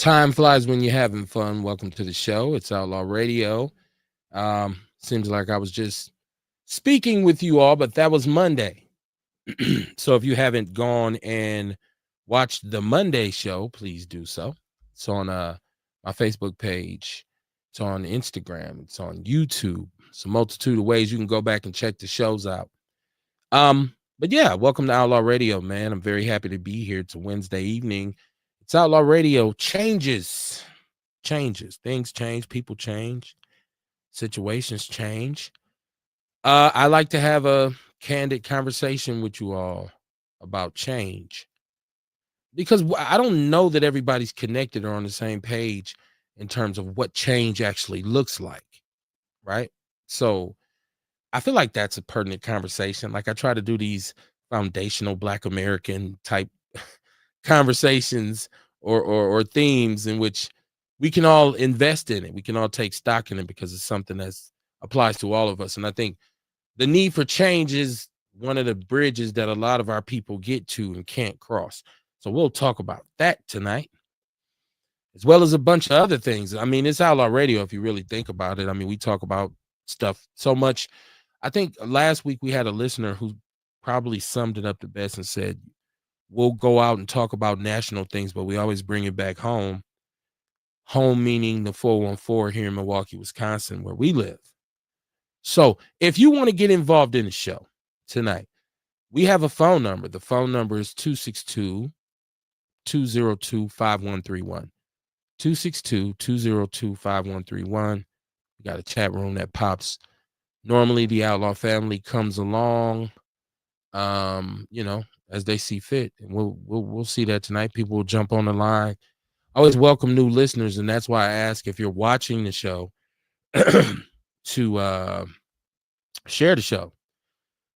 Time flies when you're having fun. Welcome to the show. It's Outlaw Radio. Seems like I was just speaking with you all, but that was Monday. So if you haven't gone and watched the Monday show, please do so. It's on my Facebook page. It's on Instagram. It's on YouTube. It's a multitude of ways you can go back and check the shows out. But yeah, welcome to Outlaw Radio, man. I'm very happy to be here. It's a Wednesday evening. It's Outlaw Radio. Changes. Things change, people change, situations change. I like to have a candid conversation with you all about change because I don't know that everybody's connected or on the same page in terms of what change actually looks like, right? So I feel like that's a pertinent conversation. Like I try to do these foundational Black American type conversations or themes in which we can all invest in it. We can all take stock in it because it's something that applies to all of us. And I think the need for change is one of the bridges that a lot of our people get to and can't cross. So we'll talk about that tonight, as well as a bunch of other things. I mean, it's Outlaw Radio if you really think about it. I mean, we talk about stuff so much. I think last week we had a listener who probably summed it up the best and said, we'll go out and talk about national things, but we always bring it back home. Home meaning the 414 here in Milwaukee, Wisconsin, where we live. So if you want to get involved in the show tonight, we have a phone number. The phone number is 262-202-5131. 262-202-5131. We got a chat room that pops. Normally the Outlaw family comes along, as they see fit. And we'll see that tonight. People will jump on the line. I always welcome new listeners, and that's why I ask if you're watching the show to share the show.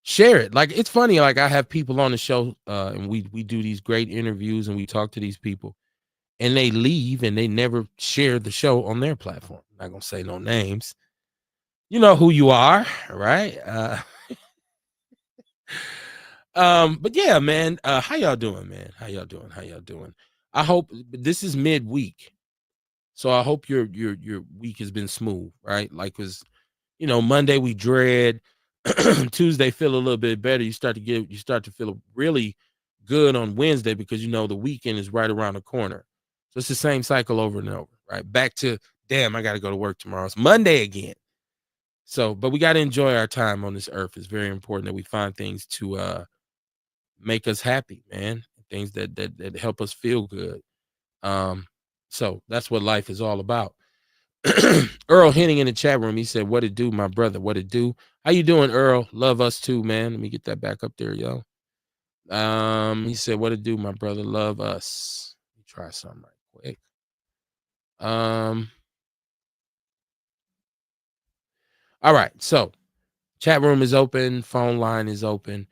Share it. Like, it's funny, like I have people on the show and we do these great interviews and we talk to these people and they leave and they never share the show on their platform. I'm not gonna say no names. You know who you are, right? But yeah, man, how y'all doing, man? How y'all doing? I hope this is midweek. So I hope your week has been smooth, right? Like, cause Monday we dread, Tuesday feel a little bit better. You start to feel really good on Wednesday because the weekend is right around the corner. So it's the same cycle over and over, right? Back to damn, I gotta go to work tomorrow. It's Monday again. So, but we gotta enjoy our time on this earth. It's very important that we find things to make us happy, man. Things that help us feel good. So that's what life is all about. Earl Henning in the chat room, he said, what it do, my brother? What it do? How you doing, Earl? Love us too, man. Let me get that back up there, yo. He said, what it do, my brother? Love us. Let me try something right quick. All right, so chat room is open, phone line is open.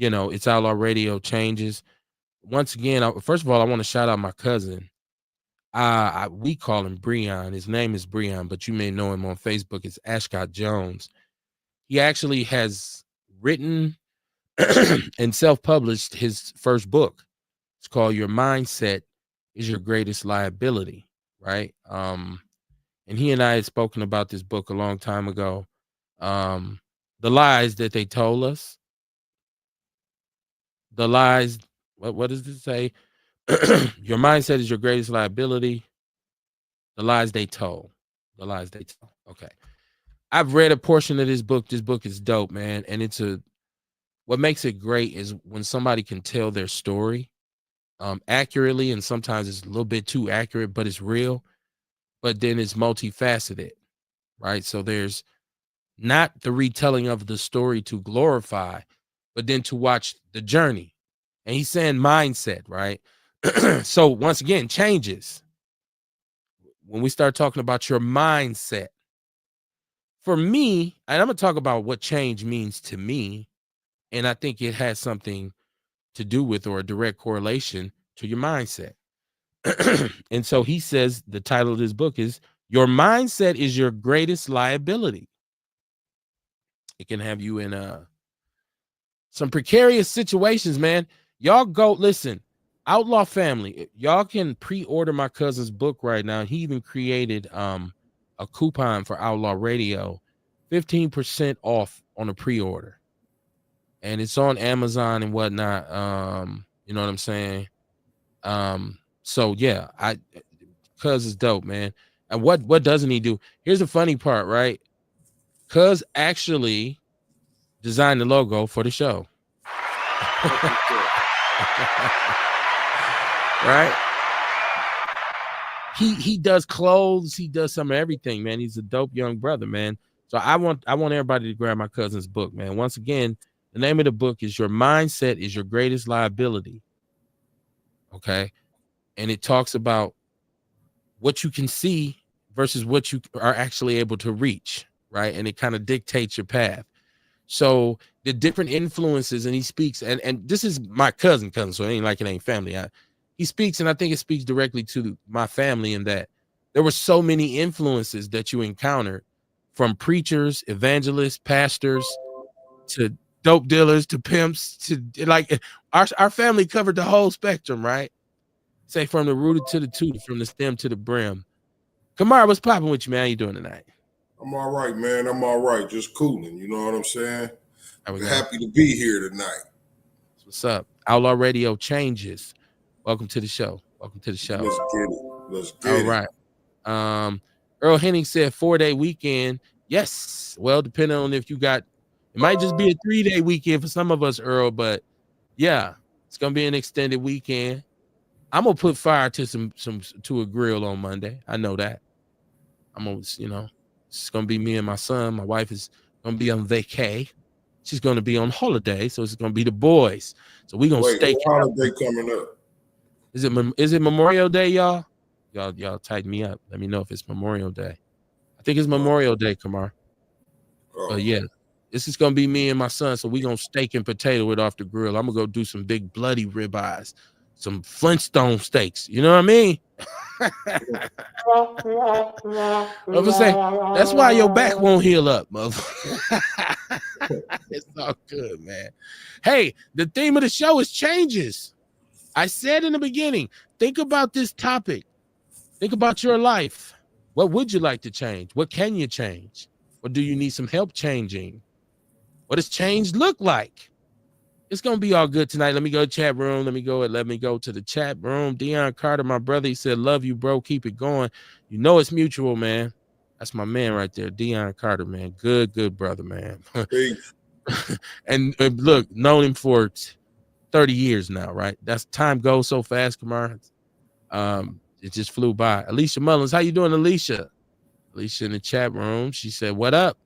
It's Outlaw Radio changes. Once again, first of all, I want to shout out my cousin. We call him Breon. His name is Breon, but you may know him on Facebook. It's Ashcott Jones. He actually has written and self-published his first book. It's called Your Mindset is Your Greatest Liability, right? And he and I had spoken about this book a long time ago. The lies that they told us. The lies, what does it say? Your mindset is your greatest liability. The lies they told. Okay. I've read a portion of this book. This book is dope, man. And what makes it great is when somebody can tell their story accurately, and sometimes it's a little bit too accurate, but it's real. But then it's multifaceted, right? So there's not the retelling of the story to glorify, but then to watch the journey. And he's saying mindset, right? So once again, changes. When we start talking about your mindset, for me, and I'm going to talk about what change means to me, and I think it has something to do with or a direct correlation to your mindset. And so he says the title of this book is Your Mindset is Your Greatest Liability. It can have you in some precarious situations, man. Y'all go, listen, Outlaw Family, y'all can pre-order my cousin's book right now. He even created a coupon for Outlaw Radio, 15% off on a pre-order. And it's on Amazon and whatnot. You know what I'm saying? So yeah, Cuz is dope, man. And what doesn't he do? Here's the funny part, right? Cuz actually designed the logo for the show. Right? He does clothes, he does some of everything, man. He's a dope young brother, man. So I want everybody to grab my cousin's book, man. Once again, the name of the book is Your Mindset is Your Greatest Liability. Okay. And it talks about what you can see versus what you are actually able to reach, right? And it kind of dictates your path. So the different influences, and he speaks, and this is my cousin, so it ain't like it ain't family. He speaks, and I think it speaks directly to my family in that there were so many influences that you encountered, from preachers, evangelists, pastors, to dope dealers, to pimps, to like our family covered the whole spectrum, right? Say from the rooted to the tooted, from the stem to the brim. Kamar, what's popping with you, man? How you doing tonight? I'm all right, man. I'm all right. Just cooling. You know what I'm saying? Happy to be here tonight. What's up? Outlaw Radio changes. Welcome to the show. Welcome to the show. Let's get it. Let's get it. All right. Earl Henning said 4-day weekend. Yes. Well, depending on if you got, it might just be a 3-day weekend for some of us, Earl, but yeah, it's gonna be an extended weekend. I'm gonna put fire to to a grill on Monday. I know that. I'm gonna, it's gonna be me and my son. My wife is gonna be on vacay. She's gonna be on holiday, so it's gonna be the boys. So we're gonna stay. What holiday coming up? Is it Memorial Day, y'all? Y'all tighten me up. Let me know if it's Memorial Day. I think it's Memorial Day, Kamar. But yeah, this is gonna be me and my son. So we're gonna steak and potato it off the grill. I'm gonna go do some big bloody ribeyes, some Flintstone steaks. You know what I mean? I'm gonna say that's why your back won't heal up, motherfucker. It's all good, man. Hey, the theme of the show is changes. I said in the beginning, think about this topic. Think about your life. What would you like to change? What can you change? Or do you need some help changing? What does change look like? It's gonna be all good tonight. Let me go to chat room. Let me go to the chat room. Dion Carter, my brother, he said, "Love you, bro. Keep it going. You know it's mutual, man." That's my man right there, Dion Carter, man. Good brother, man. and look, known him for 30 years now, right? That's time goes so fast, Kamar. It just flew by. Alicia Mullins, how you doing, Alicia? Alicia in the chat room. She said, "What up?"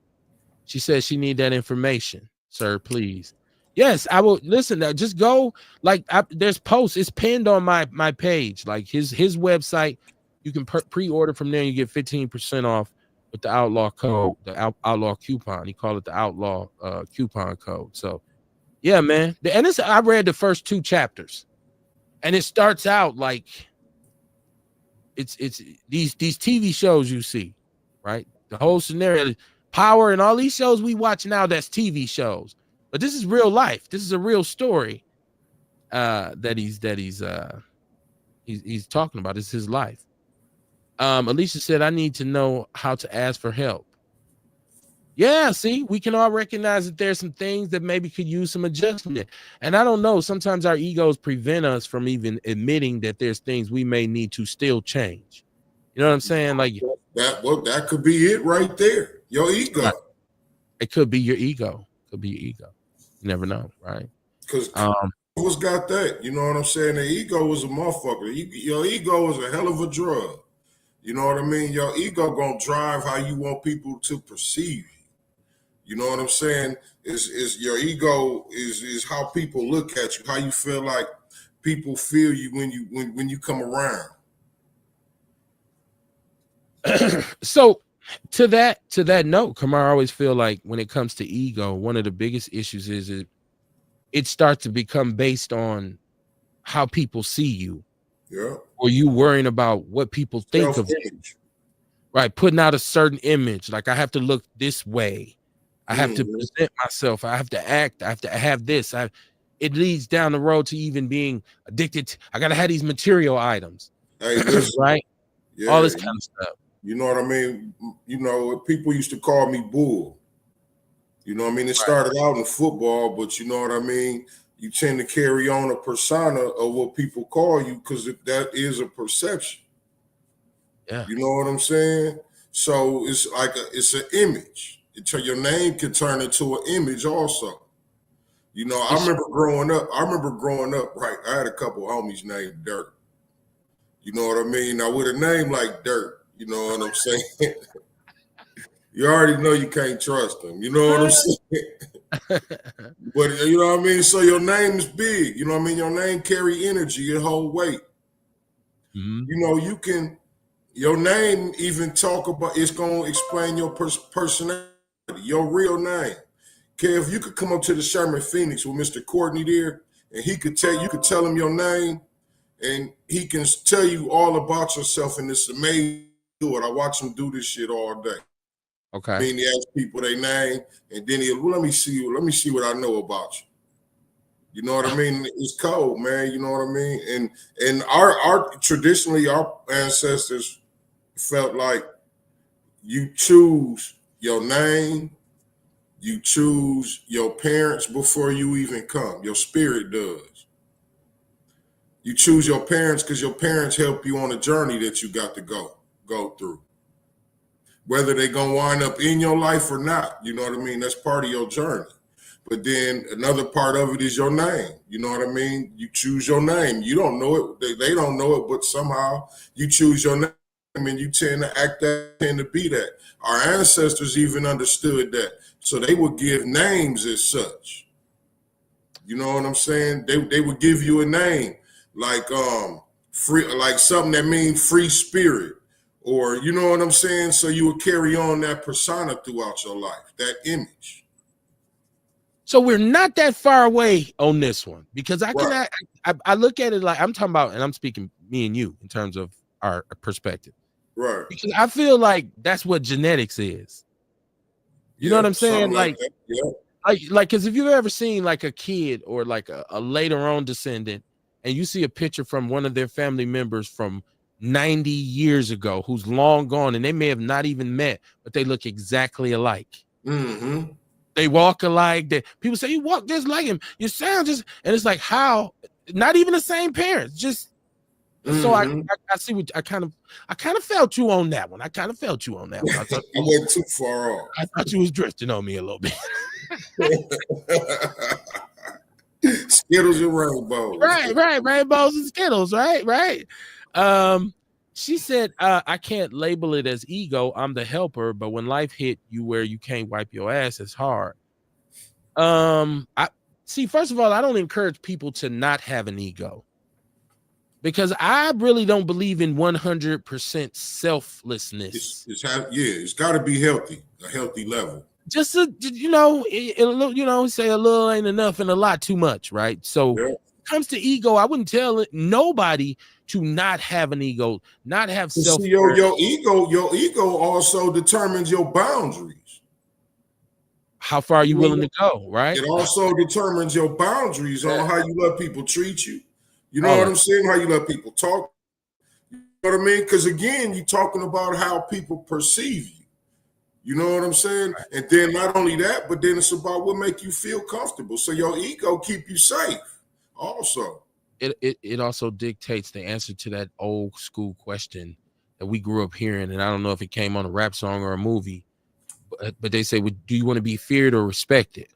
She said she need that information, sir, please. Yes, I will. Listen, just go. Like, there's posts. It's pinned on my page. Like his website. You can pre-order from there. And you get 15% off with the Outlaw code, the Outlaw coupon. He called it the Outlaw coupon code. So, yeah, man. And I read the first 2 chapters, and it starts out like it's these TV shows you see, right? The whole scenario, Power, and all these shows we watch now. That's TV shows. But this is real life. This is a real story that he's talking about. It's his life. Alicia said, "I need to know how to ask for help." Yeah, see, we can all recognize that there's some things that maybe could use some adjustment. And I don't know, sometimes our egos prevent us from even admitting that there's things we may need to still change. You know what I'm saying? Like that could be it right there. Your ego. Right. It could be your ego. Could be your ego. You never know, right? Because who's got that? You know what I'm saying? The ego is a motherfucker. Your ego is a hell of a drug. You know what I mean? Your ego gonna drive how you want people to perceive you. You know what I'm saying? Is your ego is how people look at you, how you feel like people feel you when you come around. So to that note, Kamar, I always feel like when it comes to ego, one of the biggest issues is it starts to become based on how people see you. Yeah. Or you worrying about what people think of you. Right. Putting out a certain image. Like, I have to look this way. I have to present myself. I have to act. I have to have this. it leads down the road to even being addicted to, I gotta have these material items. Hey, listen, right? yeah, All this kind of stuff. You know what I mean? You know, people used to call me Bull. You know what I mean? It started out in football, but you know what I mean? You tend to carry on a persona of what people call you because that is a perception. Yeah. You know what I'm saying? So it's like it's an image. Your name can turn into an image also. You know, I remember growing up, right? I had a couple homies named Dirt. You know what I mean? Now with a name like Dirt, you know what I'm saying? You already know you can't trust them. You know what I'm saying? But you know what I mean? So your name is big. You know what I mean? Your name carry energy, it hold weight. Mm-hmm. You know, your name even talk about, it's going to explain your personality, your real name. Okay, if you could come up to the Sherman Phoenix with Mr. Courtney there, and you could tell him your name, and he can tell you all about yourself, and it's amazing. I watch him do this shit all day. Okay. I mean, he asks people their name, and then let me see what I know about you. You know what I mean? It's cold, man. You know what I mean? And our traditionally our ancestors felt like you choose your name, you choose your parents before you even come. Your spirit does. You choose your parents because your parents help you on a journey that you got to go through. Whether they're going to wind up in your life or not, you know what I mean? That's part of your journey. But then another part of it is your name. You know what I mean? You choose your name. You don't know it. They don't know it, but somehow you choose your name and you tend to act that, tend to be that. Our ancestors even understood that. So they would give names as such. You know what I'm saying? They would give you a name like free, like something that means free spirit. Or, you know what I'm saying? So you would carry on that persona throughout your life, that image. So we're not that far away on this one because I look at it like I'm talking about, and I'm speaking me and you in terms of our perspective. Right. Because I feel like that's what genetics is. You know what I'm saying? Like because if you've ever seen like a kid or like a later on descendant, and you see a picture from one of their family members from 90 years ago who's long gone, and they may have not even met, but they look exactly alike. Mm-hmm. They walk alike. People say you walk just like him. You sound just, and it's like how not even the same parents. Just so I see what I kind of felt you on that one. I kind of felt you on that one. I thought I wasn't too far off. I thought you was drifting on me a little bit. Skittles and rainbows. Right. Rainbows and Skittles. Right. She said, I can't label it as ego. I'm the helper, but when life hit you where you can't wipe your ass, it's hard. I see, first of all, I don't encourage people to not have an ego because I really don't believe in 100% selflessness. It's got to be healthy, a healthy level. Just say a little ain't enough and a lot too much, right? So when it comes to ego, I wouldn't tell nobody to not have an ego, not have self. See, your ego also determines your boundaries. How far are you willing to go, right? It also determines your boundaries on how you let people treat you. You know what I'm saying? How you let people talk. You know what I mean? Because again, you're talking about how people perceive you. You know what I'm saying? Right. And then not only that, but then it's about what make you feel comfortable. So your ego keep you safe also. It also dictates the answer to that old school question that we grew up hearing. And I don't know if it came on a rap song or a movie, but they say, well, do you want to be feared or respected?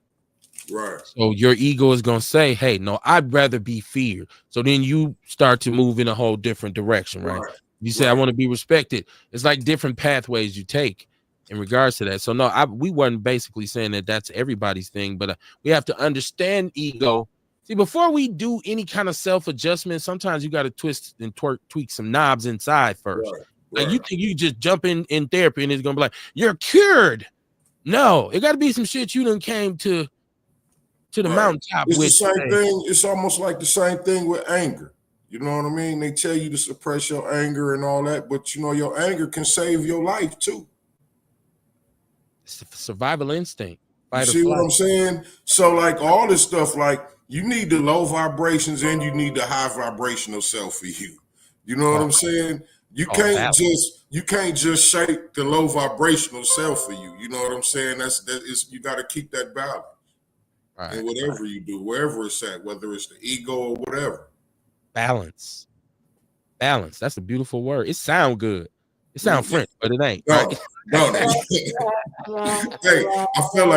Right. So your ego is going to say, hey, no, I'd rather be feared. So then you start to move in a whole different direction, right? You say, I want to be respected. It's like different pathways you take in regards to that. So no, we weren't basically saying that that's everybody's thing, but we have to understand ego. See, before we do any kind of self-adjustment, sometimes you got to twist and tweak some knobs inside first. Right. Like you think you just jump in therapy and it's going to be like, you're cured. No, it got to be some shit you done came to the mountaintop it's with. The same thing. It's almost like the same thing with anger. You know what I mean? They tell you to suppress your anger and all that, but you know, your anger can save your life too. It's a survival instinct. You see what I'm saying? So like all this stuff, like You need the low vibrations and you need the high vibrational self for you. You know what I'm saying? You can't just shake the low vibrational self for you. You know what I'm saying? You got to keep that balance. Right, in whatever you do, wherever it's at, whether it's the ego or whatever. Balance. That's a beautiful word. It sounds good. It sounds French, but it ain't. No, right? No. Hey, I felt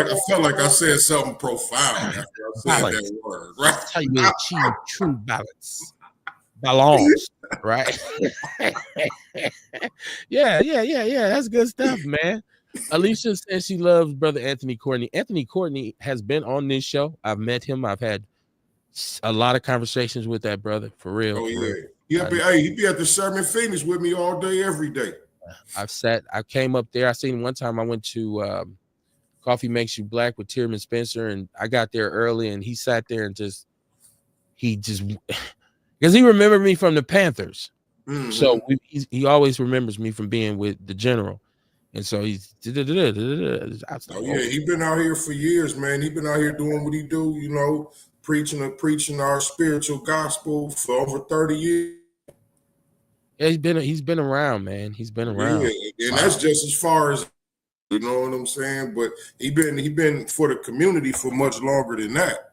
like I said something profound after I said balance. That word. Right? That's how you achieve true balance. Balance, right? Yeah. That's good stuff, man. Alicia says she loves brother Anthony Courtney. Anthony Courtney has been on this show. I've met him. I've had a lot of conversations with that brother, for real. Oh, yeah. He'd be at the Sherman Phoenix with me all day, every day. I came up there. I seen him one time. I went to Coffee Makes You Black with Tierman Spencer, and I got there early, and he sat there and he because he remembered me from the Panthers. Mm-hmm. So he always remembers me from being with the General. And so he's he been out here for years, man. He been out here doing what he do, you know, preaching our spiritual gospel for over 30 years. Yeah, he's been around, man. He's been around. Yeah, and that's just as far as, you know what I'm saying? But he been for the community for much longer than that.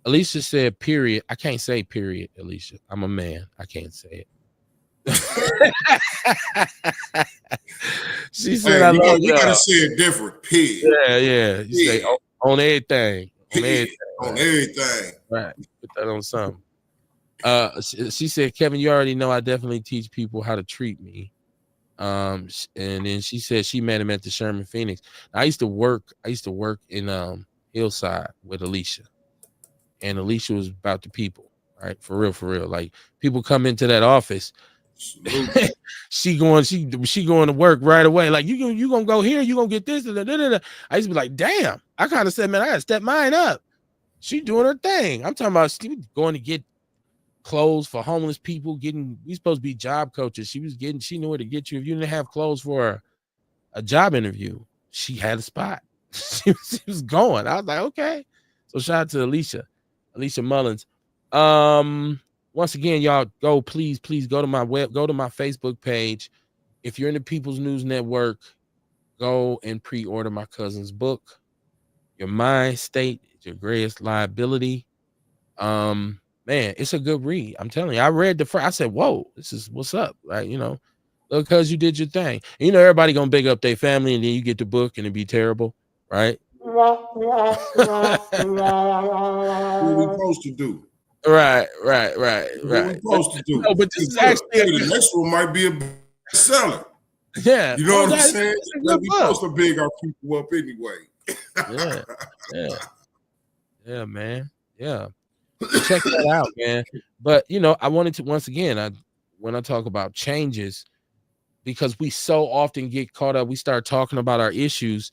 Alicia said, period. I can't say period, Alicia. I'm a man. I can't say it. She said, hey, you gotta say it different. Period. Yeah. You say on everything. On everything. Right. Put that on something. She said, Kevin, you already know I definitely teach people how to treat me. And then she said she met him at the Sherman Phoenix. I used to work in Hillside with Alicia. And Alicia was about the people, right? For real. Like, people come into that office. she going to work right away. Like, you gonna go here, you gonna get this. I used to be like, damn. I kind of said, man, I gotta step mine up. She doing her thing. I'm talking about she going to get clothes for homeless people. We supposed to be job coaches. She knew where to get you. If you didn't have clothes for a job interview, she had a spot. she was going. I was like, okay. So shout out to Alicia Mullins. Once again, y'all please go to my Facebook page. If you're in the People's News Network, go and pre-order my cousin's book, Your Mind State is Your Greatest Liability. Man, it's a good read. I'm telling you, I read I said, whoa, this is what's up, right? You know, because you did your thing. You know, everybody gonna big up their family, and then you get the book and it be terrible, right? What we supposed to do? Right. What we supposed to do? No, but this is actually the next one might be a bestseller. Yeah, you know what I'm saying? We supposed to big our people up anyway. Yeah, man. Yeah. Check that out, man. But you know, I wanted to once again, when I talk about changes, because we so often get caught up, we start talking about our issues,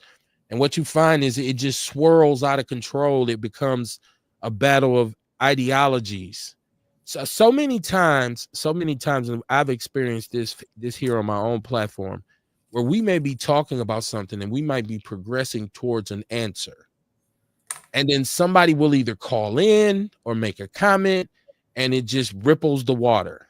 and what you find is it just swirls out of control. It becomes a battle of ideologies. So many times, and I've experienced this here on my own platform, where we may be talking about something and we might be progressing towards an answer. And then somebody will either call in or make a comment, and it just ripples the water.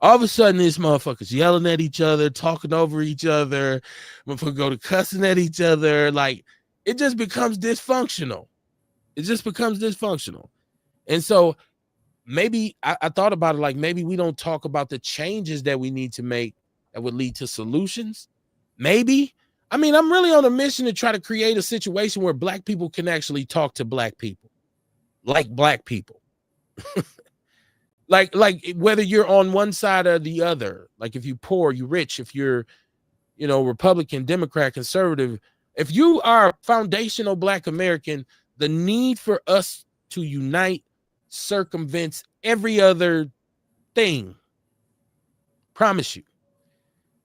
All of a sudden, these motherfuckers yelling at each other, talking over each other, motherfuckers go to cussing at each other. Like, it just becomes dysfunctional. And so maybe I thought about it, like, maybe we don't talk about the changes that we need to make that would lead to solutions. Maybe. I mean, I'm really on a mission to try to create a situation where Black people can actually talk to Black people, like Black people. like whether you're on one side or the other, like if you're poor, you're rich, if you're, you know, Republican, Democrat, conservative, if you are foundational Black American, the need for us to unite circumvents every other thing. Promise you.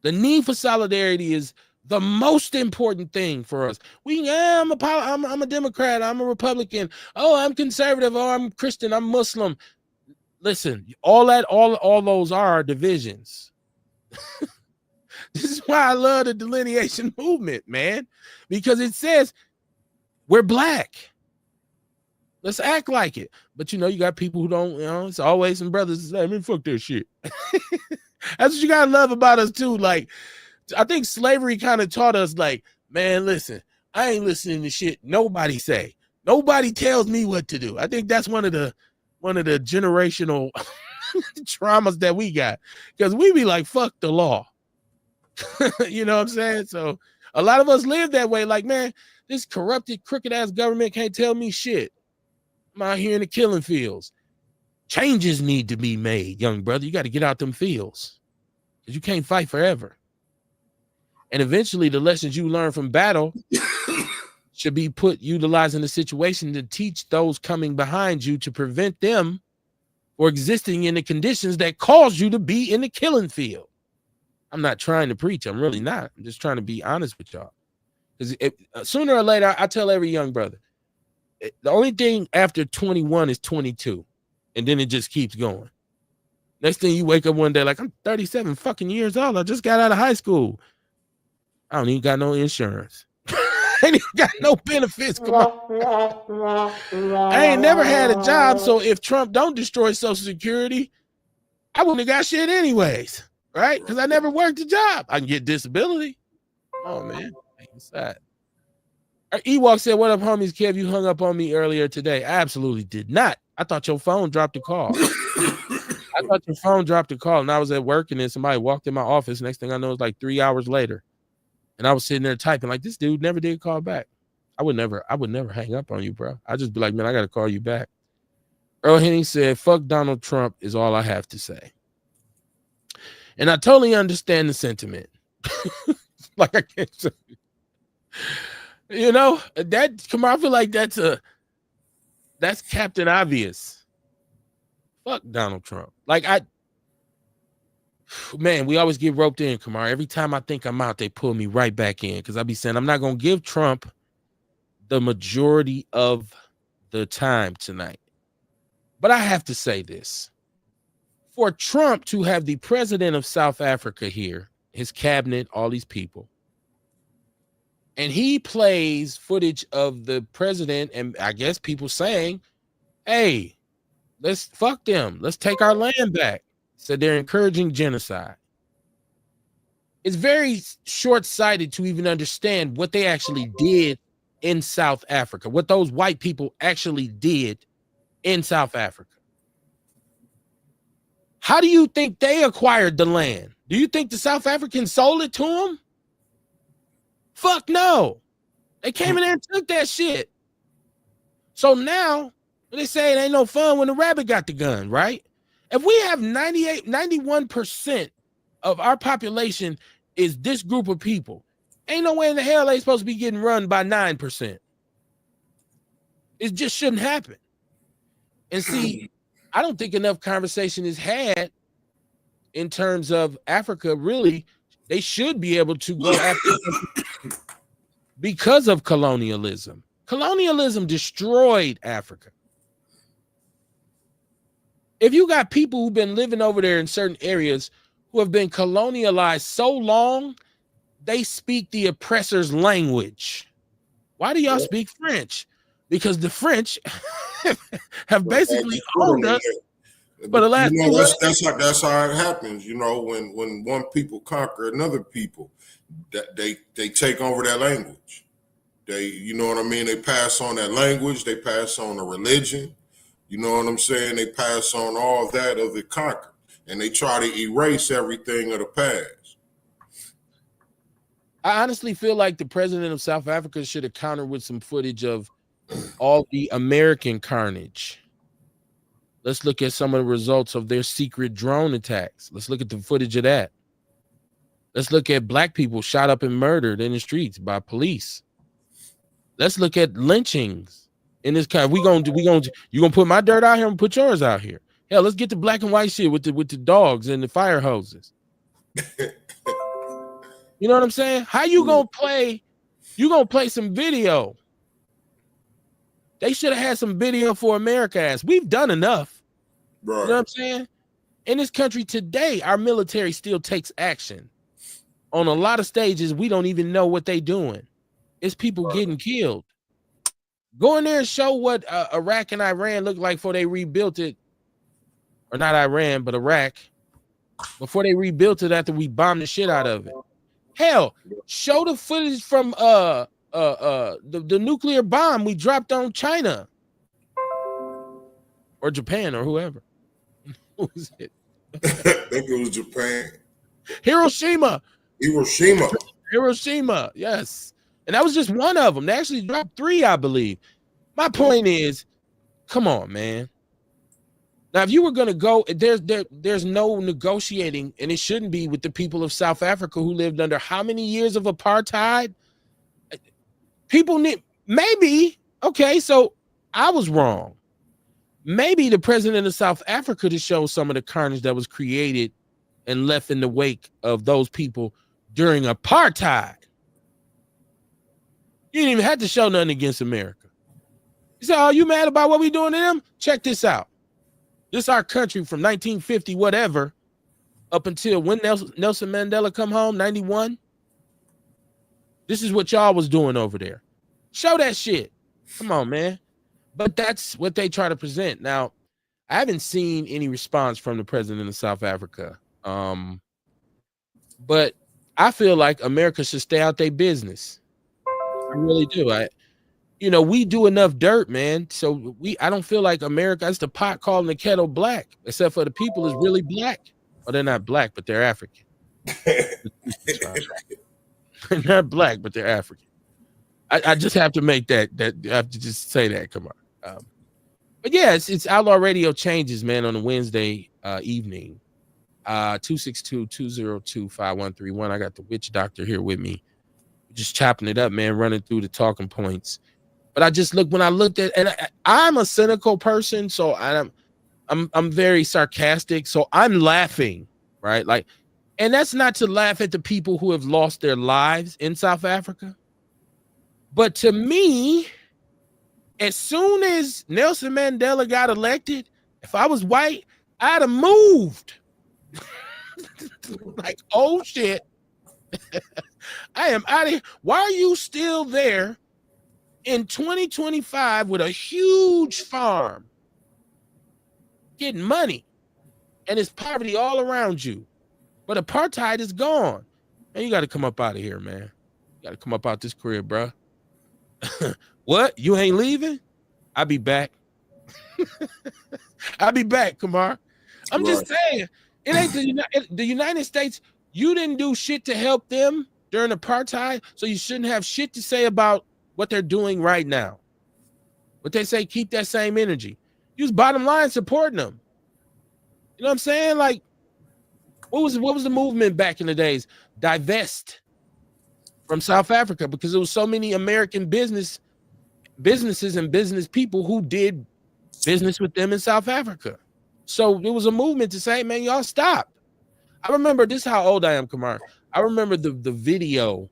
The need for solidarity is the most important thing for us. I'm a Democrat, I'm a Republican, oh, I'm conservative, oh, I'm Christian, I'm Muslim. Listen, all those are divisions. This is why I love the delineation movement, man, because it says we're Black. Let's act like it. But you got people who don't, it's always some brothers that say, man, fuck that shit. That's what you gotta love about us too. Like, I think slavery kind of taught us, like, man, listen, I ain't listening to shit nobody say. Nobody tells me what to do. I think that's one of the generational traumas that we got, because we be like, fuck the law. You know what I'm saying? So a lot of us live that way. Like, man, this corrupted, crooked ass government can't tell me shit. I'm out here in the killing fields. Changes need to be made, young brother. You got to get out them fields, because you can't fight forever. And eventually the lessons you learn from battle should be utilized in the situation to teach those coming behind you, to prevent them or existing in the conditions that caused you to be in the killing field. I'm not trying to preach. I'm really not. I'm just trying to be honest with y'all. Because sooner or later, I tell every young brother, the only thing after 21 is 22. And then it just keeps going. Next thing, you wake up one day like, I'm 37 fucking years old. I just got out of high school. I don't even got no insurance. I ain't even got no benefits. Come on. I ain't never had a job. So if Trump don't destroy Social Security, I wouldn't have got shit anyways. Right? Because I never worked a job. I can get disability. Oh, man. What's that? Ewok said, what up, homies? Kev, you hung up on me earlier today. I absolutely did not. I thought your phone dropped a call. And I was at work, and then somebody walked in my office. Next thing I know, it was like 3 hours later. And I was sitting there typing like, this dude never did call back. I would never hang up on you, bro. I'd just be like, man, I got to call you back. Earl Henning said, fuck Donald Trump is all I have to say. And I totally understand the sentiment. Like, I can't say, I feel like that's Captain Obvious. Fuck Donald Trump. Like, we always get roped in, Kamar. Every time I think I'm out, they pull me right back in, because I be saying I'm not going to give Trump the majority of the time tonight. But I have to say this. For Trump to have the president of South Africa here, his cabinet, all these people, and he plays footage of the president and I guess people saying, hey, let's fuck them. Let's take our land back. So they're encouraging genocide. It's very short-sighted to even understand what they actually did in South Africa, what those white people actually did in South Africa. How do you think they acquired the land? Do you think the South Africans sold it to them? Fuck no. They came in there and took that shit. So now they say it ain't no fun when the rabbit got the gun, right? If we have 91% of our population is this group of people, ain't no way in the hell they supposed to be getting run by 9%. It just shouldn't happen. And see, I don't think enough conversation is had in terms of Africa. Really, they should be able to go after because of colonialism. Colonialism destroyed Africa. If you got people who've been living over there in certain areas who have been colonialized so long, they speak the oppressor's language. Why do y'all speak French? Because the French have basically owned us. But the last that's how it happens. When one people conquer another people, that they take over that language. They pass on that language. They pass on the religion. You know what I'm saying? They pass on all that of the conquered, and they try to erase everything of the past. I honestly feel like the president of South Africa should have countered with some footage of all the American carnage. Let's look at some of the results of their secret drone attacks. Let's look at the footage of that. Let's look at black people shot up and murdered in the streets by police. Let's look at lynchings in this kind. You gonna put my dirt out here and put yours out here. Hell, let's get the black and white shit with the dogs and the fire hoses. You know what I'm saying? How you gonna play? You gonna play some video? They should have had some video for America ass. We've done enough. Right. You know what I'm saying? In this country today, our military still takes action. On a lot of stages, we don't even know what they're doing. It's people getting killed. Go in there and show what Iraq and Iran looked like before they rebuilt it. Or not Iran, but Iraq. Before they rebuilt it after we bombed the shit out of it. Hell, show the footage from the nuclear bomb we dropped on China. Or Japan or whoever. Who was it? I think it was Japan. Hiroshima, yes. And that was just one of them. They actually dropped 3, I believe. My point is, come on, man. Now, if you were going to go, there's no negotiating, and it shouldn't be with the people of South Africa who lived under how many years of apartheid? People need, maybe, okay, so I was wrong. Maybe the president of South Africa to show some of the carnage that was created and left in the wake of those people during apartheid. You didn't even have to show nothing against America. You say, oh, you mad about what we doing to them? Check this out. This is our country from 1950, whatever, up until when Nelson Mandela come home, 91. This is what y'all was doing over there. Show that shit. Come on, man. But that's what they try to present. Now, I haven't seen any response from the president of South Africa. But I feel like America should stay out their business. I really do. We do enough dirt, man. So I don't feel like America, it's the pot calling the kettle black, except for the people is really black. Well, they're not black, but they're African. They're not black, but they're African. I just have to make that I have to just say that. Come on. But yeah, it's Outlaw Radio Changes, man, on a Wednesday evening. 262-202-5131. I got the witch doctor here with me. Just chopping it up, man, running through the talking points. But when I looked at, and I'm a cynical person, so I'm very sarcastic. So I'm laughing, right? Like, and that's not to laugh at the people who have lost their lives in South Africa. But to me, as soon as Nelson Mandela got elected, if I was white, I'd have moved. Like, oh shit. I am out of here. Why are you still there in 2025 with a huge farm getting money and it's poverty all around you, but apartheid is gone? Man, you got to come up out of here, man. You got to come up out this crib, bro. What? You ain't leaving? I'll be back. I'll be back, Kamar. I'm just saying, it ain't the United States. You didn't do shit to help them during apartheid, so you shouldn't have shit to say about what they're doing right now. But they say keep that same energy. Use bottom line supporting them. You know what I'm saying? Like, what was the movement back in the days? Divest from South Africa, because there was so many American businesses and business people who did business with them in South Africa. So there was a movement to say, man, y'all stop. I remember, this is how old I am, Kamar. I remember the video.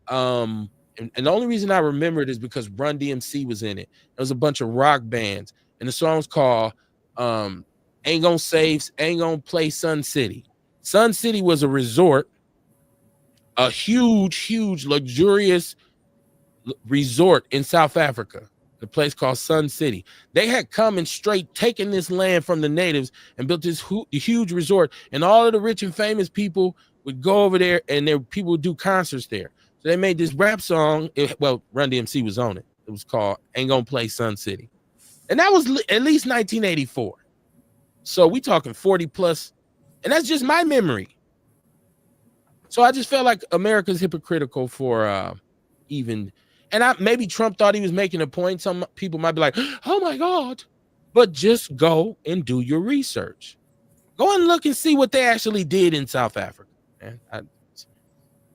And the only reason I remember it is because Run DMC was in it. There was a bunch of rock bands, and the song's called Ain't Gonna Play Sun City. Sun City was a resort, a huge, luxurious resort in South Africa, the place called Sun City. They had come and straight taken this land from the natives and built this huge resort, and all of the rich and famous people would go over there, and people would do concerts there. So they made this rap song. Run DMC was on it. It was called Ain't Gonna Play Sun City. And that was at least 1984. So we talking 40 plus, and that's just my memory. So I just felt like America's hypocritical for even, and maybe Trump thought he was making a point. Some people might be like, oh my God, but just go and do your research. Go and look and see what they actually did in South Africa. Man,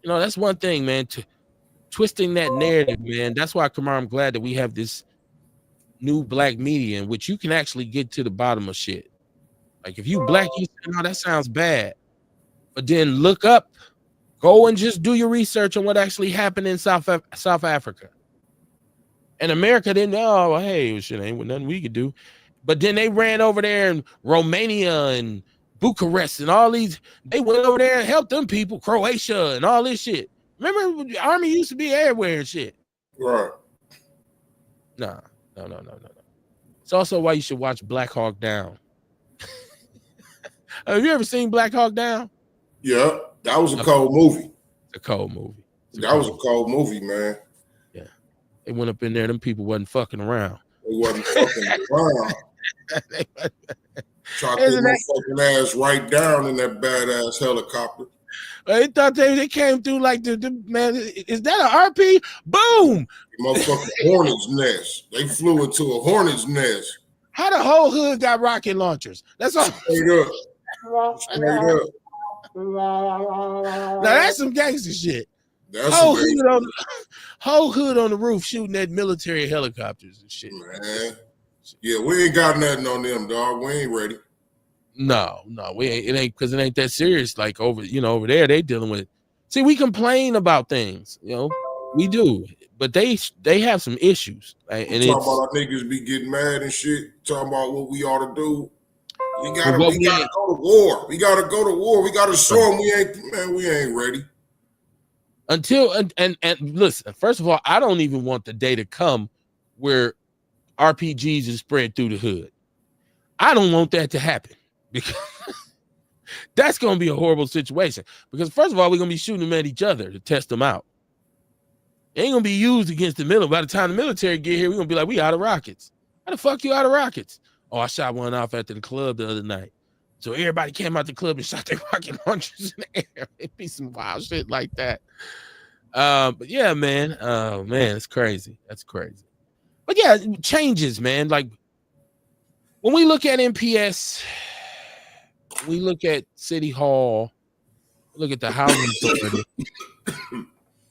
that's one thing, man, twisting that narrative, man. That's why, Kamar, I'm glad that we have this new black media in which you can actually get to the bottom of shit. Like, if you black, you say, no, that sounds bad. But then look up, go and just do your research on what actually happened in South Africa. And America didn't, oh, well, hey, shit ain't nothing we could do. But then they ran over there in Romania and Bucharest and all these, they went over there and helped them people, Croatia and all this shit. Remember, the army used to be everywhere and shit. Right. No. It's also why you should watch Black Hawk Down. Have you ever seen Black Hawk Down? Yeah, that was a cold movie. It's a cold movie. That was a cold movie, man. Yeah. They went up in there, them people wasn't fucking around. They wasn't fucking around. Shot their motherfucking ass right down in that badass helicopter. They thought they came through like the man. Is that an RP? Boom! Motherfucking hornet's nest. They flew into a hornet's nest. How the whole hood got rocket launchers? That's all. Straight up. Straight up. Now that's some gangster shit. That's whole hood on the roof shooting at military helicopters and shit. Man. Yeah, we ain't got nothing on them, dog. We ain't ready. No, we ain't. It ain't because it ain't that serious. Like over there, they dealing with. See, we complain about things, we do, but they have some issues. Right? And talking about our niggas be getting mad and shit. Talking about what we ought to do. We gotta go to war. We gotta go to war. We gotta show them we ain't ready. Until and listen, first of all, I don't even want the day to come where RPGs is spread through the hood. I don't want that to happen because that's going to be a horrible situation. Because first of all, we're going to be shooting them at each other to test them out. It ain't going to be used against the military. By the time the military get here, we're going to be like, we out of rockets. How the fuck you out of rockets? Oh, I shot one off after the club the other night. So everybody came out the club and shot their rocket launchers in the air. It'd be some wild shit like that. But yeah, man. Oh, man, it's crazy. That's crazy. But yeah, changes, man. Like when we look at MPS, we look at City Hall, look at the housing authority,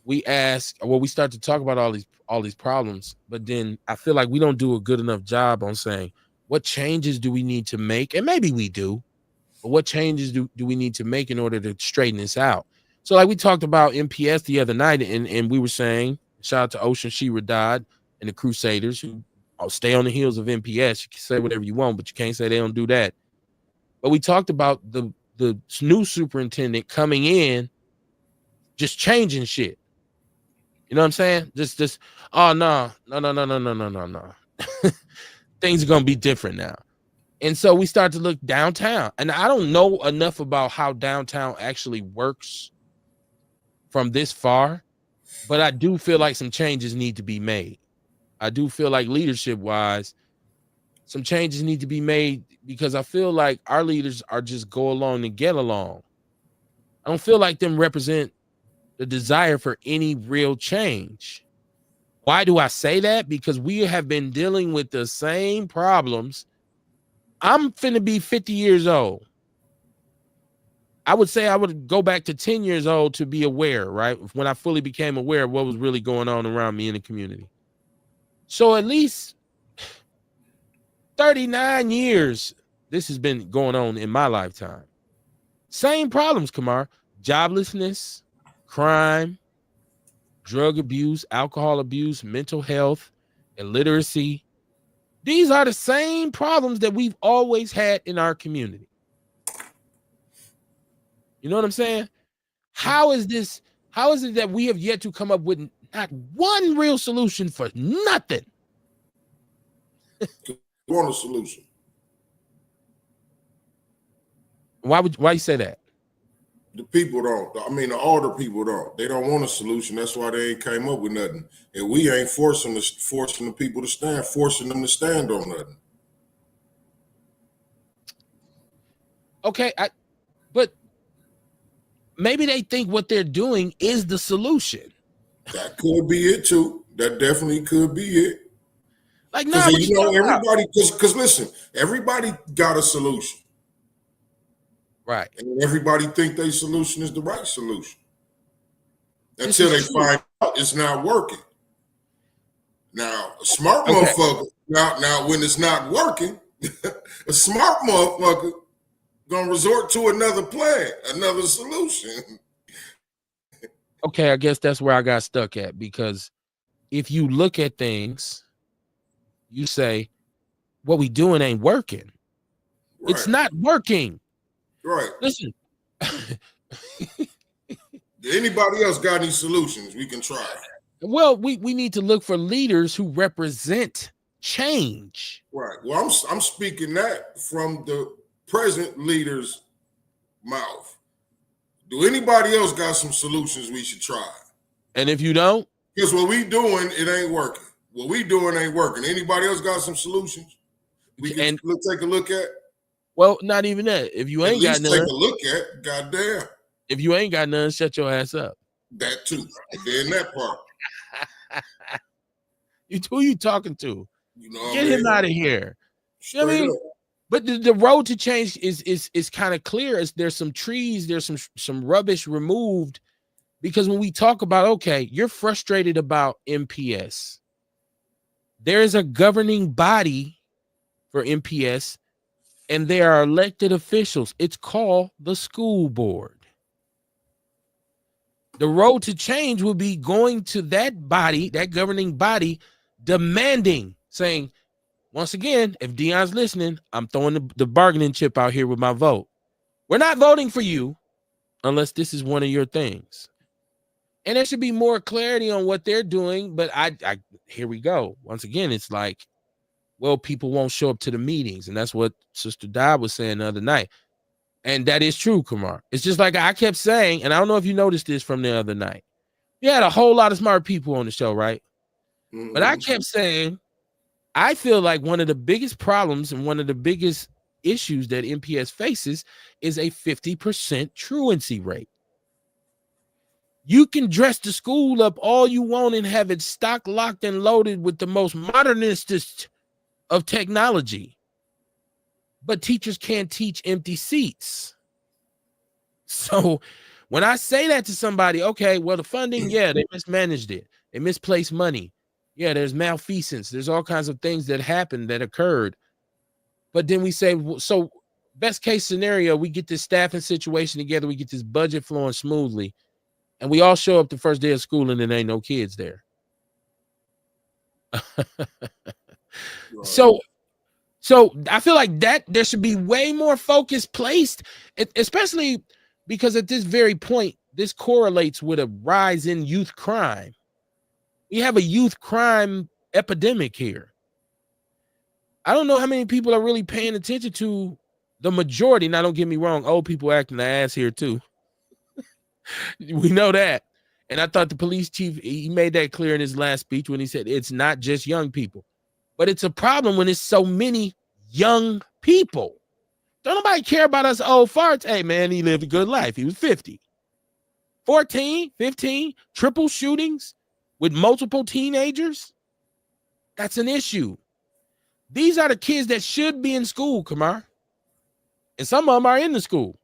we start to talk about all these problems, but then I feel like we don't do a good enough job on saying what changes do we need to make, and maybe we do, but what changes do we need to make in order to straighten this out? So like we talked about MPS the other night, and we were saying, shout out to Ocean Shearer Dodd and the Crusaders who stay on the heels of MPS. You can say whatever you want, but you can't say they don't do that. But we talked about the new superintendent coming in, just changing shit. You know what I'm saying? Just oh no. Things are gonna be different now. And so we start to look downtown. And I don't know enough about how downtown actually works from this far, but I do feel like some changes need to be made. I do feel like leadership-wise, some changes need to be made because I feel like our leaders are just go along to get along. I don't feel like them represent the desire for any real change. Why do I say that? Because we have been dealing with the same problems. I'm finna be 50 years old. I would say I would go back to 10 years old to be aware, right? When I fully became aware of what was really going on around me in the community. So at least 39 years, this has been going on in my lifetime. Same problems, Kamar. Joblessness, crime, drug abuse, alcohol abuse, mental health, illiteracy. These are the same problems that we've always had in our community. You know what I'm saying? How is it that we have yet to come up with not one real solution for nothing? Want a solution? Why you say that? The people don't. I mean, the older people don't. They don't want a solution. That's why they ain't came up with nothing. And we ain't forcing the people to stand, forcing them to stand on nothing. Okay, but maybe they think what they're doing is the solution. That could be it too. That definitely could be it. Like, no, everybody. Because listen, everybody got a solution. Right. And everybody think their solution is the right solution. Until they find out it's not working. Now, a smart motherfucker, now when it's not working, a smart motherfucker gonna resort to another plan, another solution. Okay, I guess that's where I got stuck at, because if you look at things, you say, what we doing ain't working. Right. It's not working. Right. Listen. Anybody else got any solutions we can try? Well, we need to look for leaders who represent change. Right. Well, I'm speaking that from the present leader's mouth. Do anybody else got some solutions we should try? And if you don't, because what we doing, it ain't working. What we doing ain't working. Anybody else got some solutions we can take a look at? Well, not even that. If you ain't got none, take a look at. Goddamn. If you ain't got none, shut your ass up. That too. Then that part. Who you talking to? You know, get him out of here. You know what I mean? But the road to change is kind of clear. There's some trees, there's some rubbish removed, because when we talk about, okay, you're frustrated about MPS. There is a governing body for MPS, and there are elected officials. It's called the school board. The road to change will be going to that body, that governing body, demanding, saying, once again, if Dion's listening, I'm throwing the bargaining chip out here with my vote. We're not voting for you unless this is one of your things. And there should be more clarity on what they're doing. But I here we go. Once again, it's like, well, people won't show up to the meetings. And that's what Sister Di was saying the other night. And that is true, Kamar. It's just like I kept saying, and I don't know if you noticed this from the other night. You had a whole lot of smart people on the show, right? Mm-hmm. But I kept saying, I feel like one of the biggest problems and one of the biggest issues that MPS faces is a 50% truancy rate. You can dress the school up all you want and have it stock locked and loaded with the most modernist of technology, but teachers can't teach empty seats. So when I say that to somebody, okay, well, the funding, yeah, they mismanaged it. They misplaced money. Yeah, there's malfeasance. There's all kinds of things that happened, that occurred. But then we say, so best case scenario, we get this staffing situation together. We get this budget flowing smoothly. And we all show up the first day of school and there ain't no kids there. So I feel like that there should be way more focus placed, especially because at this very point, this correlates with a rise in youth crime. We have a youth crime epidemic here. I don't know how many people are really paying attention to the majority. Now, don't get me wrong. Old people acting the ass here too. We know that. And I thought the police chief, he made that clear in his last speech when he said it's not just young people, but it's a problem when it's so many young people. Don't nobody care about us old farts. Hey, man, he lived a good life. He was 50. 14, 15, triple shootings with multiple teenagers. That's an issue. These are the kids that should be in school, Kamar. And some of them are in the school.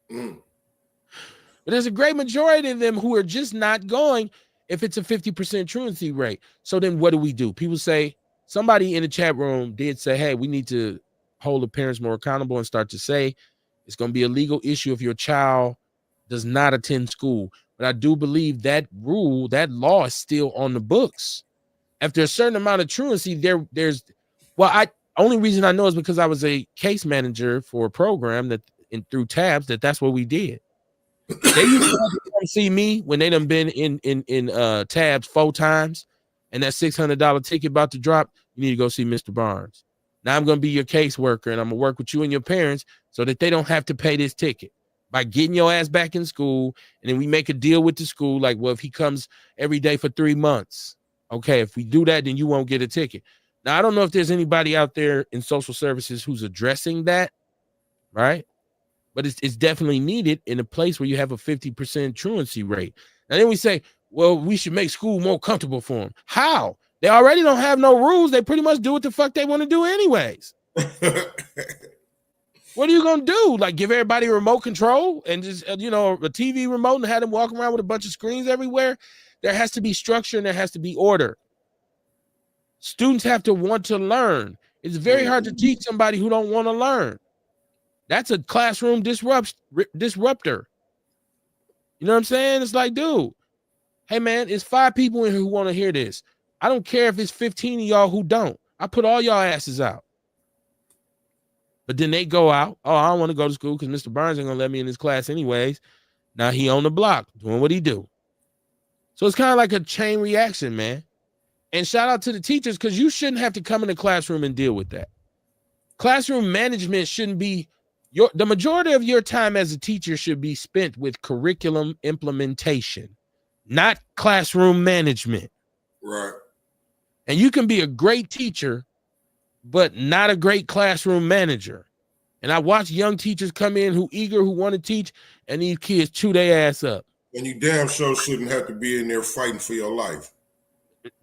But there's a great majority of them who are just not going if it's a 50% truancy rate. So then what do? People say, somebody in the chat room did say, hey, we need to hold the parents more accountable and start to say it's going to be a legal issue if your child does not attend school. But I do believe that rule, that law is still on the books. After a certain amount of truancy, only reason I know is because I was a case manager for a program that through tabs that's what we did. They used to come see me when they done been in tabs 4 times, and that $600 ticket about to drop. You need to go see Mr. Barnes. Now I'm going to be your caseworker, and I'm going to work with you and your parents so that they don't have to pay this ticket by getting your ass back in school. And then we make a deal with the school, like, well, if he comes every day for 3 months, okay, if we do that, then you won't get a ticket. Now, I don't know if there's anybody out there in social services who's addressing that, right? But it's definitely needed in a place where you have a 50% truancy rate. And then we say, well, we should make school more comfortable for them. How? They already don't have no rules. They pretty much do what the fuck they want to do anyways. What are you going to do? Like, give everybody a remote control and just, a TV remote and have them walk around with a bunch of screens everywhere? There has to be structure and there has to be order. Students have to want to learn. It's very hard to teach somebody who don't want to learn. That's a classroom disruptor. You know what I'm saying? It's like, dude, hey, man, it's 5 people in here who want to hear this. I don't care if it's 15 of y'all who don't. I put all y'all asses out. But then they go out. Oh, I don't want to go to school because Mr. Barnes ain't going to let me in his class anyways. Now he on the block doing what he do. So it's kind of like a chain reaction, man. And shout out to the teachers, because you shouldn't have to come in the classroom and deal with that. Classroom management shouldn't be the majority of your time as a teacher should be spent with curriculum implementation, not classroom management. Right. And you can be a great teacher, but not a great classroom manager. And I watch young teachers come in who want to teach, and these kids chew their ass up. And you damn sure shouldn't have to be in there fighting for your life.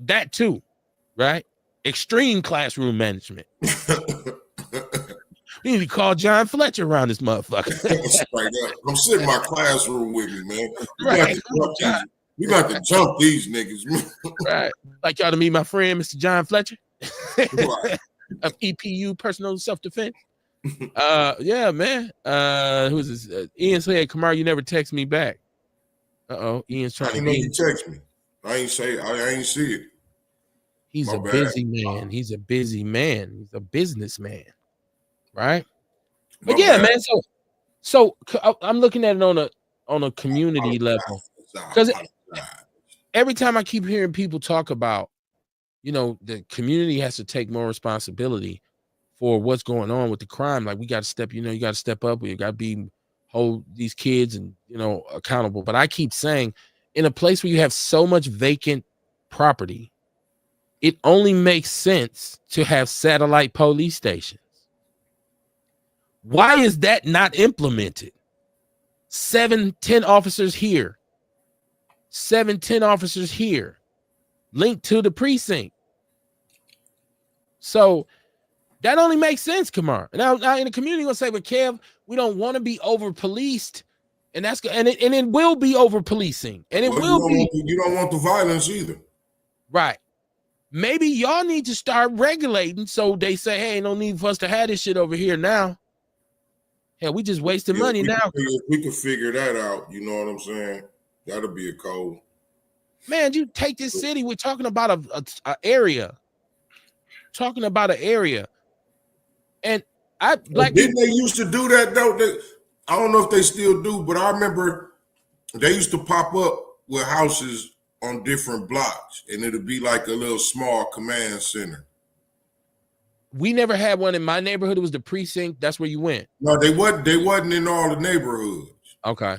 That too, right? Extreme classroom management. We need to call John Fletcher around this motherfucker. Right. I'm sitting in my classroom with me, man. We Right. got to jump these niggas. Right. Like y'all to meet my friend, Mr. John Fletcher. Right. Of EPU, personal self-defense. Yeah, man. Who's this? Ian said, Kamar, you never text me back. Ian's trying I didn't know you text me. I ain't see it. He's a busy man. He's a busy man. He's a businessman. Right? But yeah, man. So I'm looking at it on a community level. Because every time I keep hearing people talk about, the community has to take more responsibility for what's going on with the crime. Like, we got to step, you got to step up. We got to hold these kids and, accountable. But I keep saying, in a place where you have so much vacant property, it only makes sense to have satellite police stations. Why is that not implemented? 7-10 officers here. 7-10 officers here. Linked to the precinct. So that only makes sense, Kamar. Now in the community, will say, but Kev, we don't want to be over policed, and it will be over policing, and you don't want the violence either, right? Maybe y'all need to start regulating, so they say, hey, no need for us to have this shit over here now. Hell, we just wasting money now. We can figure that out. You know what I'm saying? That'll be a code. Man, you take this city. We're talking about a area. Talking about an area. And didn't they used to do that though? I don't know if they still do, but I remember they used to pop up with houses on different blocks, and it'd be like a little small command center. We never had one in my neighborhood. It was the precinct. That's where you went. No, they wasn't in all the neighborhoods. Okay.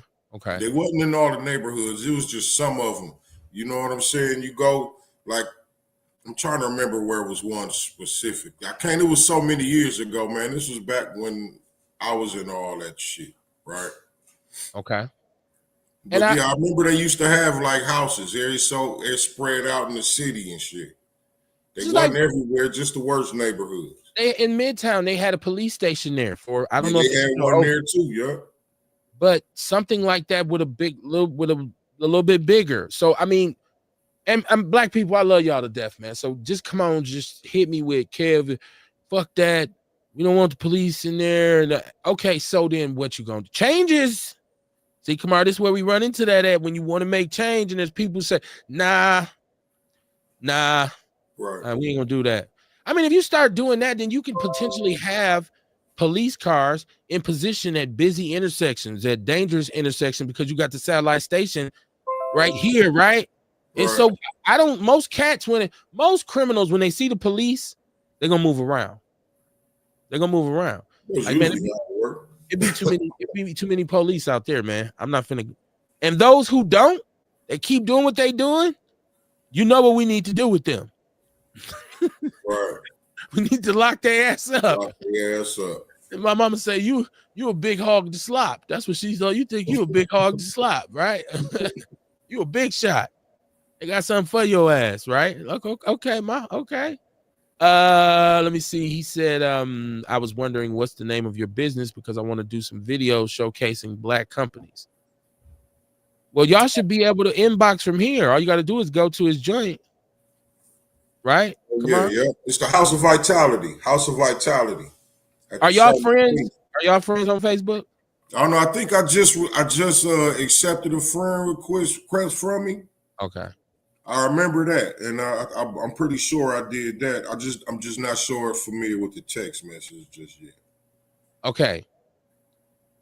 They wasn't in all the neighborhoods. It was just some of them. You know what I'm saying? You go, like, I'm trying to remember where it was one specific. It was so many years ago, man. This was back when I was in all that shit, right? Okay. But I remember they used to have like houses. They're spread out in the city and shit. They wasn't everywhere, just the worst neighborhoods. In Midtown, they had a police station there for, I don't know. They had one there too, yeah. But something like that with a little bit bigger. So, I mean, and black people, I love y'all to death, man. So just come on, just hit me with Kev. Fuck that. We don't want the police in there. Okay, so then what you gonna do? Changes. See, Kamar, this is where we run into that at when you want to make change, and there's people who say, nah. Right. We ain't gonna do that. I mean, if you start doing that, then you can potentially have police cars in position at busy intersections, at dangerous intersections, because you got the satellite station right here, right? And so most criminals, when they see the police, they're gonna move around. Like, man, it'd be too many police out there, man. I'm not finna. And those who don't, they keep doing what they doing. You know what we need to do with them. Right. We need to lock their ass up. And my mama say, you a big hog to slop. That's what she told you. Think you a big hog to slop, right? You a big shot. They got something for your ass, right? Okay, ma. Okay. Let me see. He said, I was wondering what's the name of your business because I want to do some videos showcasing black companies. Well, y'all should be able to inbox from here. All you got to do is go to his joint. Right? Yeah. It's the House of Vitality. Are y'all friends? Are y'all friends on Facebook? I don't know. I think I just accepted a friend request from me. Okay. I remember that, and I'm pretty sure I did that. I'm just not familiar with the text message just yet. Okay.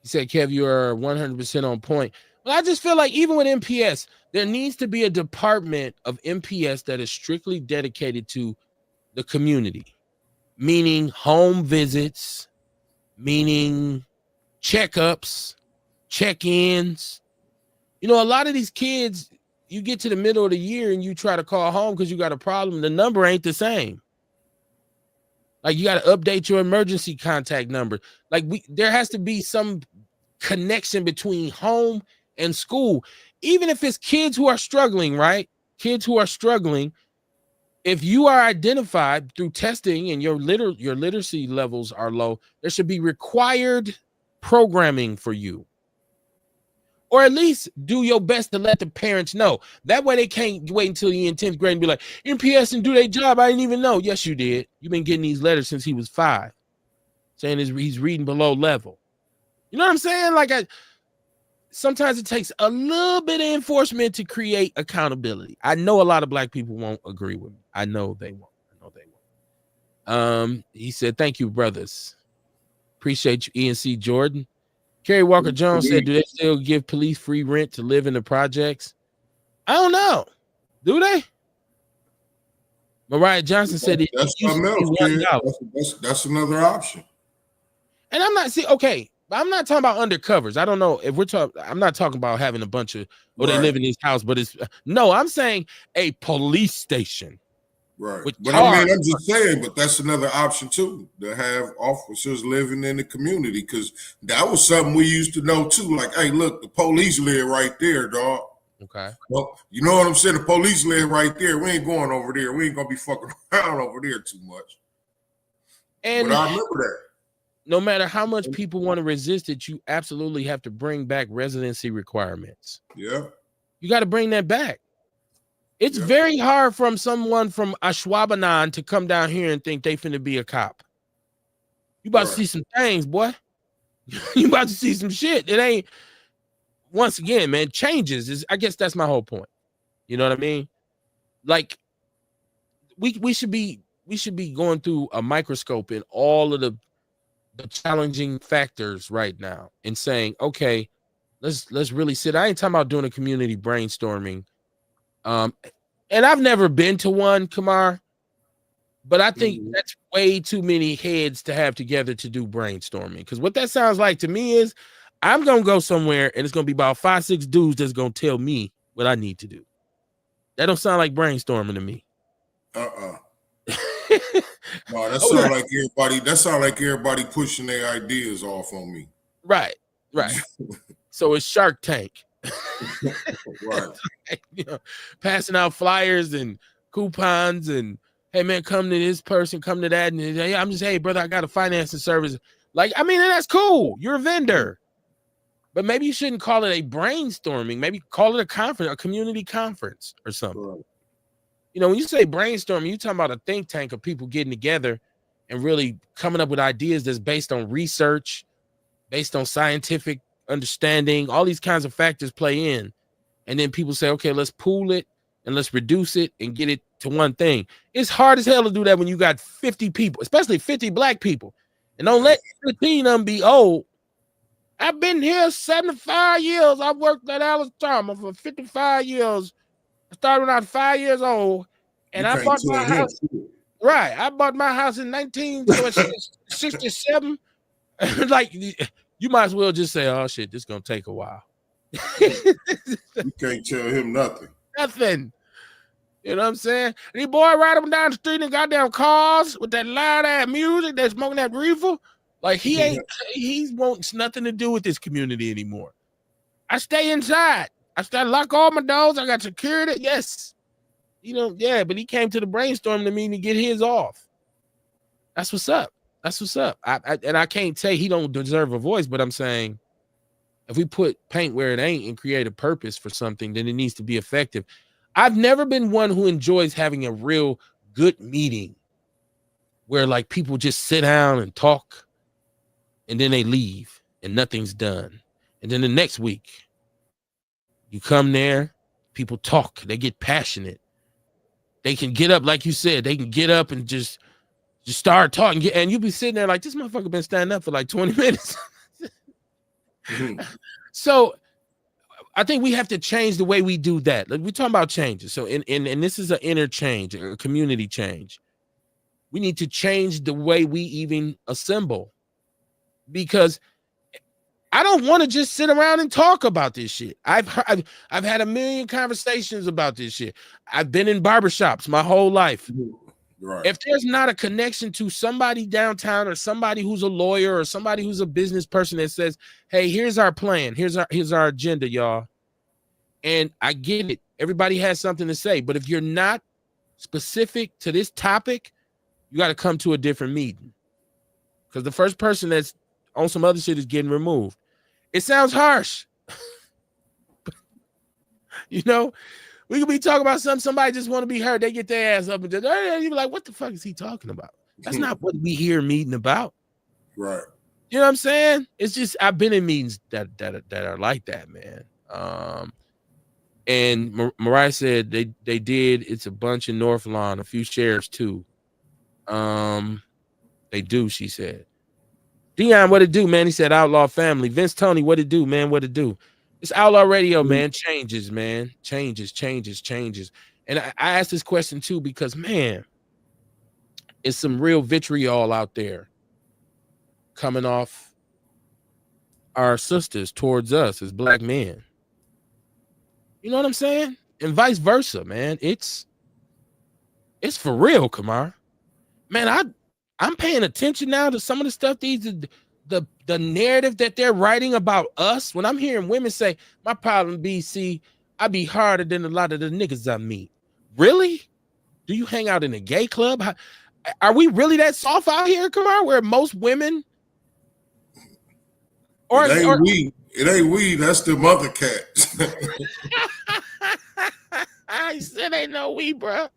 He said, Kev, you are 100% on point. Well, I just feel like even with MPS, there needs to be a department of MPS that is strictly dedicated to the community, meaning home visits, meaning checkups, check-ins. You know, a lot of these kids, you get to the middle of the year and you try to call home because you got a problem. The number ain't the same. Like you got to update your emergency contact number. Like there has to be some connection between home and school, even if it's kids who are struggling, right? Kids who are struggling. If you are identified through testing and your literacy levels are low, there should be required programming for you. Or at least do your best to let the parents know. That way they can't wait until you're in 10th grade and be like, MPS and do their job. I didn't even know. Yes, you did. You've been getting these letters since he was 5, saying he's reading below level. You know what I'm saying? Like sometimes it takes a little bit of enforcement to create accountability. I know a lot of black people won't agree with me. I know they won't. He said, thank you, brothers. Appreciate you, ENC Jordan. Kerry Walker Jones said, do they still give police free rent to live in the projects? I don't know. Do they? Mariah Johnson said that's something else, that's another option. And I'm not okay. I'm not talking about undercovers. I don't know if we're talking. I'm not talking about having a bunch of they live in this house, but it's no. I'm saying a police station. Right. But I mean, I'm just saying, but that's another option too, to have officers living in the community, because that was something we used to know too. Like, hey, look, the police live right there, dog. Okay. Well, you know what I'm saying? The police live right there. We ain't going over there. We ain't gonna be fucking around over there too much. And but I remember that. No matter how much people want to resist it, you absolutely have to bring back residency requirements. Yeah. You got to bring that back. It's very hard from someone from Ashwaubenon to come down here and think they finna be a cop. You about to see some things, boy. You about to see some shit. It ain't, once again, man, changes. I guess that's my whole point. You know what I mean? Like, we should be going through a microscope in all of the challenging factors right now and saying, okay, let's really sit. I ain't talking about doing a community brainstorming. And I've never been to one, Kamar, but I think that's way too many heads to have together to do brainstorming. Because what that sounds like to me is I'm going to go somewhere and it's going to be about 5-6 dudes that's going to tell me what I need to do. That don't sound like brainstorming to me. No, that sound like everybody. That sound like everybody pushing their ideas off on me. Right. So it's Shark Tank. Right. You know, passing out flyers and coupons and, hey man, come to this person, come to that, and hey, I'm just, hey brother, I got a financing service. Like, I mean, that's cool. You're a vendor, but maybe you shouldn't call it a brainstorming. Maybe call it a conference, a community conference or something. Right. You know, when you say brainstorming, you're talking about a think tank of people getting together and really coming up with ideas that's based on research, based on scientific understanding. All these kinds of factors play in. And then people say, okay, let's pool it and let's reduce it and get it to one thing. It's hard as hell to do that when you got 50 people, especially 50 black people. And don't let 15 of them be old. I've been here 75 years. I've worked at Alice Thomas for 55 years. I started when I was 5 years old. And I bought my house. Right. I bought my house in 1967. Like, you might as well just say, oh shit, this is gonna take a while. You can't tell him nothing. Nothing. You know what I'm saying? And these boy ride up and down the street in goddamn cars with that loud ass music, they're smoking that reefer. Like he wants nothing to do with this community anymore. I stay inside. I lock all my doors. I got security. Yes. You know, yeah, but he came to the brainstorm to me to get his off. That's what's up. That's what's up. I can't say he don't deserve a voice, but I'm saying if we put paint where it ain't and create a purpose for something, then it needs to be effective. I've never been one who enjoys having a real good meeting where like people just sit down and talk and then they leave and nothing's done. And then the next week you come there, people talk, they get passionate. They can get up, like you said, they can get up and just start talking, and you'll be sitting there like, this motherfucker been standing up for like 20 minutes. So I think we have to change the way we do that. Like, we're talking about changes. So, and this is an inner change, a community change. We need to change the way we even assemble, because I don't want to just sit around and talk about this shit. I've had a million conversations about this shit. I've been in barbershops my whole life. Right. If there's not a connection to somebody downtown, or somebody who's a lawyer, or somebody who's a business person that says, hey, here's our plan, here's our agenda, y'all. And I get it. Everybody has something to say. But if you're not specific to this topic, you got to come to a different meeting. Because the first person that's on some other shit is getting removed. It sounds harsh. You know, we could be talking about something, somebody just want to be heard. They get their ass up and just, you're like, what the fuck is he talking about? That's not what we hear a meeting about. Right. You know what I'm saying? It's just, I've been in meetings that are like that, man. And Mariah said they did. It's a bunch in North Lawn, a few sheriffs too. They do, she said. Dion, what it do, man? He said Outlaw family. Vince Tony, what it do, man? What it do? It's Outlaw Radio, man. Changes, man. Changes. And I asked this question too because, man, it's some real vitriol out there coming off our sisters towards us as black men. You know what I'm saying? And vice versa, man. It's for real, Kamar. Man, I'm paying attention now to some of the stuff the narrative that they're writing about us. When I'm hearing women say, my problem be, see, I be harder than a lot of the niggas I meet. Really? Do you hang out in a gay club? Are we really that soft out here, Kamar, where most women It ain't we, that's the mother cats. I said ain't no we, bro.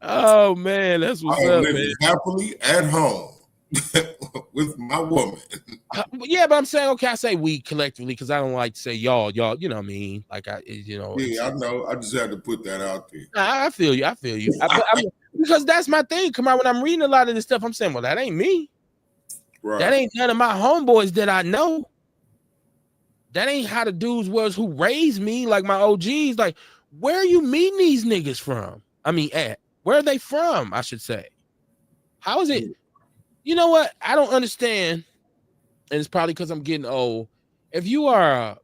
Oh man, that's what's up, man. Happily at home with my woman. Yeah, but I'm saying, okay, I say we collectively because I don't like to say y'all, you know what I mean? Like Yeah, I know. I just had to put that out there. I feel you. Because that's my thing. Come on, when I'm reading a lot of this stuff, I'm saying, well, that ain't me. Right. That ain't none of my homeboys that I know. That ain't how the dudes was who raised me, like my OGs. Like, where are you meeting these niggas from? I mean, where are they from, I should say? How is it? You know what? I don't understand. And it's probably because I'm getting old. If you are a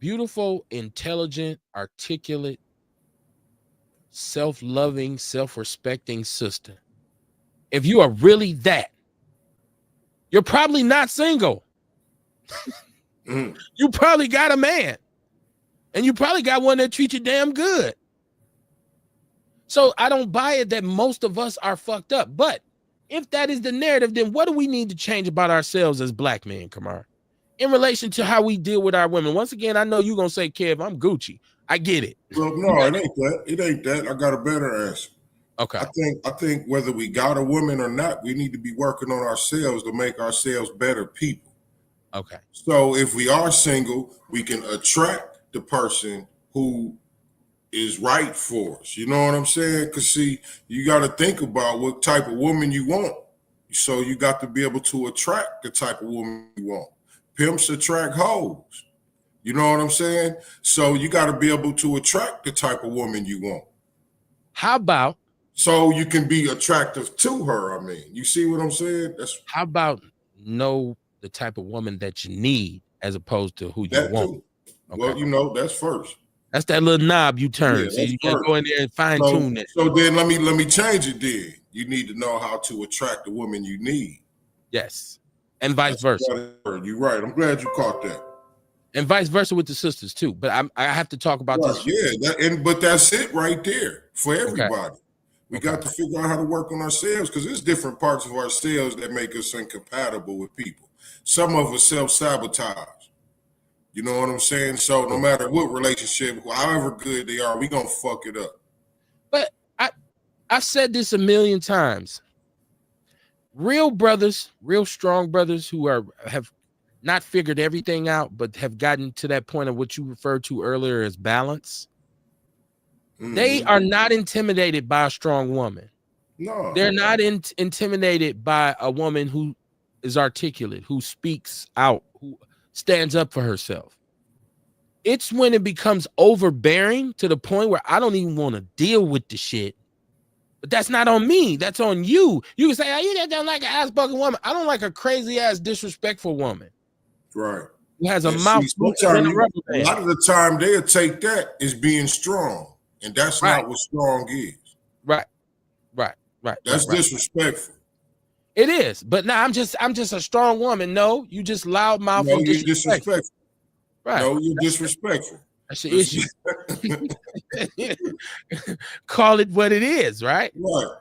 beautiful, intelligent, articulate, self-loving, self-respecting sister, if you are really that, you're probably not single. You probably got a man. And you probably got one that treats you damn good. So I don't buy it that most of us are fucked up. But if that is the narrative, then what do we need to change about ourselves as black men, Kamar, in relation to how we deal with our women? Once again, I know you're going to say, Kev, I'm Gucci. I get it. Well, no, it ain't that. It ain't that. I got a better answer. Okay. I think whether we got a woman or not, we need to be working on ourselves to make ourselves better people. Okay. So if we are single, we can attract the person who is right for us. You know what I'm saying? Because, see, you got to think about what type of woman you want. So you got to be able to attract the type of woman you want. Pimps attract hoes. You know what I'm saying? So you got to be able to attract the type of woman you want. How about? So you can be attractive to her, I mean. You see what I'm saying? How about know the type of woman that you need as opposed to who you want? Okay. Well, you know, that's first. That's that little knob you turn. Yeah, so you can go in there and fine tune it. So then let me change it then. You need to know how to attract the woman you need. Yes. And vice versa. You're right. I'm glad you caught that. And vice versa with the sisters too. But I have to talk about this. Yeah, but that's it right there for everybody. Okay. We got to figure out how to work on ourselves because there's different parts of ourselves that make us incompatible with people. Some of us self-sabotage. You know what I'm saying? So no matter what relationship, however good they are, we gonna fuck it up. But I've said this a million times. Real brothers, real strong brothers who have not figured everything out, but have gotten to that point of what you referred to earlier as balance. Mm-hmm. They are not intimidated by a strong woman. No, they're not intimidated by a woman who is articulate, who speaks out, who stands up for herself. It's when it becomes overbearing to the point where I don't even want to deal with the shit. But that's not on me. That's on you. You can say, oh, you just don't like an ass-bucking woman. I don't like a crazy-ass, disrespectful woman. Right. Who has a mouth. A lot of the time, they'll take that as being strong. And that's not what strong is. Right. That's disrespectful. It is. But now I'm just a strong woman. No, you just loudmouth and disrespectful. Right. No, you're disrespectful. That's the issue. Call it what it is, right? Right.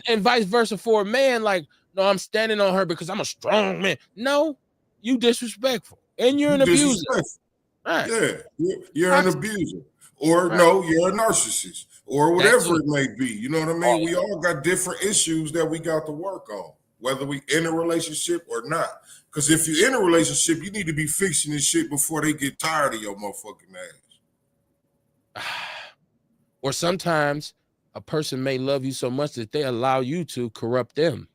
and vice versa for a man, like, no, I'm standing on her because I'm a strong man. No, you disrespectful. And you're an abuser. Right. Yeah, you're an abuser. Or no, you're a narcissist. Or whatever it may be. You know what I mean? We all got different issues that we got to work on, whether we in a relationship or not. Because if you're in a relationship, you need to be fixing this shit before they get tired of your motherfucking ass. Or sometimes a person may love you so much that they allow you to corrupt them.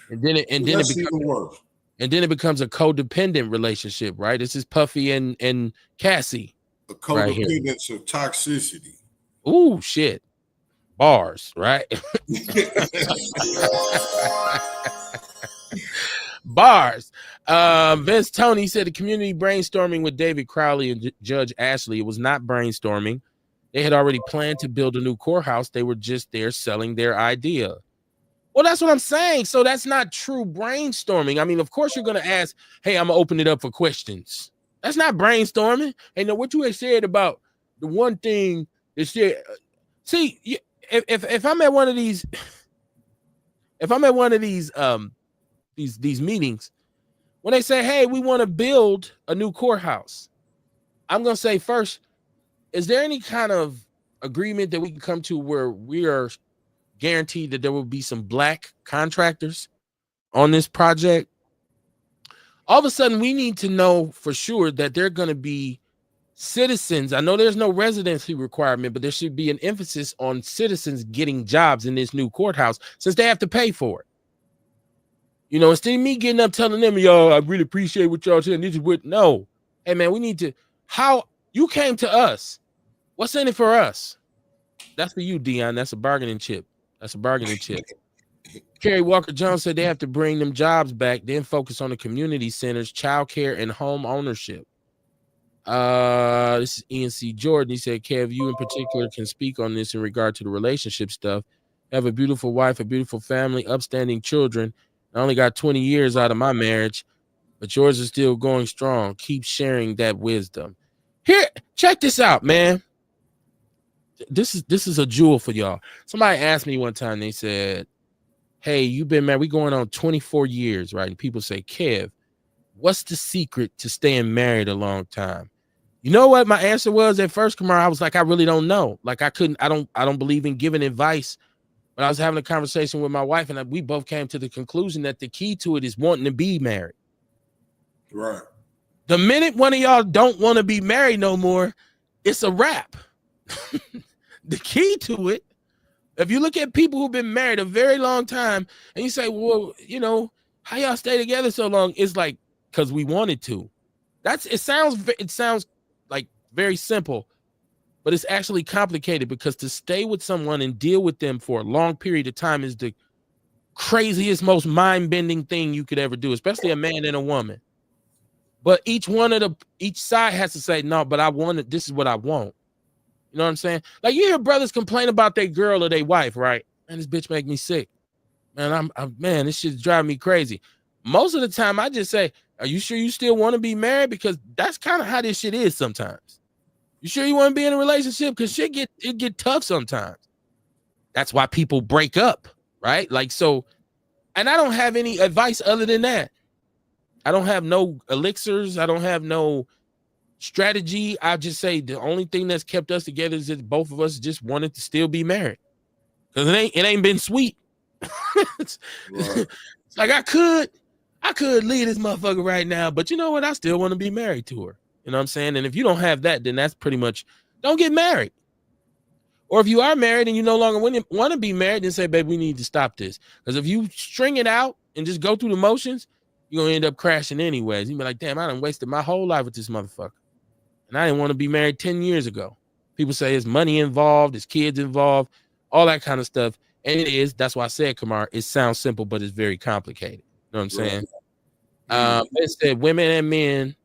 And then it becomes even worse. And then it becomes a codependent relationship, right? This is Puffy and Cassie. A codependence of toxicity. Ooh, shit. Bars, right? Bars. Vince Tony said the community brainstorming with David Crowley and Judge Ashley. It was not brainstorming. They had already planned to build a new courthouse. They were just there selling their idea. Well, that's what I'm saying. So that's not true brainstorming. I mean, of course, you're going to ask, hey, I'm going to open it up for questions. That's not brainstorming. And what you had said about the one thing that said, see, if I'm at one of these, these meetings, when they say, hey, we want to build a new courthouse, I'm going to say first, is there any kind of agreement that we can come to where we are guaranteed that there will be some black contractors on this project? All of a sudden, we need to know for sure that they're going to be citizens. I know there's no residency requirement, but there should be an emphasis on citizens getting jobs in this new courthouse since they have to pay for it. You know, instead of me getting up telling them, yo, I really appreciate what y'all saying. This is what, no. Hey, man, we need to, how you came to us. What's in it for us? That's for you, Dion. That's a bargaining chip. That's a bargaining chip. Kerry Walker Jones said they have to bring them jobs back, then focus on the community centers, childcare, and home ownership. This is Ian C. Jordan. He said, Kev, you in particular can speak on this in regard to the relationship stuff. Have a beautiful wife, a beautiful family, upstanding children. I only got 20 years out of my marriage, but yours is still going strong. Keep sharing that wisdom. Here, check this out, man. This is a jewel for y'all. Somebody asked me one time, they said, hey, you've been married, we going on 24 years, right? And people say, Kev, what's the secret to staying married a long time? You know what my answer was at first, Kamar? I was like, I really don't know. Like I don't believe in giving advice. But I was having a conversation with my wife, and we both came to the conclusion that the key to it is wanting to be married. Right. The minute one of y'all don't want to be married no more, it's a wrap. The key to it, if you look at people who've been married a very long time and you say, well, you know, how y'all stay together so long? It's like, because we wanted to. It sounds like very simple, but it's actually complicated because to stay with someone and deal with them for a long period of time is the craziest, most mind-bending thing you could ever do, especially a man and a woman. But each side has to say, no, but this is what I want. You know what I'm saying? Like you hear brothers complain about their girl or their wife, right? Man, this bitch make me sick. Man, man, this shit's driving me crazy. Most of the time I just say, are you sure you still want to be married? Because that's kind of how this shit is sometimes. You sure you want to be in a relationship? Because it get tough sometimes. That's why people break up, right? Like, so, and I don't have any advice other than that. I don't have no elixirs. I don't have no strategy. I just say the only thing that's kept us together is that both of us just wanted to still be married. Because it ain't been sweet. It's like I could leave this motherfucker right now, but you know what? I still want to be married to her. You know what I'm saying? And if you don't have that, then that's pretty much, don't get married. Or if you are married and you no longer want to be married, then say, babe, we need to stop this. Because if you string it out and just go through the motions, you're gonna end up crashing anyways. You be like, damn, I done wasted my whole life with this motherfucker. And I didn't want to be married 10 years ago. People say there's money involved, there's kids involved, all that kind of stuff. And it is. That's why I said, Kamar, it sounds simple, but it's very complicated. You know what I'm saying? It said women and men,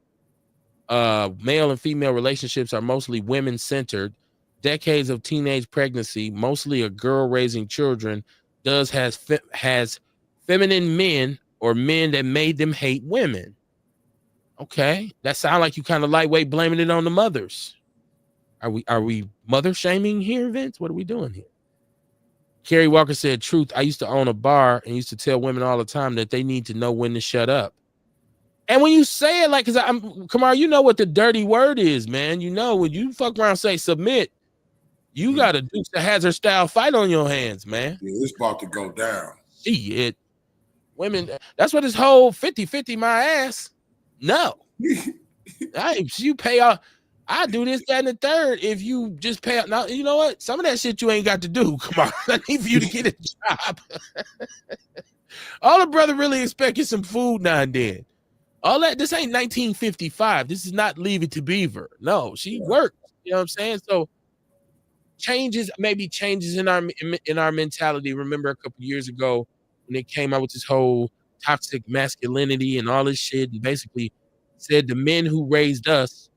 male and female relationships are mostly women-centered. Decades of teenage pregnancy, mostly a girl raising children, has feminine men or men that made them hate women. Okay, that sounds like you kind of lightweight blaming it on the mothers. Are we mother shaming here, Vince? What are we doing here? Carrie Walker said, truth, I used to own a bar and used to tell women all the time that they need to know when to shut up. And when you say it like, Kamar, you know what the dirty word is, man. You know, when you fuck around and say submit, you got a Dukes of Hazzard style fight on your hands, man. Yeah, it's about to go down. Shit. Women, that's what this whole 50-50 my ass. No. You pay off. I do this, that, and the third. If you just pay out, now you know what? Some of that shit you ain't got to do. Come on, I need for you to get a job. All the brother really expect is some food now and then. All that. This ain't 1955. This is not Leave It to Beaver. No, she worked. You know what I'm saying? So changes in our mentality. Remember a couple years ago when they came out with this whole toxic masculinity and all this shit, and basically said the men who raised us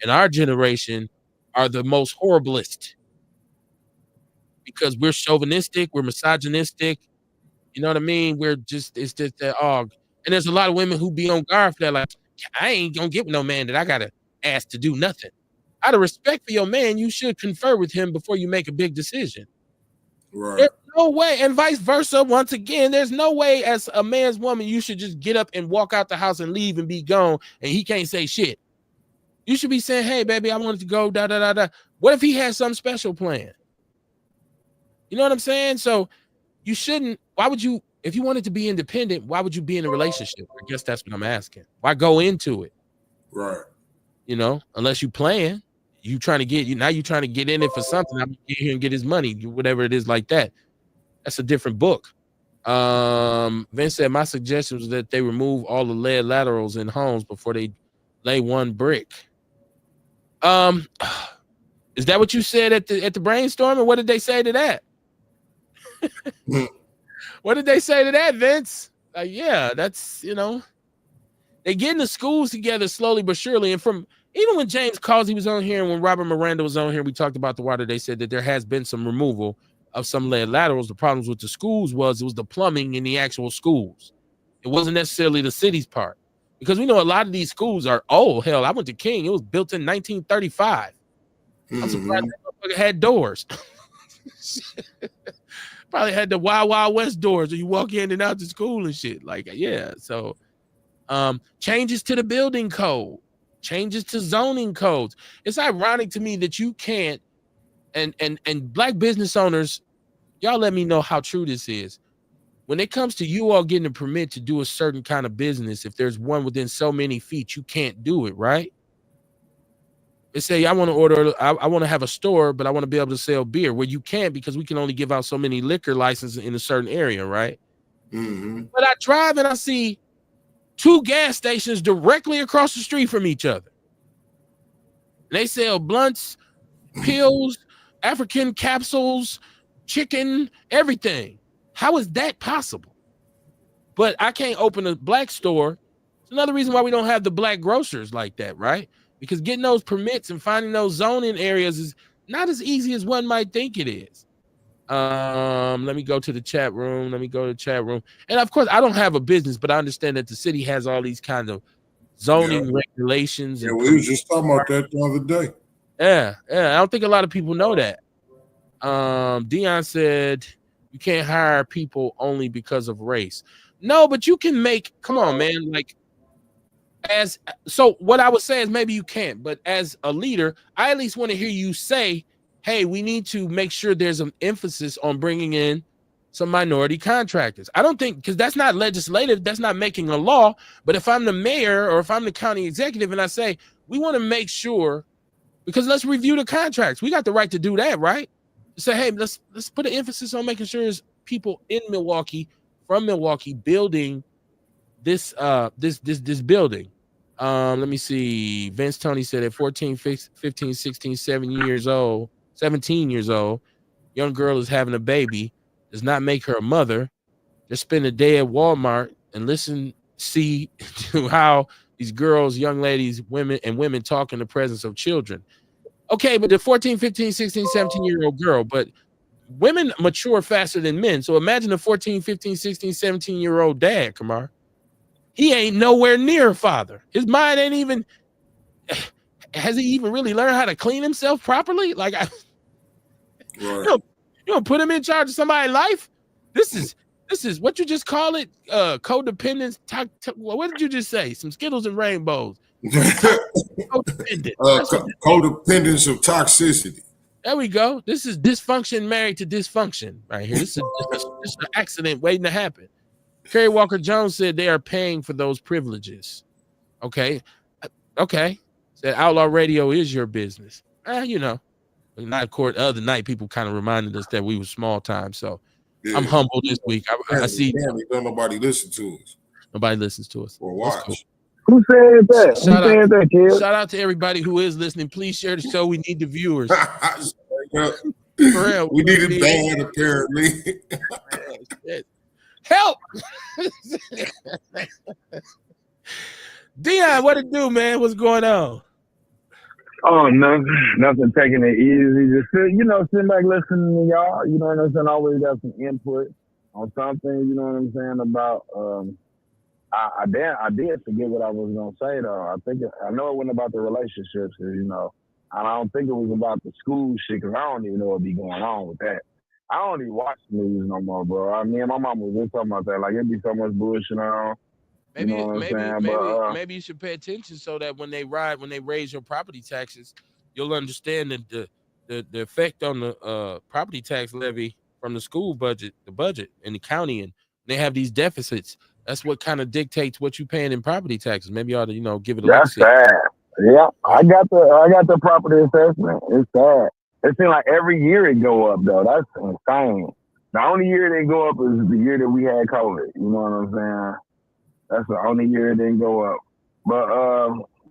in our generation are the most horriblest because we're chauvinistic, we're misogynistic. You know what I mean? It's just that, and there's a lot of women who be on guard for that. Like, I ain't gonna get with no man that I gotta ask to do nothing. Out of respect for your man, you should confer with him before you make a big decision. Right. There's no way, and vice versa. Once again, there's no way as a man's woman you should just get up and walk out the house and leave and be gone, and he can't say shit. You should be saying, hey, baby, I wanted to go, da, da, da, da. What if he has some special plan? You know what I'm saying? So you shouldn't, why would you, if you wanted to be independent, why would you be in a relationship? I guess that's what I'm asking. Why go into it? Right. You know, unless you plan, you're trying to get in it for something. I'm get here and get his money, whatever it is like that. That's a different book. Vince said, my suggestion was that they remove all the lead laterals in homes before they lay one brick. Is that what you said at the brainstorming? What did they say to that? What did they say to that, Vince? Yeah, that's, you know, they getting the schools together slowly but surely. And from even when James Causey was on here and when Robert Miranda was on here, we talked about the water. They said that there has been some removal of some lead laterals. The problems with the schools it was the plumbing in the actual schools. It wasn't necessarily the city's part. Because we know a lot of these schools are old. Hell, I went to King. It was built in 1935. I'm surprised that motherfucker had doors. Probably had the Wild Wild West doors where you walk in and out to school and shit. Like, yeah. So changes to the building code, changes to zoning codes. It's ironic to me that you can't, and black business owners, y'all let me know how true this is. When it comes to you all getting a permit to do a certain kind of business, if there's one within so many feet, you can't do it, right? They say, I want to have a store, but I want to be able to sell beer. Well, you can't because we can only give out so many liquor licenses in a certain area, right? Mm-hmm. But I drive and I see 2 gas stations directly across the street from each other. They sell blunts, pills, African capsules, chicken, everything. How is that possible? But I can't open a black store. It's another reason why we don't have the black grocers like that, right? Because getting those permits and finding those zoning areas is not as easy as one might think it is. Let me go to the chat room. And of course, I don't have a business, but I understand that the city has all these kind of zoning regulations. Yeah, we was just talking about that the other day. Yeah. I don't think a lot of people know that. Dion said you can't hire people only because of race. No, but you can come on, man. Like, so what I would say is maybe you can't, but as a leader, I at least want to hear you say, hey, we need to make sure there's an emphasis on bringing in some minority contractors. I don't think, because that's not legislative, that's not making a law. But if I'm the mayor or if I'm the county executive and I say, we want to make sure, because let's review the contracts. We got the right to do that, right? Say, hey, let's put an emphasis on making sure there's people in Milwaukee, from Milwaukee, building this building. Let me see. Vince Tony said at 14, 15, 16, 17 years old, young girl is having a baby, does not make her a mother. Just spend a day at Walmart and see to how these girls, young ladies, women talk in the presence of children. Okay, but the 14, 15, 16, 17-year-old girl, but women mature faster than men. So imagine a 14, 15, 16, 17-year-old dad, Kamar. He ain't nowhere near a father. His mind ain't even, has he even really learned how to clean himself properly? Like, you don't put him in charge of somebody's life. This is what you just call it, codependence. What did you just say? Some Skittles and rainbows. Codependence of toxicity. There we go. This is dysfunction married to dysfunction right here. This is an accident waiting to happen. Kerry Walker Jones said they are paying for those privileges. Okay. Said Outlaw Radio is your business. Not court. The other night, people kind of reminded us that we were small time. So I'm humble this week. I see. Don't nobody listen to us. Nobody listens to us. Or watch. Cool. Who said that? Shout out to everybody who is listening. Please share the show. We need the viewers. For real. We need a band, apparently. Help! Dion, what it do, man? What's going on? Oh, nothing. Taking it easy. Just sitting back listening to y'all. You know what I'm saying? Always got some input on something. You know what I'm saying about. I did forget what I was gonna say though. I know it wasn't about the relationships, and I don't think it was about the school shit because I don't even know what be going on with that. I don't even watch the news no more, bro. Me and my mom was just talking about that. Like it'd be so much bullshit on. Maybe you should pay attention so that when they raise your property taxes, you'll understand that the effect on the property tax levy from the school budget, the budget in the county, and they have these deficits. That's what kind of dictates what you're paying in property taxes. Maybe you ought to give it a look. That's sad. Yeah, I got the property assessment. It's sad. It seems like every year it go up though. That's insane. The only year it didn't go up is the year that we had COVID. You know what I'm saying? That's the only year it didn't go up. But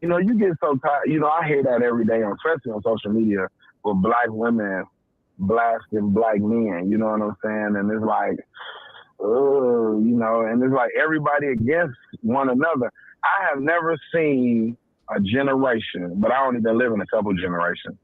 you get so tired. I hear that every day, especially on social media, with black women blasting black men. You know what I'm saying? And it's like, and it's like everybody against one another. I have never seen a generation, but I only been living a couple generations.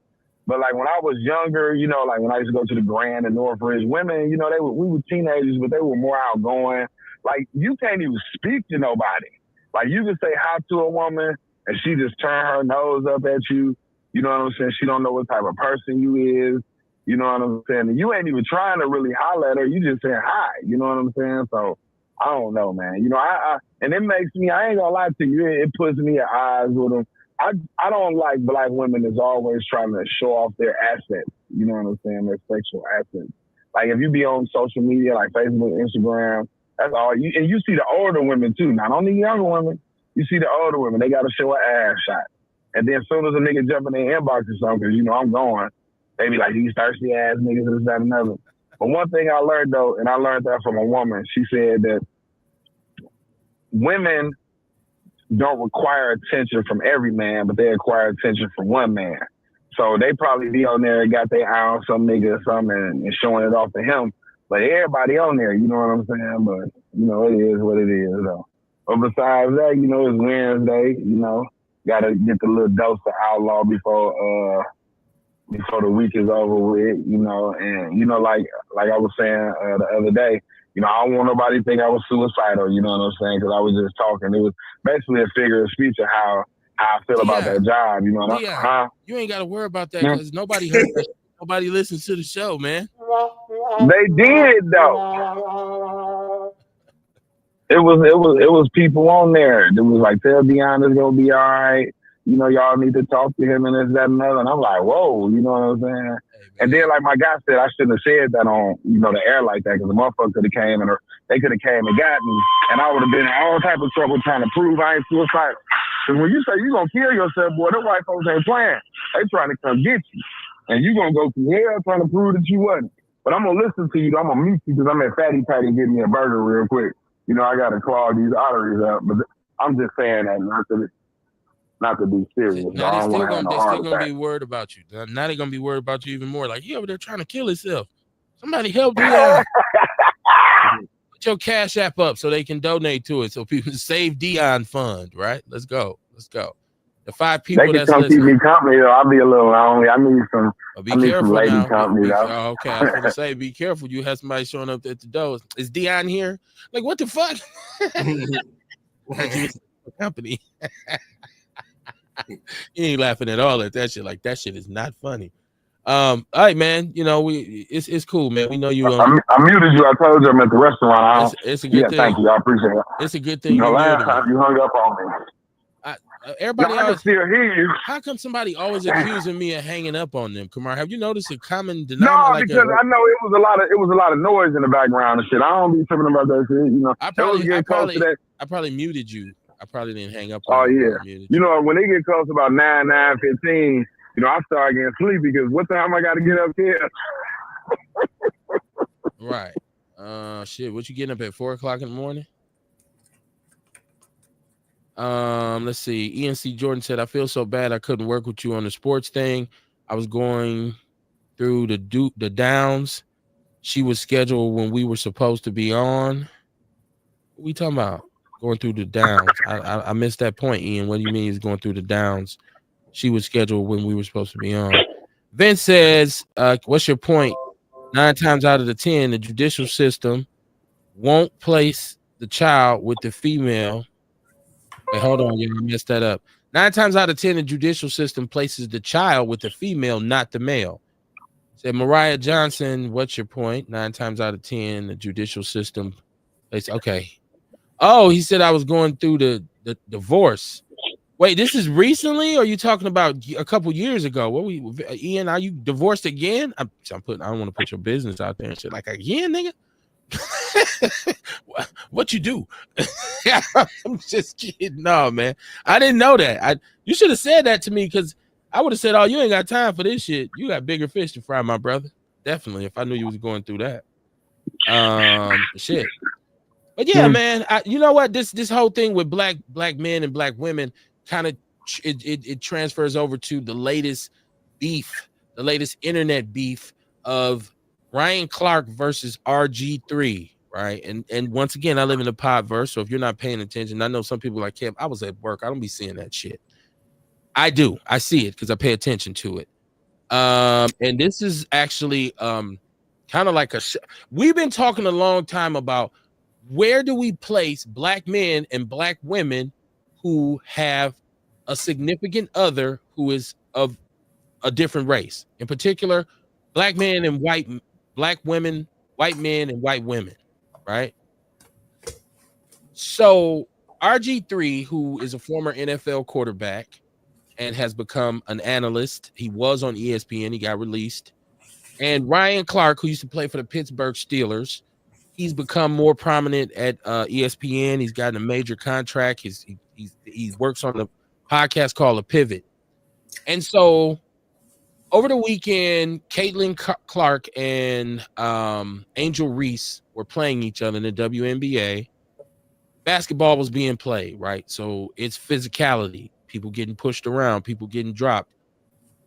But like when I was younger, like when I used to go to the Grand and Northridge, women, we were teenagers, but they were more outgoing. Like you can't even speak to nobody. Like you can say hi to a woman and she just turn her nose up at you. You know what I'm saying? She don't know what type of person you is. You know what I'm saying? And you ain't even trying to really holler at her. You just saying hi. You know what I'm saying? So I don't know, man. And it makes me, I ain't gonna lie to you, it puts me at odds with them. I don't like black women that's always trying to show off their assets. You know what I'm saying? Their sexual assets. Like if you be on social media, like Facebook, Instagram, that's all. And you see the older women too, not only younger women. You see the older women, they got to show an ass shot. And then as soon as a nigga jump in their inbox or something, because I'm going, they be like, these thirsty ass niggas, this, that, and another. But one thing I learned though, and I learned that from a woman, she said that women don't require attention from every man, but they acquire attention from one man. So they probably be on there and got their eye on some nigga or something and showing it off to him. But everybody on there, you know what I'm saying? But, it is what it is, though. But besides that, it's Wednesday, got to get the little dose of Outlaw before the week is over with, and, like I was saying the other day, I don't want nobody to think I was suicidal, you know what I'm saying? Because I was just talking. It was basically a figure of speech of how I feel about that job, You ain't got to worry about that because nobody heard that. Nobody listens to the show, man. They did, though. It was people on there. It was like, tell Dion it's going to be all right. Y'all need to talk to him and this, that, and other. And I'm like, whoa, you know what I'm saying? And then, like my guy said, I shouldn't have said that on, the air like that because the motherfucker could have came and they could have came and got me. And I would have been in all type of trouble trying to prove I ain't suicidal. Because when you say you going to kill yourself, boy, them white folks ain't playing. They trying to come get you. And you going to go through hell trying to prove that you wasn't. But I'm going to listen to you. I'm going to meet you because I'm at Fatty Patty getting me a burger real quick. you know, I got to clog these arteries up. But I'm just saying that not to be serious. Now I don't want to have no they're heart still gonna attack. be worried about you. Now they're gonna be worried about you even more. Like, he over there trying to kill himself. Somebody help Dion. Put your Cash App up so they can donate to it, so people save Dion fund. Right? Let's go. The 5 people they can that's come listening. keep me company though. I'll be a little lonely. I need some. Be I need careful some lady now. company though. Oh, okay, I was gonna say, be careful. You have somebody showing up at the door. Is Dion here? Like, what the fuck? Heard you was company. You ain't laughing at all at that shit. Like, that shit is not funny. All right, man. You know, it's cool, man. We know you. I muted you. I told you I'm at the restaurant. It's a good thing. Thank you. I appreciate it. It's a good thing. You know, last time you hung up on me. Everybody I can still hear you. How come somebody always accusing me of hanging up on them, Kamar? Have you noticed a common denominator? No, because I know it was a lot of noise in the background and shit. I don't be tripping about that shit. You know, I probably muted you. I probably didn't hang up on you. Oh yeah. You know, when they get close to about 9:15, you know, I start getting sleepy because what time I got to get up here? Right. Shit. What you getting up at 4:00 in the morning? Let's see. ENC Jordan said, I feel so bad I couldn't work with you on the sports thing. I was going through the downs. She was scheduled when we were supposed to be on. What we talking about? Going through the downs. I missed that point, Ian. What do you mean he's going through the downs? She was scheduled when we were supposed to be on. Vince says, what's your point? 9 times out of the 10, the judicial system won't place the child with the female. Wait, hold on, I messed that up. 9 times out of 10, the judicial system places the child with the female, not the male. Said Mariah Johnson, what's your point? 9 times out of 10, the judicial system places. Okay. Oh, he said I was going through the divorce. Wait, this is recently, or are you talking about a couple years ago? Ian, are you divorced again? I don't want to put your business out there and shit. Like, again, nigga? What you do? I'm just kidding. No, man. I didn't know that. You should have said that to me, because I would have said, oh, you ain't got time for this shit. You got bigger fish to fry, my brother. Definitely, if I knew you was going through that. Shit. But yeah, man, you know what? This whole thing with black men and black women kind of it transfers over to the latest beef, the latest internet beef of Ryan Clark versus RG3, right? And once again, I live in the podverse, so if you're not paying attention, I know some people like, Kev, I was at work. I don't be seeing that shit. I do. I see it because I pay attention to it. And this is actually kind of like we've been talking a long time about where do we place black men and black women who have a significant other who is of a different race, in particular, black men and black women, white men and white women, right? So RG3, who is a former NFL quarterback and has become an analyst, he was on ESPN, he got released, and Ryan Clark, who used to play for the Pittsburgh Steelers, he's become more prominent at ESPN. He's gotten a major contract. He works on the podcast called A Pivot. And so over the weekend, Caitlin Clark and Angel Reese were playing each other in the WNBA. Basketball was being played, right? So it's physicality, people getting pushed around, people getting dropped.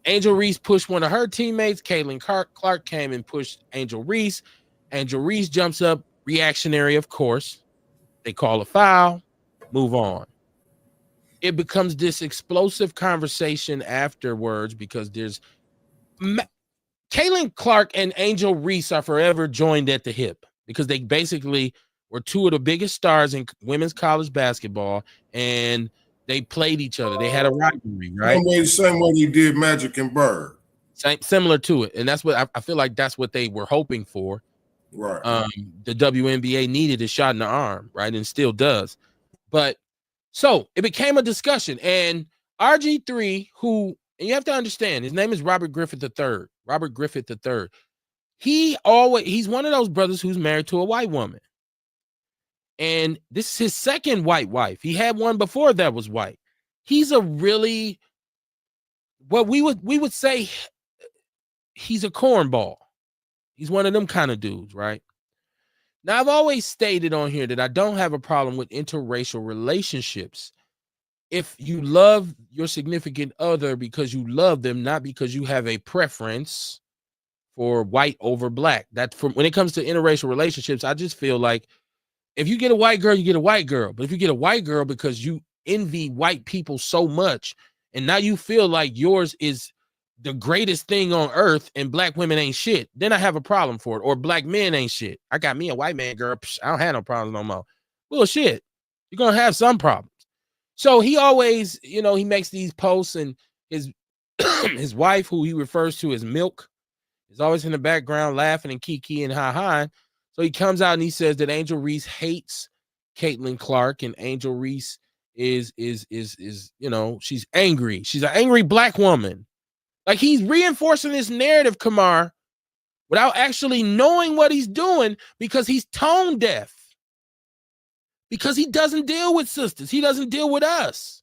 Angel Reese pushed one of her teammates. Caitlin Clark came and pushed Angel Reese. Angel Reese jumps up, reactionary, of course. They call a foul, move on. It becomes this explosive conversation afterwards because there's Caitlin Clark and Angel Reese are forever joined at the hip because they basically were two of the biggest stars in women's college basketball, and they played each other. They had a rivalry, right? Same way you did Magic and Bird. Similar to it, and that's what I feel like. That's what they were hoping for. Right. The WNBA needed a shot in the arm, right, and still does. But so it became a discussion, and RG3, who, and you have to understand, his name is Robert Griffith III. Robert Griffith III. He's one of those brothers who's married to a white woman, and this is his second white wife. He had one before that was white. He's a really, what we would say, he's a cornball. He's one of them kind of dudes, right? Now, I've always stated on here that I don't have a problem with interracial relationships. If you love your significant other because you love them, not because you have a preference for white over black. That when it comes to interracial relationships, I just feel like if you get a white girl, you get a white girl. But if you get a white girl because you envy white people so much, and now you feel like yours is the greatest thing on earth and black women ain't shit, then I have a problem for it. Or black men ain't shit. I got me a white man girl. Psh, I don't have no problems no more. Bullshit. You're going to have some problems. So he always, you know, he makes these posts, and his his wife, who he refers to as Milk, is always in the background laughing and kiki and ha-ha. So he comes out and he says that Angel Reese hates Caitlin Clark, and Angel Reese is you know, she's angry. She's an angry black woman. Like, he's reinforcing this narrative, Kamar, without actually knowing what he's doing, because he's tone deaf. Because he doesn't deal with sisters. He doesn't deal with us.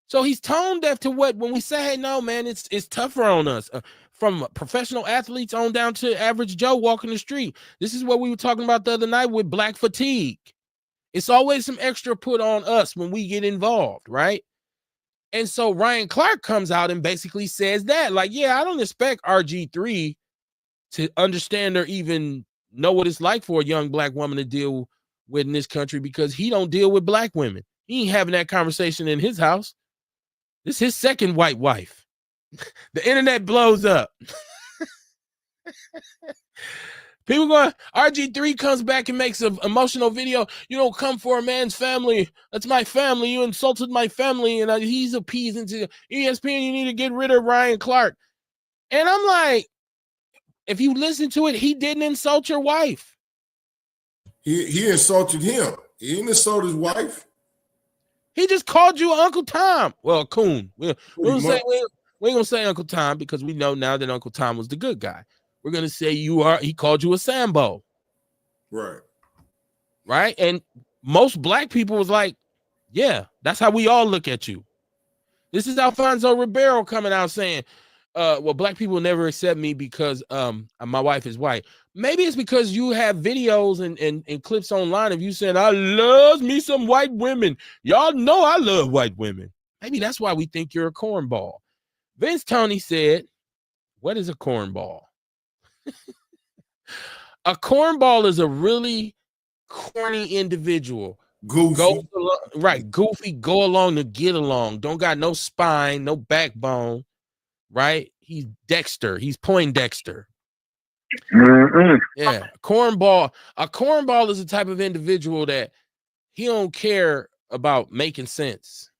So he's tone deaf to what, when we say, hey, no, man, it's tougher on us. From professional athletes on down to average Joe walking the street. This is what we were talking about the other night with black fatigue. It's always some extra put on us when we get involved, right? And so Ryan Clark comes out and basically says that, like, yeah, I don't expect RG3 to understand or even know what it's like for a young black woman to deal with in this country, because he don't deal with black women. He ain't having that conversation in his house. This is his second white wife. The internet blows up. People going, RG3 comes back and makes an emotional video. You don't come for a man's family. That's my family. You insulted my family. And he's appeasing to ESPN. You need to get rid of Ryan Clark. And I'm like, if you listen to it, he didn't insult your wife. He insulted him. He didn't insult his wife. He just called you Uncle Tom. Well, Coon. We ain't gonna say Uncle Tom, because we know now that Uncle Tom was the good guy. We're gonna say he called you a Sambo. Right. Right. And most black people was like, yeah, that's how we all look at you. This is Alfonso Ribeiro coming out saying, well, black people never accept me because my wife is white. Maybe it's because you have videos and clips online of you saying, I love me some white women. Y'all know I love white women. Maybe that's why we think you're a cornball. Vince Toney said, what is a cornball? A cornball is a really corny individual. Goofy. Goofy, go along to get along. Don't got no spine, no backbone, right? He's Dexter. He's Poindexter. Yeah, cornball. A cornball is a type of individual that he don't care about making sense.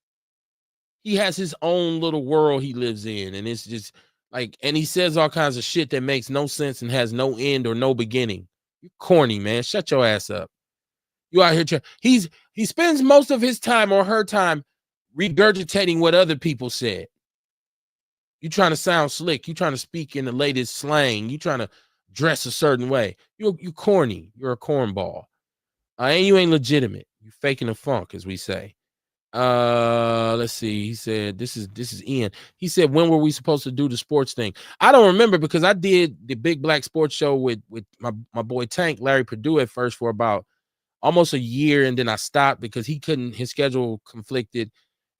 He has his own little world he lives in, and it's just like, and he says all kinds of shit that makes no sense and has no end or no beginning. You're corny, man. Shut your ass up. You out here. He spends most of his time or her time regurgitating what other people said. You trying to sound slick. You trying to speak in the latest slang. You trying to dress a certain way. You corny. You're a cornball. And you ain't legitimate. You faking the funk, as we say. Let's see. He said, this is Ian. He said, when were we supposed to do the sports thing? I don't remember, because I did the Big Black Sports Show with my boy Tank, Larry Perdue, at first for about almost a year, and then I stopped because his schedule conflicted,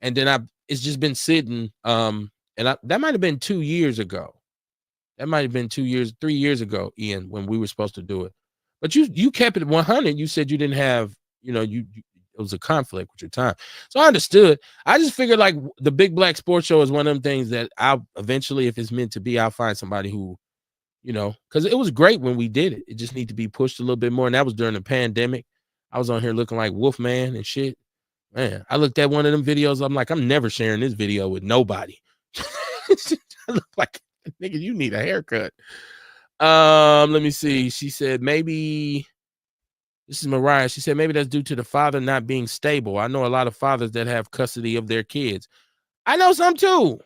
and then it's just been sitting. That might have been 2 years ago. That might have been 3 years ago, Ian, when we were supposed to do it. But you kept it 100. You said you didn't have, it was a conflict with your time. So I understood. I just figured, like, the Big Black Sports Show is one of them things that I'll eventually, if it's meant to be, I'll find somebody who, because it was great when we did it. It just needs to be pushed a little bit more. And that was during the pandemic. I was on here looking like Wolfman and shit. Man, I looked at one of them videos. I'm like, I'm never sharing this video with nobody. I look like, nigga, you need a haircut. Let me see. She said, maybe, this is Mariah. She said, maybe that's due to the father not being stable. I know a lot of fathers that have custody of their kids. I know some too.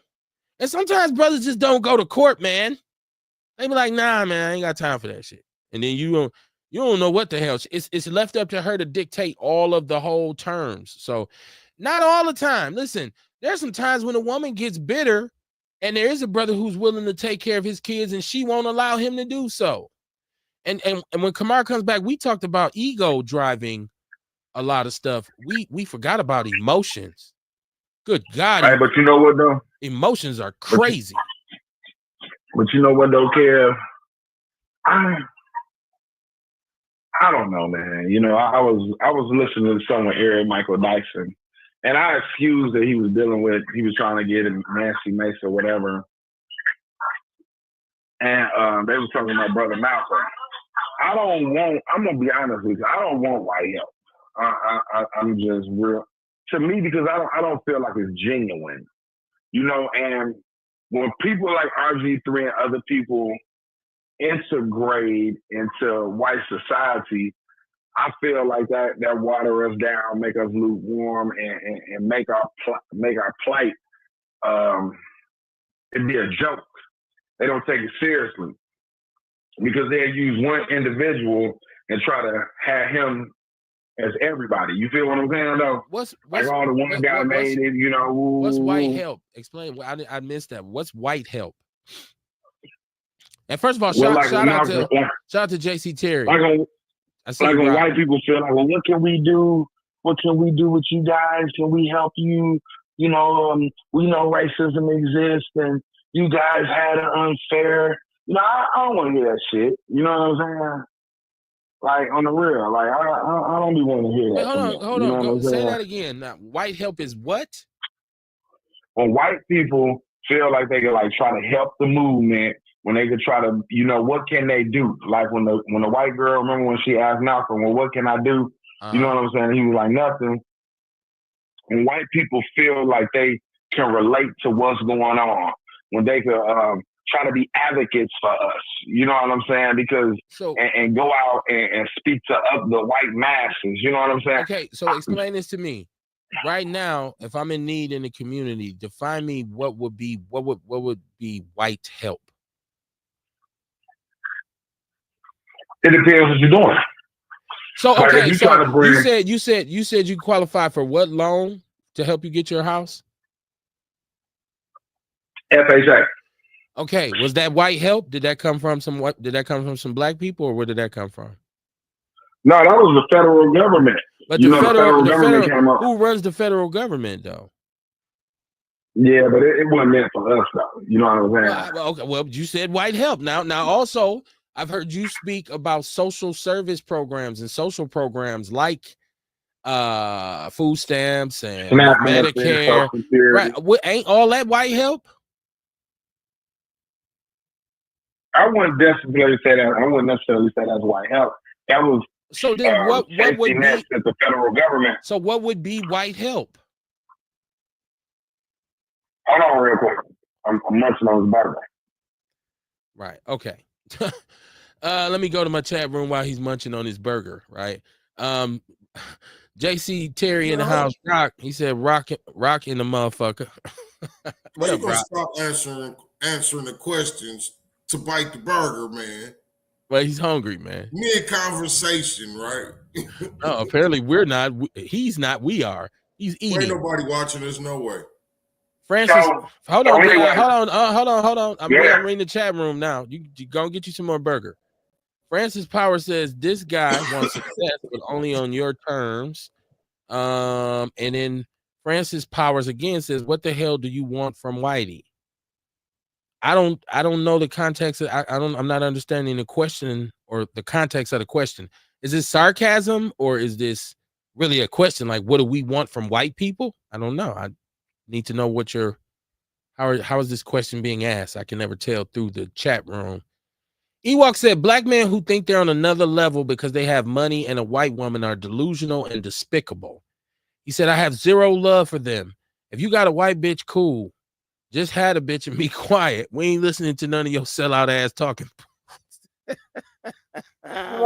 And sometimes brothers just don't go to court, man. They be like, nah, man, I ain't got time for that shit. And then you don't know what the hell. It's left up to her to dictate all of the whole terms. So not all the time. Listen, there's some times when a woman gets bitter and there is a brother who's willing to take care of his kids and she won't allow him to do so. And when Kamar comes back, we talked about ego driving a lot of stuff. We forgot about emotions. Good God. Right, but you know what though? Emotions are crazy. But you know what though, Kev? I don't know, man. You know, I was listening to someone, Eric Michael Dyson, and I excused that he was trying to get in Nancy Mace or whatever. And they was talking about Brother Malcolm. I'm gonna be honest with you, I don't want white help. I'm just real to me because I don't feel like it's genuine. You know, and when people like RG3 and other people integrate into white society, I feel like that water us down, make us lukewarm, and make our plight it be a joke. They don't take it seriously because they use one individual and try to have him as everybody. You feel what I'm saying though? What's like all the one guy made it, you know. What's white help? Explain. I missed that. What's white help? And first of all, shout out to JC Terry. When white people feel like, well, what can we do? What can we do with you guys? Can we help you? You know, we know racism exists, and you guys had an unfair. You know, I don't want to hear that shit. You know what I'm saying? Like on the real, like I don't be wanting to hear that. Wait, hold on. Say that again. Now, white help is what? When white people feel like they can like try to help the movement, when they could try to, you know, what can they do? Like when the white girl, remember when she asked Malcolm, well, what can I do? You know what I'm saying? He was like, nothing. And white people feel like they can relate to what's going on, when they could try to be advocates for us. You know what I'm saying? Because and go out and speak to the white masses. You know what I'm saying? Okay, so explain this to me. Right now, if I'm in need in the community, define me what would be white help. It depends what you're doing. So okay, you said you qualify for what loan to help you get your house? FHA. Okay, was that white help? Did that come from some black people, or where did that come from? No, that was the federal government. But the federal government came up. Who runs the federal government though? Yeah, but it wasn't meant for us though. You know what I'm saying? Okay, well, you said white help. Now also, I've heard you speak about social service programs and social programs like food stamps and Medicare. Right? Ain't all that white help? I wouldn't necessarily say that as white help. That was so. Then what would be the federal government? So what would be white help? Hold on, real quick. I'm munching on his burger. Right. Okay. Let me go to my chat room while he's munching on his burger. Right. JC Terry in the house. Rock. He said, "Rock in the motherfucker." What up, Rock? Stop answering the questions to bite the burger, man. Well, he's hungry, man. Mid conversation, right? Oh, apparently we're not. He's not. We are. He's eating. Ain't nobody watching us. No way. Francis, hold on. I'm reading the chat room now. You gonna get you some more burger. Francis Power says this guy wants success, but only on your terms. And then Francis Powers again says, "What the hell do you want from Whitey?" I don't know the context. I'm not understanding the question or the context of the question. Is this sarcasm or is this really a question? Like, what do we want from white people? I don't know. I need to know what how is this question being asked? I can never tell through the chat room. Ewok said, black men who think they're on another level because they have money and a white woman are delusional and despicable. He said, I have zero love for them. If you got a white bitch, cool. Just had a bitch and be quiet. We ain't listening to none of your sellout ass talking. I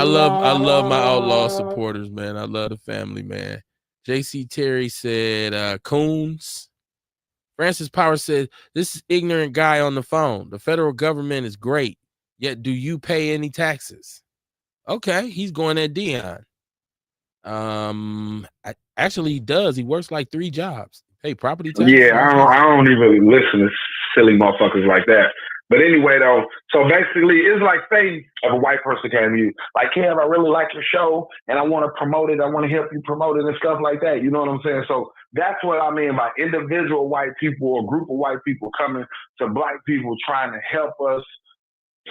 love my Outlaw supporters, man. I love the family, man. JC Terry said, Coons. Francis Power said, this is ignorant guy on the phone. The federal government is great. Yet do you pay any taxes? Okay, he's going at Dion. Actually he does. He works like 3 jobs. Hey, property taxes. Yeah, I don't even listen to silly motherfuckers like that. But anyway, though, so basically, it's like, say, if a white person came to you, like, Kev, I really like your show, and I want to promote it. I want to help you promote it and stuff like that. You know what I'm saying? So that's what I mean by individual white people or group of white people coming to black people trying to help us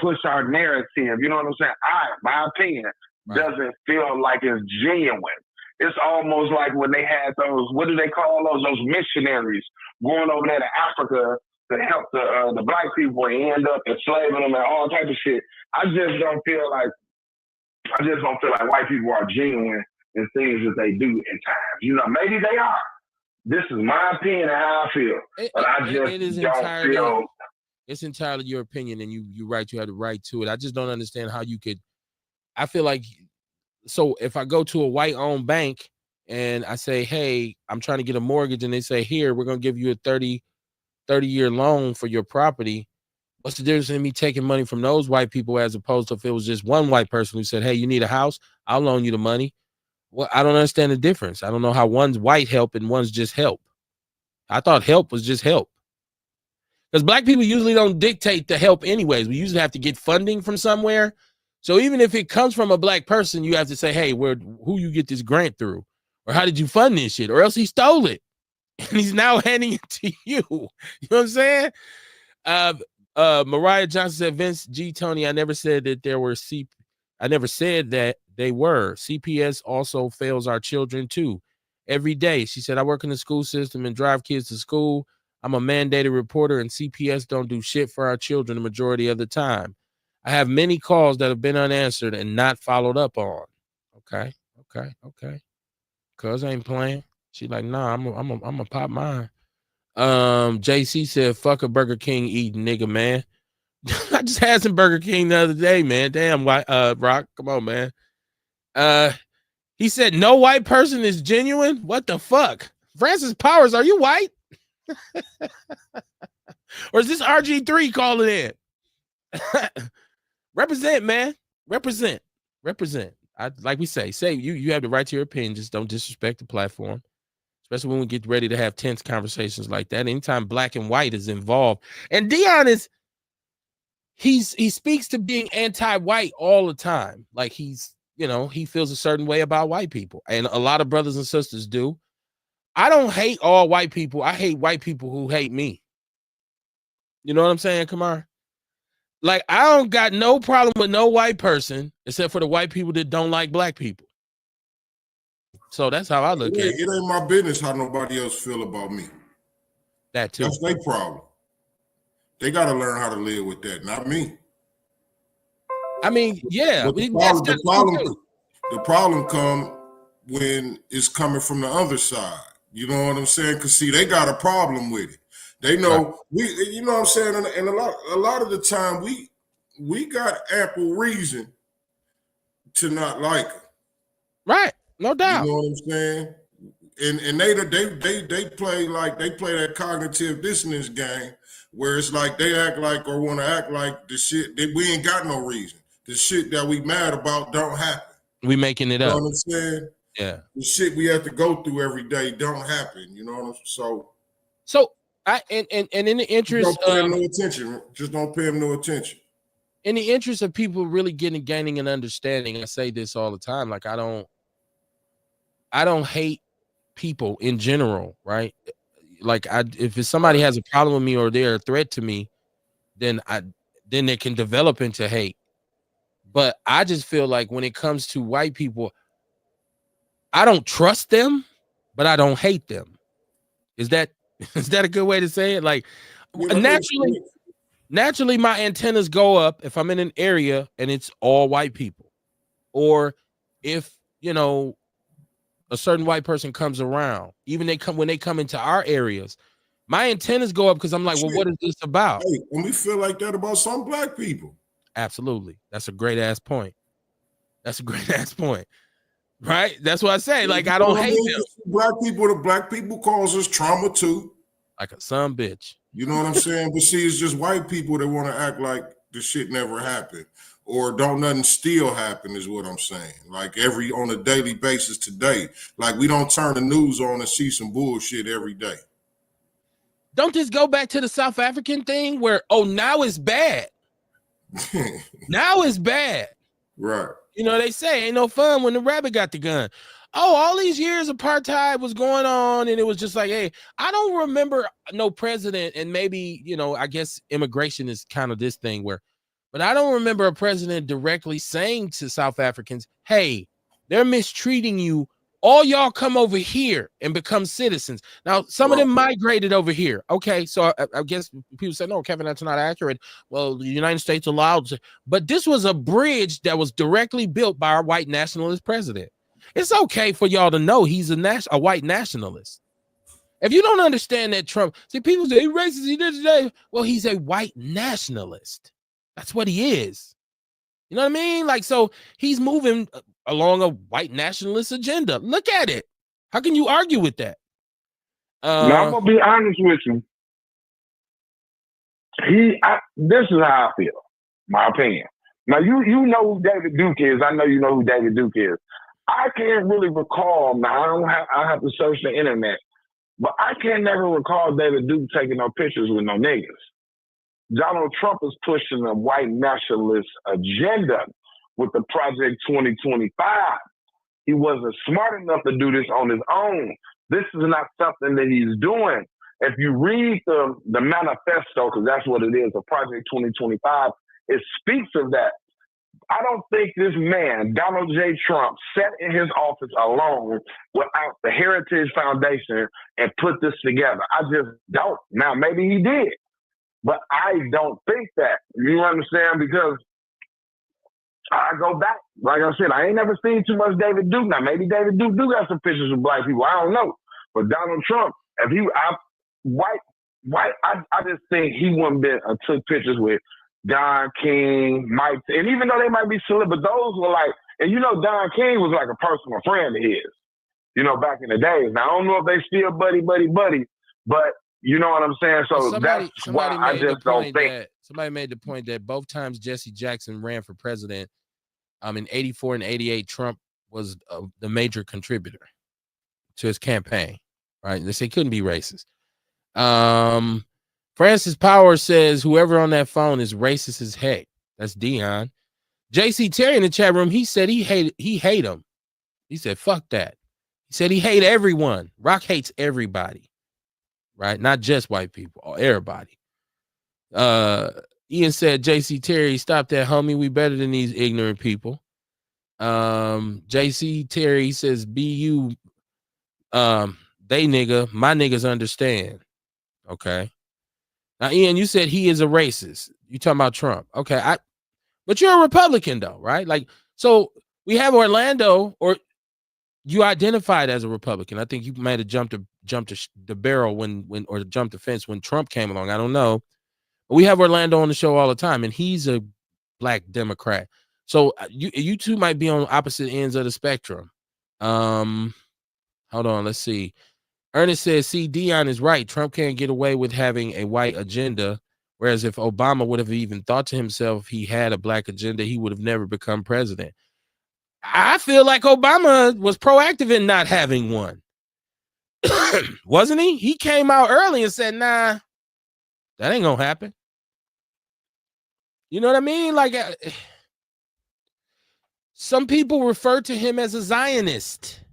push our narrative. You know what I'm saying? My opinion, doesn't feel like it's genuine. It's almost like when they had those, what do they call those missionaries going over there to Africa to help the black people and end up enslaving them and all type of shit. I just don't feel like white people are genuine in things that they do at times. You know, maybe they are. This is my opinion and how I feel. But I just don't feel. It's entirely your opinion, and you're right. You have the right to it. I just don't understand how you could. I feel like, so if I go to a white-owned bank and I say, hey, I'm trying to get a mortgage, and they say, here, we're going to give you a 30-year loan for your property. What's the difference in me taking money from those white people as opposed to if it was just one white person who said, hey, you need a house, I'll loan you the money? Well, I don't understand the difference. I don't know how one's white help and one's just help. I thought help was just help. Because black people usually don't dictate the help anyways. We usually have to get funding from somewhere. So even if it comes from a black person, you have to say, hey, who you get this grant through? Or how did you fund this shit? Or else he stole it. And he's now handing it to you. You know what I'm saying? Mariah Johnson said, Vince G. Tony, I never said that there were I never said that they were. CPS also fails our children too. Every day. She said, I work in the school system and drive kids to school. I'm a mandated reporter, and CPS don't do shit for our children the majority of the time. I have many calls that have been unanswered and not followed up on. Okay. Cuz ain't playing. She like, nah, I'm a pop mine. JC said, fuck a Burger King eating nigga, man. I just had some Burger King the other day, man. Damn, Rock, come on, man. He said, no white person is genuine. What the fuck? Francis Powers, are you white? Or is this RG3 calling in? Represent, man. Represent. Like we say you have the right to your opinion. Just don't disrespect the platform. Especially when we get ready to have tense conversations like that. Anytime black and white is involved. And Dion he speaks to being anti-white all the time. Like he feels a certain way about white people. And a lot of brothers and sisters do. I don't hate all white people. I hate white people who hate me. You know what I'm saying, Kamar? Like, I don't got no problem with no white person except for the white people that don't like black people. So that's how I look at it. It ain't my business how nobody else feel about me. That too. That's their problem. They got to learn how to live with that, not me. I mean, yeah. But the problem come when it's coming from the other side. You know what I'm saying? Because see, they got a problem with it. They know you know what I'm saying, and a lot of the time we got ample reason to not like them. Right, no doubt. You know what I'm saying? And they play that cognitive dissonance game where it's like they act like or want to act like the shit that we ain't got no reason. The shit that we mad about don't happen. We making it up. You know what I'm saying? Yeah. The shit we have to go through every day don't happen. You know what I'm saying? So I and in the interest don't pay him no attention. Just don't pay him no attention. In the interest of people really gaining an understanding, I say this all the time. Like I don't hate people in general, right? Like if somebody has a problem with me or they're a threat to me, then it can develop into hate. But I just feel like when it comes to white people, I don't trust them, but I don't hate them. Is that a good way to say it? Like naturally my antennas go up if I'm in an area and it's all white people. Or if, a certain white person comes around, even when they come into our areas, my antennas go up because I'm like, well, what is this about? Hey, and we feel like that about some black people. Absolutely. That's a great ass point. Right? That's what I say. Like, I don't hate them. The black people cause us trauma too. Like a son bitch. You know what I'm saying? But see, it's just white people that want to act like the shit never happened. Or don't nothing still happen is what I'm saying. Like on a daily basis today. Like we don't turn the news on and see some bullshit every day. don't this go back to the South African thing where, oh, now it's bad. Now it's bad. Right. You know, they say ain't no fun when the rabbit got the gun. Oh, all these years apartheid was going on, and it was just like, hey, I don't remember no president, and maybe, you know, I guess immigration is kind of this thing where, but I don't remember a president directly saying to South Africans, hey, they're mistreating you. All y'all come over here and become citizens. Now, some of them migrated over here. Okay, so I guess people say, no, Kevin, that's not accurate. Well, the United States allowed to, but this was a bridge that was directly built by our white nationalist president. It's okay for y'all to know he's a white nationalist. If you don't understand that Trump, see, people say, he's racist, he did today. Well, he's a white nationalist. That's what he is. You know what I mean? Like, so he's moving along a white nationalist agenda. Look at it. How can you argue with that? Now, I'm gonna be honest with you. This is how I feel. My opinion. Now, you know who David Duke is. I know you know who David Duke is. I can't really recall. Now, I have to search the internet, but I can't never recall David Duke taking no pictures with no niggas. Donald Trump is pushing a white nationalist agenda with the Project 2025. He wasn't smart enough to do this on his own. This is not something that he's doing. If you read the manifesto, because that's what it is, the Project 2025, it speaks of that. I don't think this man, Donald J. Trump, sat in his office alone without the Heritage Foundation and put this together. I just don't. Now, maybe he did, but I don't think that. You understand? Because I go back. Like I said, I ain't never seen too much David Duke. Now, maybe David Duke do got some pictures of black people. I don't know. But Donald Trump, if he, I just think he wouldn't been took pictures with Don King, Mike, and even though they might be silly, but those were like, and you know, Don King was like a personal friend of his, you know, back in the days. Now, I don't know if they still buddy, but you know what I'm saying? So that's why I just don't think. Somebody made the point that both times Jesse Jackson ran for president, in 84 and 88, Trump was the major contributor to his campaign, right? They say couldn't be racist. Francis Power says whoever on that phone is racist as heck. That's Dion. JC Terry in the chat room, he said he hate him. He said, fuck that. He said he hate everyone. Rock hates everybody, right? Not just white people, or everybody. Ian said, JC Terry, stop that, homie. We better than these ignorant people. JC Terry says, BU, they nigga, my niggas understand. Okay. Now, Ian, you said he is a racist. You talking about Trump. Okay. But you're a Republican though, right? Like, so we have Orlando, or you identified as a Republican. I think you might have jumped the barrel or jumped the fence when Trump came along. I don't know. But we have Orlando on the show all the time, and he's a black Democrat. So you two might be on opposite ends of the spectrum. Hold on, let's see. Ernest says, see, Dion is right. Trump can't get away with having a white agenda, whereas if Obama would have even thought to himself he had a black agenda, he would have never become president. I feel like Obama was proactive in not having one. Wasn't he? He came out early and said, nah, that ain't gonna happen. You know what I mean? Like, some people refer to him as a Zionist.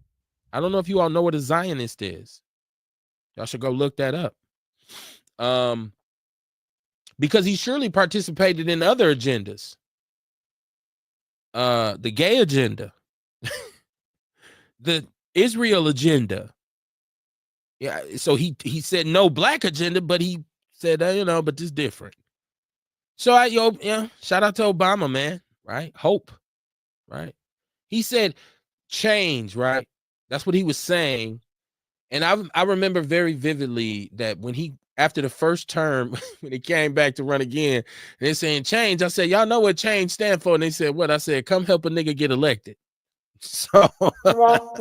I don't know if you all know what a Zionist is. Y'all should go look that up. Because he surely participated in other agendas. The gay agenda. The Israel agenda. Yeah, so he said no black agenda, but he said, but this different. So shout out to Obama, man, right? Hope, right? He said change, right? That's what he was saying. And I remember very vividly that when after the first term, when he came back to run again, and they're saying change, I said, y'all know what change stand for? And they said, what? I said, come help a nigga get elected. So, because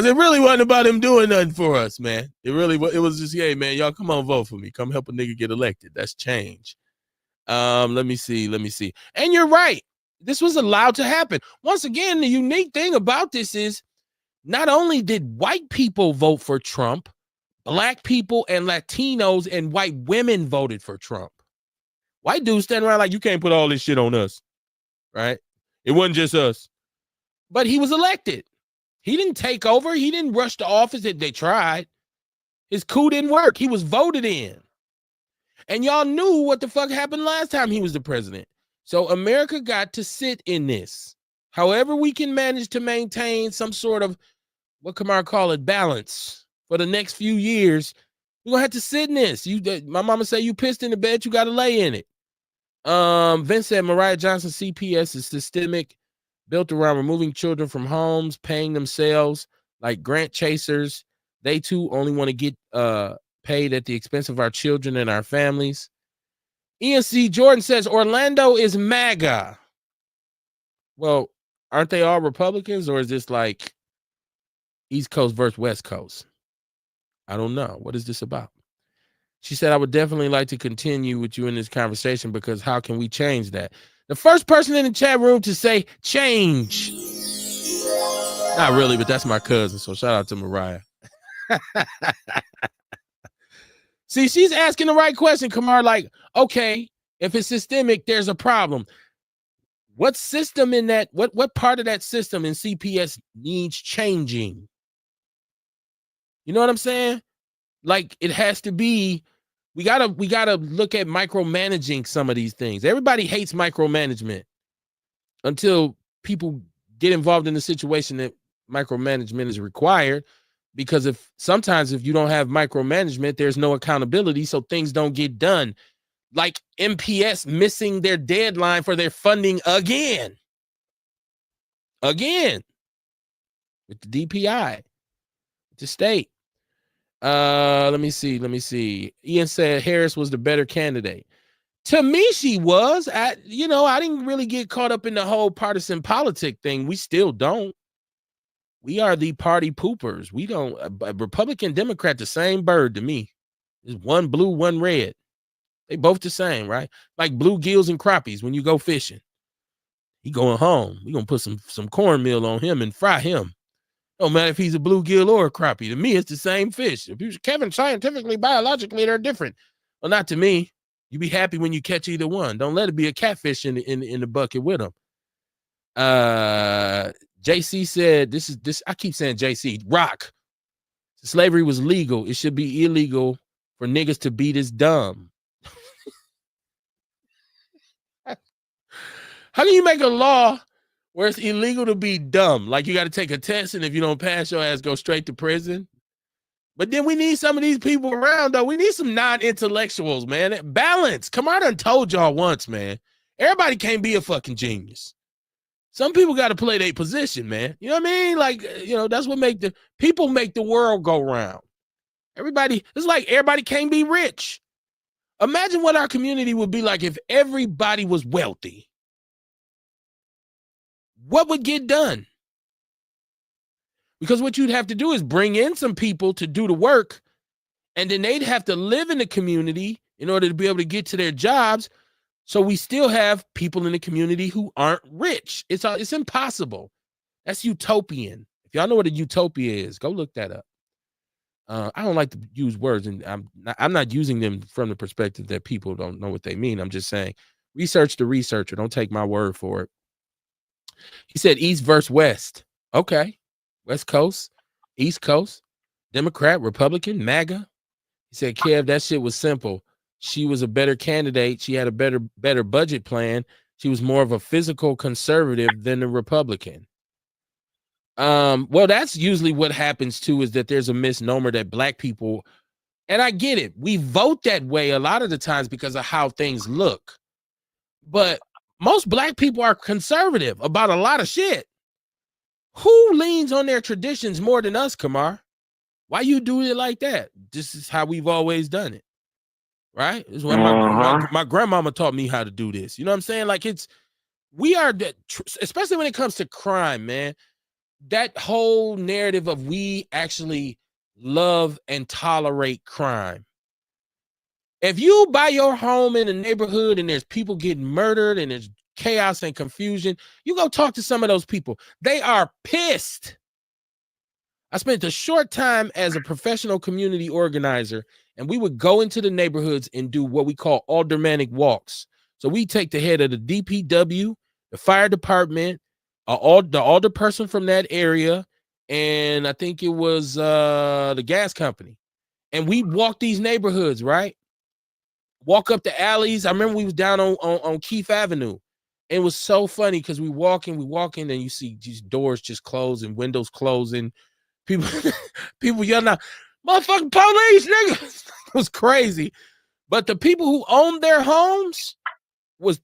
it really wasn't about him doing nothing for us, man. It was just, hey, man, y'all come on, vote for me. Come help a nigga get elected. That's change. Let me see. And you're right. This was allowed to happen. Once again, the unique thing about this is not only did white people vote for Trump, Black people and Latinos and white women voted for Trump. White dudes standing around like, you can't put all this shit on us, right? It wasn't just us. But he was elected. He didn't take over. He didn't rush to office. They tried. His coup didn't work. He was voted in. And y'all knew what the fuck happened last time he was the president. So America got to sit in this. However we can manage to maintain some sort of, what Kamar call it, balance for the next few years, we're going to have to sit in this. My mama say you pissed in the bed, you got to lay in it. Vince said Mariah Johnson CPS is systemic, built around removing children from homes, paying themselves like grant chasers. They too only want to get paid at the expense of our children and our families. Ian C. Jordan says Orlando is MAGA. Well, aren't they all Republicans, or is this like East Coast versus West Coast? I don't know. What is this about? She said, I would definitely like to continue with you in this conversation because how can we change that? The first person in the chat room to say change. Not really, but that's my cousin. So shout out to Mariah. See, she's asking the right question, Kamar. Like, okay, if it's systemic, there's a problem. What system in that, what part of that system in CPS needs changing? You know what I'm saying? Like, it has to be, we gotta look at micromanaging some of these things. Everybody hates micromanagement until people get involved in the situation that micromanagement is required. Because sometimes if you don't have micromanagement, there's no accountability, so things don't get done. Like MPS missing their deadline for their funding again. Again. With the DPI. With the state. Let me see. Ian said Harris was the better candidate. To me, she was. I didn't really get caught up in the whole partisan politic thing. We still don't. We are the party poopers. We don't. Republican, Democrat, the same bird to me. There's one blue, one red. They both the same, right? Like bluegills and crappies when you go fishing. He going home. We gonna put some cornmeal on him and fry him. No matter if he's a bluegill or a crappie. To me, it's the same fish. If you Kevin, scientifically, biologically, they're different. Well, not to me. You be happy when you catch either one. Don't let it be a catfish in the bucket with them. JC said, this. I keep saying JC. Rock. Slavery was legal. It should be illegal for niggas to be this dumb. How can you make a law where it's illegal to be dumb? Like you got to take a test, and if you don't pass, your ass go straight to prison. But then we need some of these people around, though. We need some non-intellectuals, man. Balance. Come on, I done told y'all once, man. Everybody can't be a fucking genius. Some people got to play their position, man. You know what I mean? Like, that's what make the world go round. It's like everybody can't be rich. Imagine what our community would be like if everybody was wealthy. What would get done? Because what you'd have to do is bring in some people to do the work, and then they'd have to live in the community in order to be able to get to their jobs. So we still have people in the community who aren't rich. It's impossible. That's utopian. If y'all know what a utopia is, go look that up. I don't like to use words, and I'm not using them from the perspective that people don't know what they mean. I'm just saying, research the researcher. Don't take my word for it. He said East versus West. Okay. West Coast, East Coast, Democrat, Republican, MAGA. He said, Kev, that shit was simple. She was a better candidate. She had a better budget plan. She was more of a physical conservative than a Republican. Well, that's usually what happens too, is that there's a misnomer that black people, and I get it, we vote that way a lot of the times because of how things look. But most black people are conservative about a lot of shit. Who leans on their traditions more than us, Kamar? Why you do it like that? This is how we've always done it. Right? It's what my grandmama taught me how to do this. You know what I'm saying? Like we are, especially when it comes to crime, man, that whole narrative of we actually love and tolerate crime. If you buy your home in a neighborhood and there's people getting murdered and there's chaos and confusion, you go talk to some of those people. They are pissed. I spent a short time as a professional community organizer, and we would go into the neighborhoods and do what we call aldermanic walks. So we take the head of the DPW, the fire department, the alder person from that area, and I think it was the gas company. And we walk these neighborhoods, right? Walk up the alleys. I remember we was down on Keith Avenue. It was so funny because we walking, and you see these doors just closing, windows closing, people yelling out, "Motherfucking police, nigga!" It was crazy. But the people who owned their homes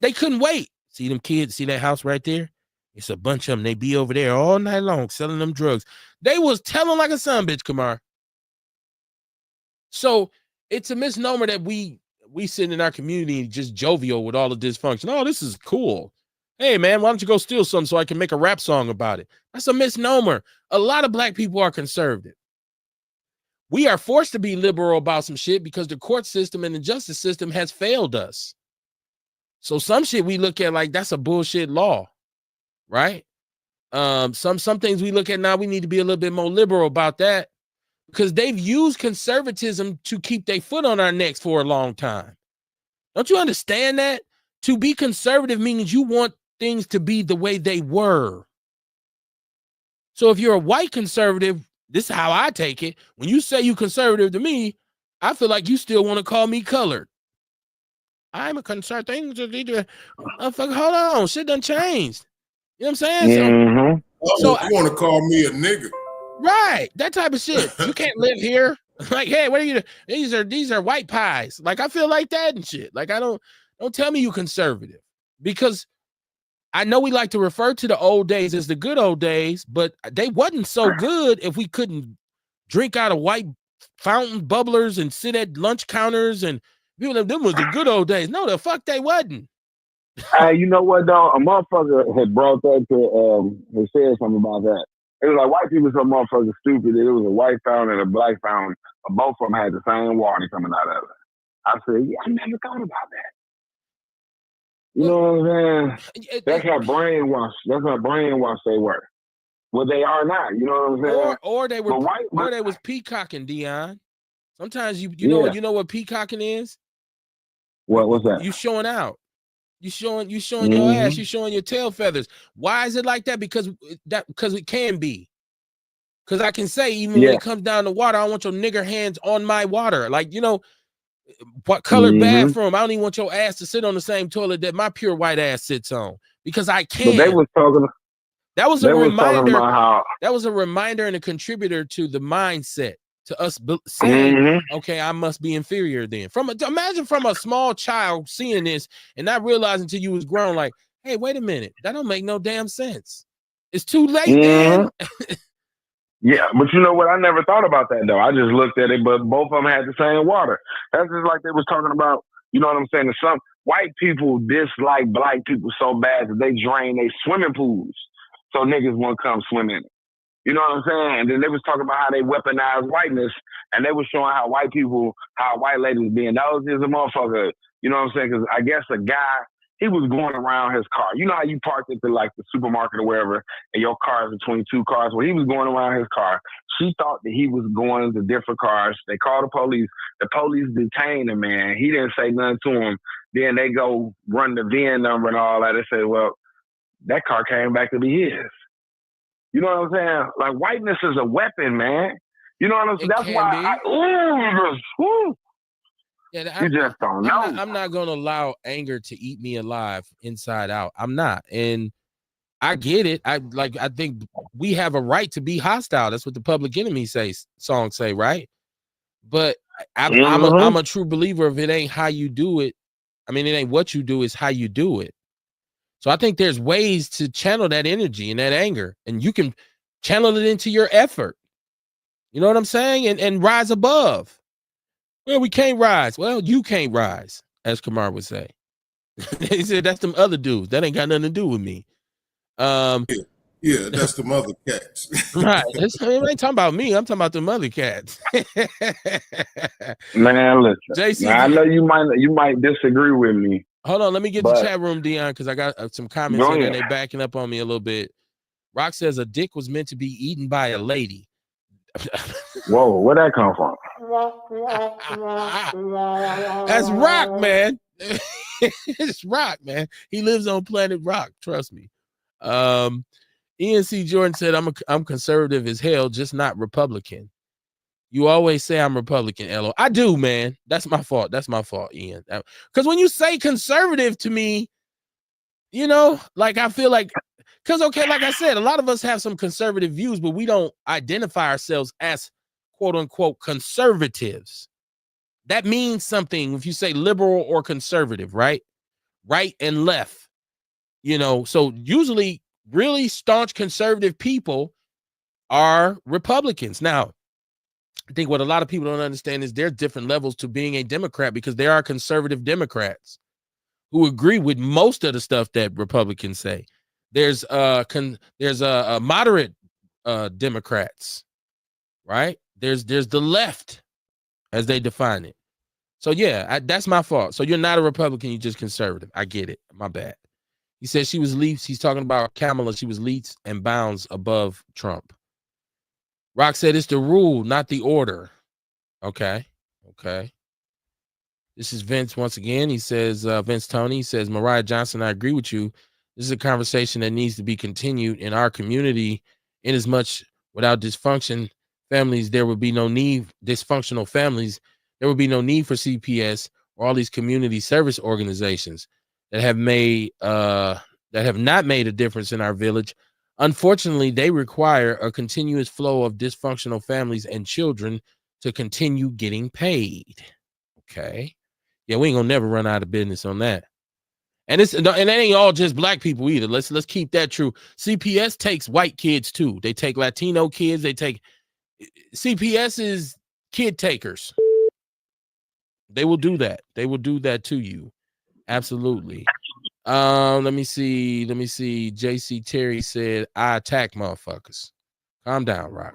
they couldn't wait. See them kids, see that house right there? It's a bunch of them. They be over there all night long selling them drugs. They was telling like a son bitch, Kamar. So it's a misnomer that we sit in our community just jovial with all the dysfunction. Oh, this is cool. Hey, man, why don't you go steal something so I can make a rap song about it? That's a misnomer. A lot of black people are conservative. We are forced to be liberal about some shit because the court system and the justice system has failed us. So some shit we look at like that's a bullshit law, right? Some things we look at now, we need to be a little bit more liberal about that because they've used conservatism to keep their foot on our necks for a long time. Don't you understand that? To be conservative means you want things to be the way they were. So if you're a white conservative, this is how I take it. When you say you conservative to me, I feel like you still want to call me colored. I'm a conservative. Hold on, shit done changed. You know what I'm saying? So you want to call me a nigga? Right, that type of shit. You can't live here. Like, hey, what are you? These are white pies. Like, I feel like that and shit. Like, don't tell me you conservative because I know we like to refer to the old days as the good old days, but they wasn't so good if we couldn't drink out of white fountain bubblers and sit at lunch counters and people them was the good old days. No, the fuck they wasn't. Hey, you know what though? A motherfucker had brought that to had said something about that. It was like white people so motherfucking stupid. It was a white fountain and a black fountain. Both of them had the same water coming out of it. I said, yeah, I never thought about that. You know what I'm saying? That's how brainwashed they were. Well, they are not. You know what I'm saying? Or they were, or they was peacocking, Dion. Sometimes you know what peacocking is. What's that? You showing out. You showing your ass. You showing your tail feathers. Why is it like that? Because it can be. Because I can say even when it comes down to water, I want your nigger hands on my water. Like, you know, what colored bathroom? I don't even want your ass to sit on the same toilet that my pure white ass sits on because I can. But they was talking. That was a reminder. That was a reminder and a contributor to the mindset to us saying, okay, I must be inferior then. Imagine from a small child seeing this and not realizing until you was grown, like, hey, wait a minute, that don't make no damn sense. It's too late, man. Yeah, but you know what? I never thought about that though. I just looked at it, but both of them had the same water. That's just like they was talking about. You know what I'm saying? Some white people dislike black people so bad that they drain their swimming pools so niggas won't come swim in it. You know what I'm saying? And then they was talking about how they weaponize whiteness, and they was showing how white ladies being nosy as a motherfucker. You know what I'm saying? Because I guess a guy, he was going around his car. You know how you parked at the supermarket or wherever, and your car is between two cars? Well, he was going around his car. She thought that he was going to different cars. They called the police. The police detained him, man. He didn't say nothing to him. Then they go run the VIN number and all that. They say, well, that car came back to be his. You know what I'm saying? Like, whiteness is a weapon, man. You know what I'm saying? That's why you just don't know. I'm not going to allow anger to eat me alive inside out. I'm not. And I get it. I think we have a right to be hostile. That's what the Public Enemy songs say, right? But I'm a true believer of it ain't how you do it. I mean, it ain't what you do, it's how you do it. So I think there's ways to channel that energy and that anger, and you can channel it into your effort. You know what I'm saying? And rise above. Well, we can't rise. Well, you can't rise, as Kamar would say. He said, that's them other dudes. That ain't got nothing to do with me. Yeah, that's the mother cats. Right. I ain't talking about me. I'm talking about the mother cats. Man, listen. JC, now, I know you might disagree with me. Hold on, let me get the chat room, Dion, because I got some comments in there. They backing up on me a little bit. Rock says a dick was meant to be eaten by a lady. Whoa, where'd that come from? That's Rock, man. It's Rock, man. He lives on planet Rock. Trust me. Ian C. Jordan said, I'm conservative as hell, just not Republican. You always say I'm Republican, Elo. I do, man. That's my fault. That's my fault, Ian. Because when you say conservative to me, you know, like I feel like, because, okay, like I said, a lot of us have some conservative views, but we don't identify ourselves as quote unquote conservatives. That means something if you say liberal or conservative, right? Right and left, you know. So usually really staunch conservative people are Republicans. Now, I think what a lot of people don't understand is there's different levels to being a Democrat, because there are conservative Democrats who agree with most of the stuff that Republicans say. There's moderate Democrats, right? There's the left as they define it. So yeah, that's my fault. So you're not a Republican, you're just conservative. I get it. My bad. He said she was leaps. He's talking about Kamala. She was leaps and bounds above Trump. Rock said it's the rule, not the order. Okay. This is Vince once again. He says, Vince Tony, he says, Mariah Johnson, I agree with you. This is a conversation that needs to be continued in our community. In as much without dysfunction families, there would be no need, dysfunctional families, there would be no need for CPS or all these community service organizations that have not made a difference in our village. Unfortunately, they require a continuous flow of dysfunctional families and children to continue getting paid. Okay. Yeah, we ain't gonna never run out of business on that. And it ain't all just black people either. Let's keep that true. CPS takes white kids too. They take Latino kids. They take CPS is kid takers. They will do that. They will do that to you. Absolutely. Let me see. JC Terry said, I attack motherfuckers. Calm down, Rock.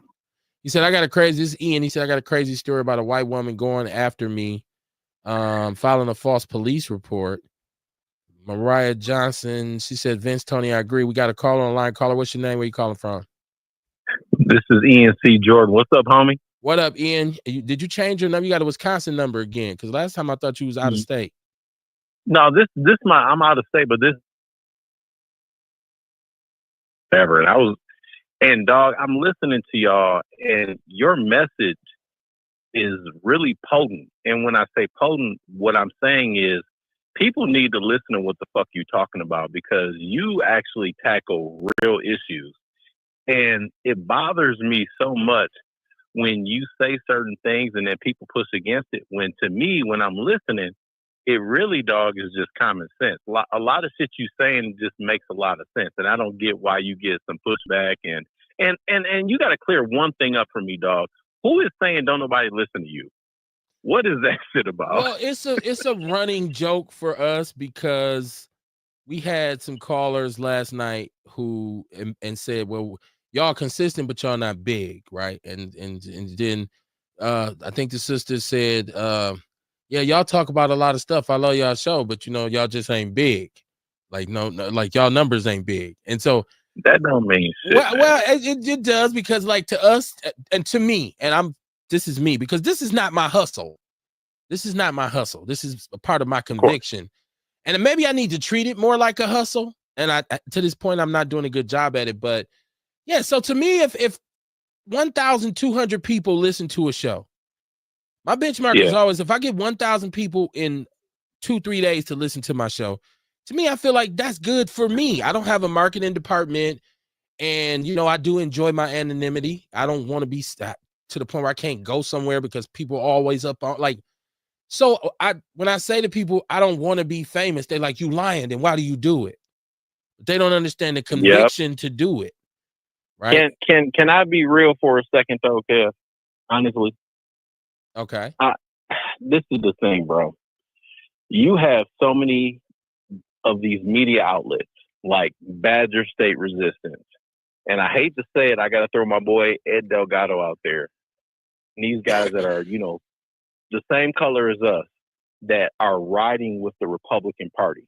He said, this is Ian. He said, I got a crazy story about a white woman going after me, filing a false police report. Mariah Johnson, she said, Vince Tony, I agree. We got a caller online. Caller, what's your name? Where you calling from? This is Ian C. Jordan. What's up, homie? What up, Ian? Did you change your number? You got a Wisconsin number again? Because last time I thought you was out of state. No, I'm out of state, but this ever. And dog, I'm listening to y'all, and your message is really potent. And when I say potent, what I'm saying is people need to listen to what the fuck you talking about, because you actually tackle real issues. And it bothers me so much when you say certain things and then people push against it. When to me, when I'm listening, it really, dog, is just common sense. A lot of shit you saying just makes a lot of sense. And I don't get why you get some pushback. And you got to clear one thing up for me, dog. Who is saying don't nobody listen to you? What is that shit about? Well, it's a running joke for us, because we had some callers last night who and said, well, y'all consistent, but y'all not big, right? And then I think the sister said, yeah, y'all talk about a lot of stuff. I love y'all show, but you know, y'all just ain't big. Like no, like y'all numbers ain't big. And so that don't mean shit. Well, it does, because like to us and to me, and this is me, because this is not my hustle. This is not my hustle. This is a part of my conviction. And maybe I need to treat it more like a hustle. And I to this point, I'm not doing a good job at it. But yeah, so to me, if 1,200 people listen to a show, my benchmark is always, if I get 1,000 people in 2-3 days to listen to my show, to me, I feel like that's good for me. I don't have a marketing department, and you know, I do enjoy my anonymity. I don't want to be to the point where I can't go somewhere because people are always up on like. So when I say to people, I don't want to be famous, they're like, you lying, then why do you do it? They don't understand the conviction to do it. Right. Can I be real for a second though, Kev? Honestly. Okay. This is the thing, bro. You have so many of these media outlets like Badger State Resistance. And I hate to say it, I got to throw my boy Ed Delgado out there. And these guys that are, you know, the same color as us, that are riding with the Republican Party.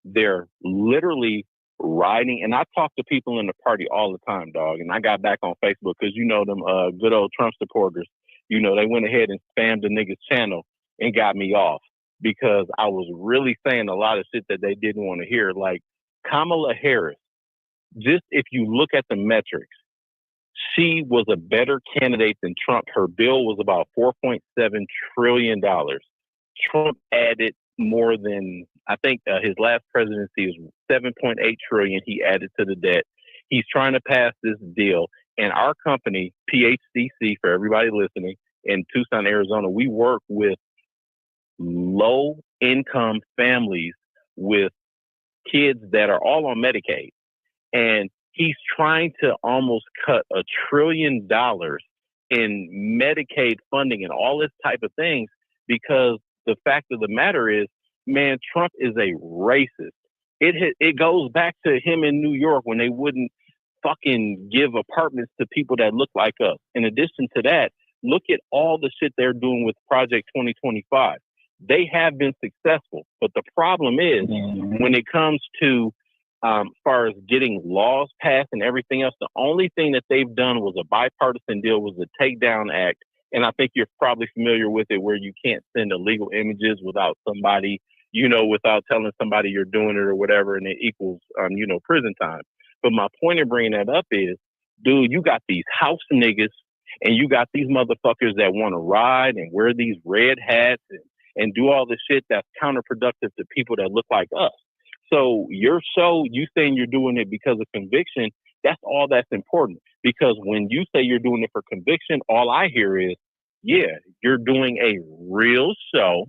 They're literally riding, and I talk to people in the party all the time, dog. And I got back on Facebook because you know them good old Trump supporters. You know, they went ahead and spammed the nigga's channel and got me off because I was really saying a lot of shit that they didn't want to hear. Like Kamala Harris, just if you look at the metrics, she was a better candidate than Trump. Her bill was about $4.7 trillion. Trump added more than, I think his last presidency was 7.8 trillion. He added to the debt. He's trying to pass this deal. And our company, PHCC, for everybody listening, in Tucson, Arizona, we work with low income families with kids that are all on Medicaid. And he's trying to almost cut $1 trillion in Medicaid funding and all this type of things because the fact of the matter is, man, Trump is a racist. It goes back to him in New York when they wouldn't fucking give apartments to people that look like us. In addition to that, look at all the shit they're doing with Project 2025. They have been successful, but the problem is when it comes to far as getting laws passed and everything else, the only thing that they've done was a bipartisan deal, was the Takedown Act. And I think you're probably familiar with it, where you can't send illegal images without somebody, you know, without telling somebody you're doing it or whatever, and it equals, you know, prison time. But my point in bringing that up is, dude, you got these house niggas and you got these motherfuckers that want to ride and wear these red hats and do all the shit that's counterproductive to people that look like us. So your show, you saying you're doing it because of conviction, that's all that's important. Because when you say you're doing it for conviction, all I hear is, yeah, you're doing a real show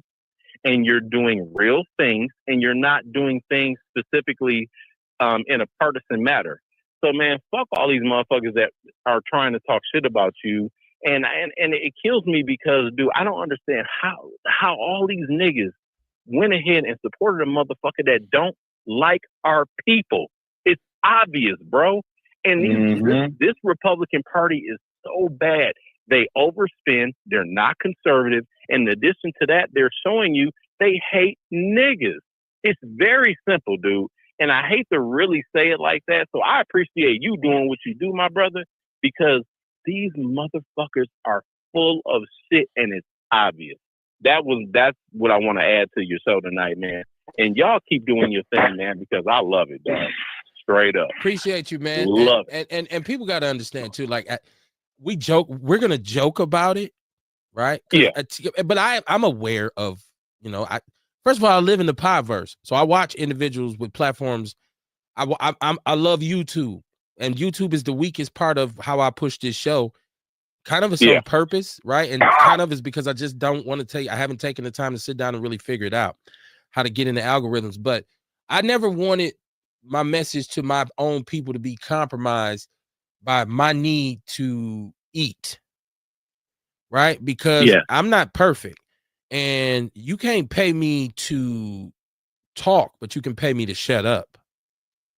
and you're doing real things and you're not doing things specifically in a partisan matter. So, man, fuck all these motherfuckers that are trying to talk shit about you. And it kills me because, dude, I don't understand how all these niggas went ahead and supported a motherfucker that don't like our people. It's obvious, bro. And this Republican Party is so bad. They overspend. They're not conservative. In addition to that, they're showing you they hate niggas. It's very simple, dude. And I hate to really say it like that. So I appreciate you doing what you do, my brother, because these motherfuckers are full of shit and it's obvious. That's what I want to add to your show tonight, man. And y'all keep doing your thing, man, because I love it, dog. Straight up. Appreciate you, man. Love it. And people got to understand too, like we joke, we're going to joke about it. Right. Yeah. But I'm aware of, you know, first of all, I live in the podverse. So I watch individuals with platforms. I love YouTube, and YouTube is the weakest part of how I push this show. Kind of on purpose, right? And kind of is because I just don't want to I haven't taken the time to sit down and really figure it out, how to get in the algorithms. But I never wanted my message to my own people to be compromised by my need to eat, right? Because I'm not perfect, and you can't pay me to talk, but you can pay me to shut up.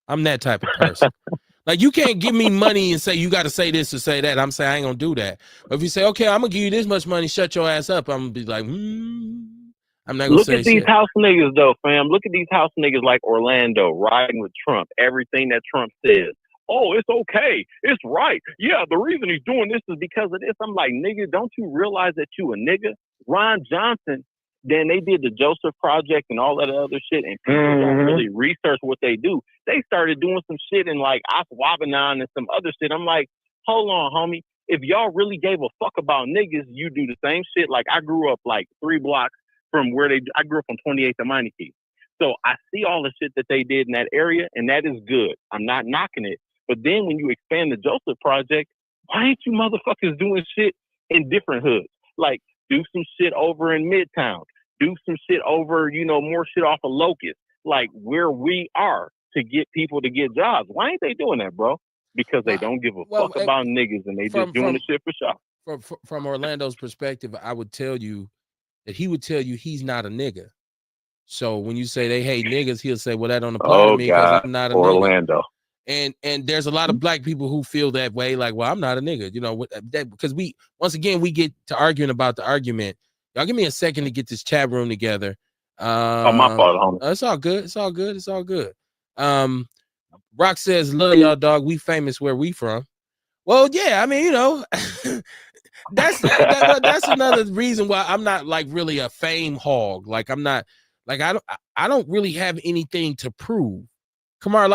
I'm that type of person. Like, you can't give me money and say you got to say this or say that. I'm saying I ain't gonna do that. But if you say, okay, I'm gonna give you this much money, shut your ass up, I'm gonna be like, I'm not gonna say Look at these shit. house niggas though, fam. Look at these house niggas like Orlando riding with Trump. Everything that Trump says. Oh, it's okay. It's right. Yeah, the reason he's doing this is because of this. I'm like, nigga, don't you realize that you a nigga? Ron Johnson, then they did the Joseph Project and all that other shit, and people don't really research what they do. They started doing some shit in like Oswabanon and some other shit. I'm like, hold on, homie. If y'all really gave a fuck about niggas, you do the same shit. Like, I grew up like 3 blocks from where I grew up on 28th and Meineke. So I see all the shit that they did in that area, and that is good. I'm not knocking it. But then when you expand the Joseph Project, why ain't you motherfuckers doing shit in different hoods? Like, do some shit over in Midtown. Do some shit over, you know, more shit off of Locust. Like, where we are to get people to get jobs. Why ain't they doing that, bro? Because they don't give a fuck about niggas, and they just doing the shit for show. From Orlando's perspective, I would tell you that he would tell you he's not a nigga. So when you say they hate niggas, he'll say, well, that don't apply to me because I'm not a Orlando. nigga. And there's a lot of black people who feel that way, like, well, I'm not a nigga, you know, that because once again we get to arguing about the argument. Y'all give me a second to get this chat room together. My fault, homie. It's all good. It's all good. It's all good. Rock says, love y'all, dog. We famous where we from. Well, yeah, I mean, you know, that's another reason why I'm not like really a fame hog. Like I'm not like I don't really have anything to prove. Kamar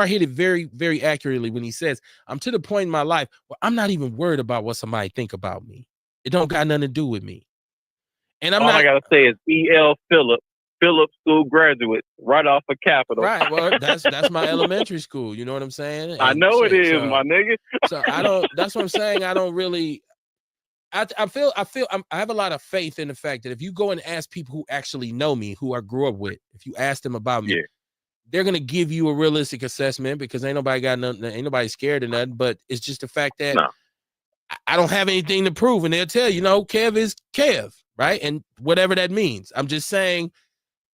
hit it very, very accurately when he says, I'm to the point in my life where I'm not even worried about what somebody think about me. It don't got nothing to do with me. And all I gotta say is E.L. Phillips School graduate, right off of Capitol. Right. Well, that's my elementary school. You know what I'm saying? And I know it is, my nigga. So I don't. That's what I'm saying. I don't really. I have a lot of faith in the fact that if you go and ask people who actually know me, who I grew up with, if you ask them about me, they're gonna give you a realistic assessment because ain't nobody got nothing, ain't nobody scared of nothing. But it's just the fact that I don't have anything to prove, and they'll tell you, Kev is Kev, right? And whatever that means. I'm just saying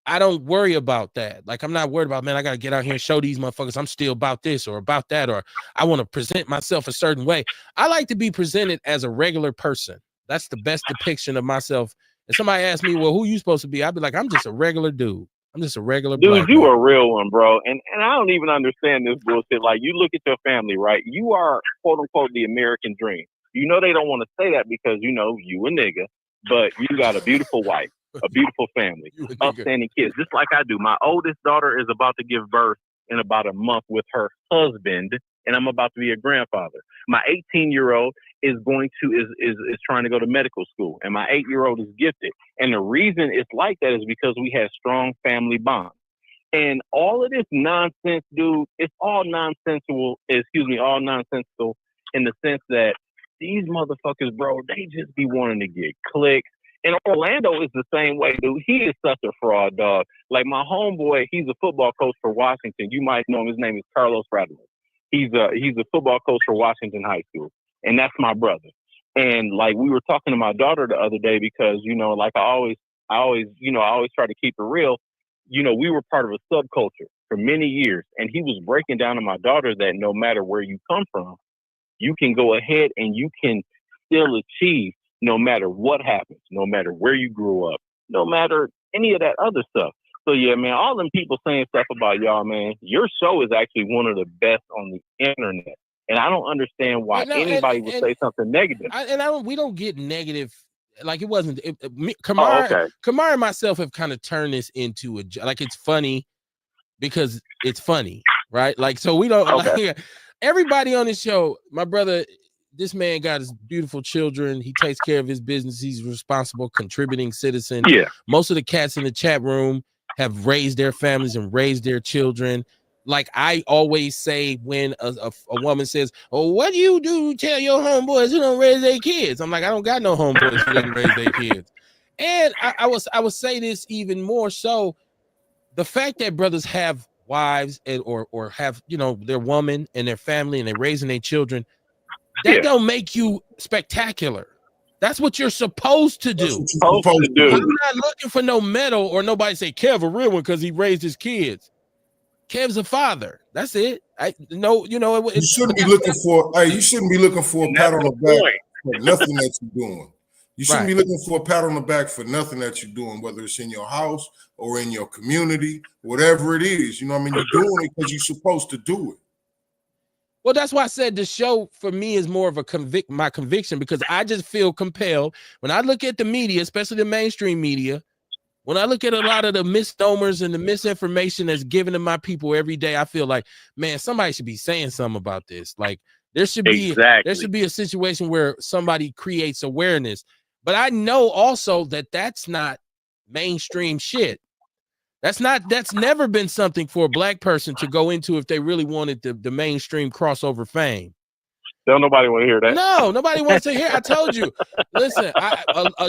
I don't worry about that. Like I'm not worried about, man, I gotta get out here and show these motherfuckers I'm still about this or about that, or I want to present myself a certain way. I like to be presented as a regular person. That's the best depiction of myself. If somebody asks me, well, who you supposed to be? I'd be like, I'm just a regular dude. I'm just a regular dude. You man. a real one, bro. And I don't even understand this bullshit. Like you look at your family, right? You are quote unquote the American dream. You know they don't want to say that because you a nigga, but you got a beautiful wife, a beautiful family, upstanding kids, just like I do. My oldest daughter is about to give birth in about a month with her husband, and I'm about to be a grandfather. My 18-year-old is trying to go to medical school, and my 8-year-old is gifted. And the reason it's like that is because we have strong family bonds. And all of this nonsense, dude, it's all nonsensical. All nonsensical in the sense that these motherfuckers, bro, they just be wanting to get clicks. And Orlando is the same way, dude. He is such a fraud, dog. Like my homeboy, he's a football coach for Washington. You might know him. His name is Carlos Radler. He's a football coach for Washington High School, and that's my brother. And like we were talking to my daughter the other day because like I always try to keep it real. We were part of a subculture for many years, and he was breaking down to my daughter that no matter where you come from, you can go ahead and you can still achieve no matter what happens, no matter where you grew up, no matter any of that other stuff. So yeah, man, all them people saying stuff about y'all, man, your show is actually one of the best on the internet. And I don't understand why anybody would say something negative. We don't get negative. Like it wasn't. Kamar and myself have kind of turned this into like it's funny because it's funny, right? Like so we don't. Like, everybody on this show, my brother. This man got his beautiful children. He takes care of his business. He's a responsible, contributing citizen. Yeah. Most of the cats in the chat room have raised their families and raised their children. Like I always say when a woman says, oh, what do you do to tell your homeboys who don't raise their kids? I'm like, I don't got no homeboys who didn't raise their kids. And I would say this even more so. The fact that brothers have wives or have, their woman and their family and they're raising their children, that don't make you spectacular. That's what you're supposed to do. I'm not looking for no medal or nobody say Kev a real one because he raised his kids. Kev's a father. That's it. You shouldn't be looking for. Hey, you shouldn't be looking for a pat on the back for nothing that you're doing. You shouldn't be looking for a pat on the back for nothing that you're doing, whether it's in your house or in your community, whatever it is. You know what I mean? You're doing it because you're supposed to do it. Well, that's why I said the show for me is more of my conviction because I just feel compelled when I look at the media, especially the mainstream media, when I look at a lot of the misnomers and the misinformation that's given to my people every day, I feel like, man, somebody should be saying something about this. Like there should be a situation where somebody creates awareness. But I know also that that's not mainstream shit. That's never been something for a black person to go into if they really wanted the mainstream crossover fame. Don't nobody want to hear that. No, nobody wants to hear. I told you. Listen,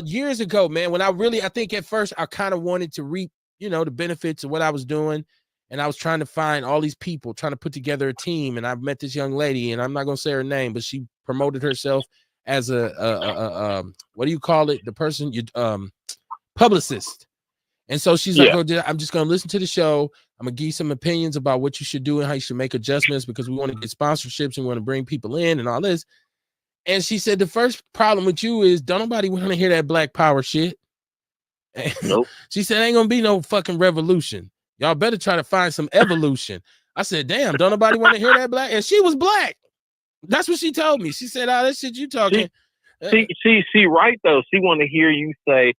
years ago, man, when I think at first I kind of wanted to reap, the benefits of what I was doing. And I was trying to find all these people, trying to put together a team. And I met this young lady, and I'm not going to say her name, but she promoted herself as a what do you call it? The person, publicist. And so she's like, oh, I'm just going to listen to the show. I'm going to give you some opinions about what you should do and how you should make adjustments because we want to get sponsorships and we want to bring people in and all this. And she said, the first problem with you is don't nobody want to hear that black power shit. Nope. She said, ain't going to be no fucking revolution. Y'all better try to find some evolution. I said, damn, don't nobody want to hear that black? And she was black. That's what she told me. She said, oh, that shit you talking. She right though. She want to hear you say,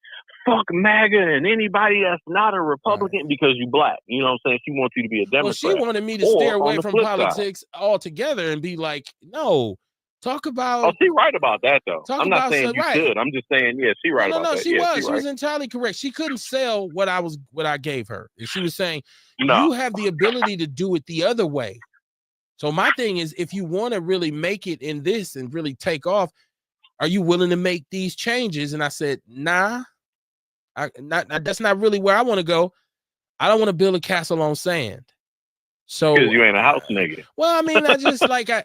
fuck MAGA and anybody that's not a Republican because you black. You know what I'm saying? She wants you to be a Democrat. Well, she wanted me to steer away from politics altogether and be like, no, talk about. Oh, she right about that though. I'm not saying you should. I'm just saying, yeah, she right about that. She was entirely correct. She couldn't sell what I gave her. And she was saying, you have the ability to do it the other way. So my thing is, if you want to really make it in this and really take off, are you willing to make these changes? And I said, nah, that's not really where I want to go. I don't want to build a castle on sand. So because you ain't a house nigga. Well, I mean, I just like I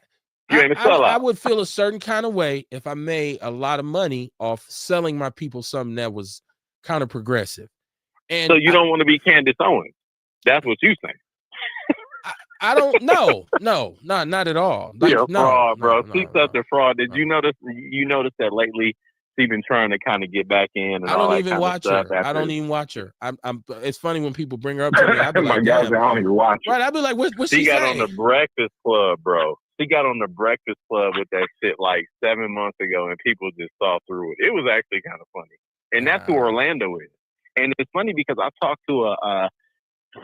would feel a certain kind of way if I made a lot of money off selling my people something that was kind of progressive. And so you don't want to be Candace Owens. That's what you saying. I don't know. No, not at all. Like, you're a fraud, bro. She's such a fraud. Did you notice? You noticed that lately she's been trying to kind of get back in. And I don't even watch her. I don't even watch her. I'm. It's funny when people bring her up to me. I be like, I don't even watch her. Right. I'd be like, what she got on the Breakfast Club, bro. She got on the Breakfast Club with that shit like 7 months ago, and people just saw through it. It was actually kind of funny, and that's who Orlando is. And it's funny because I talked to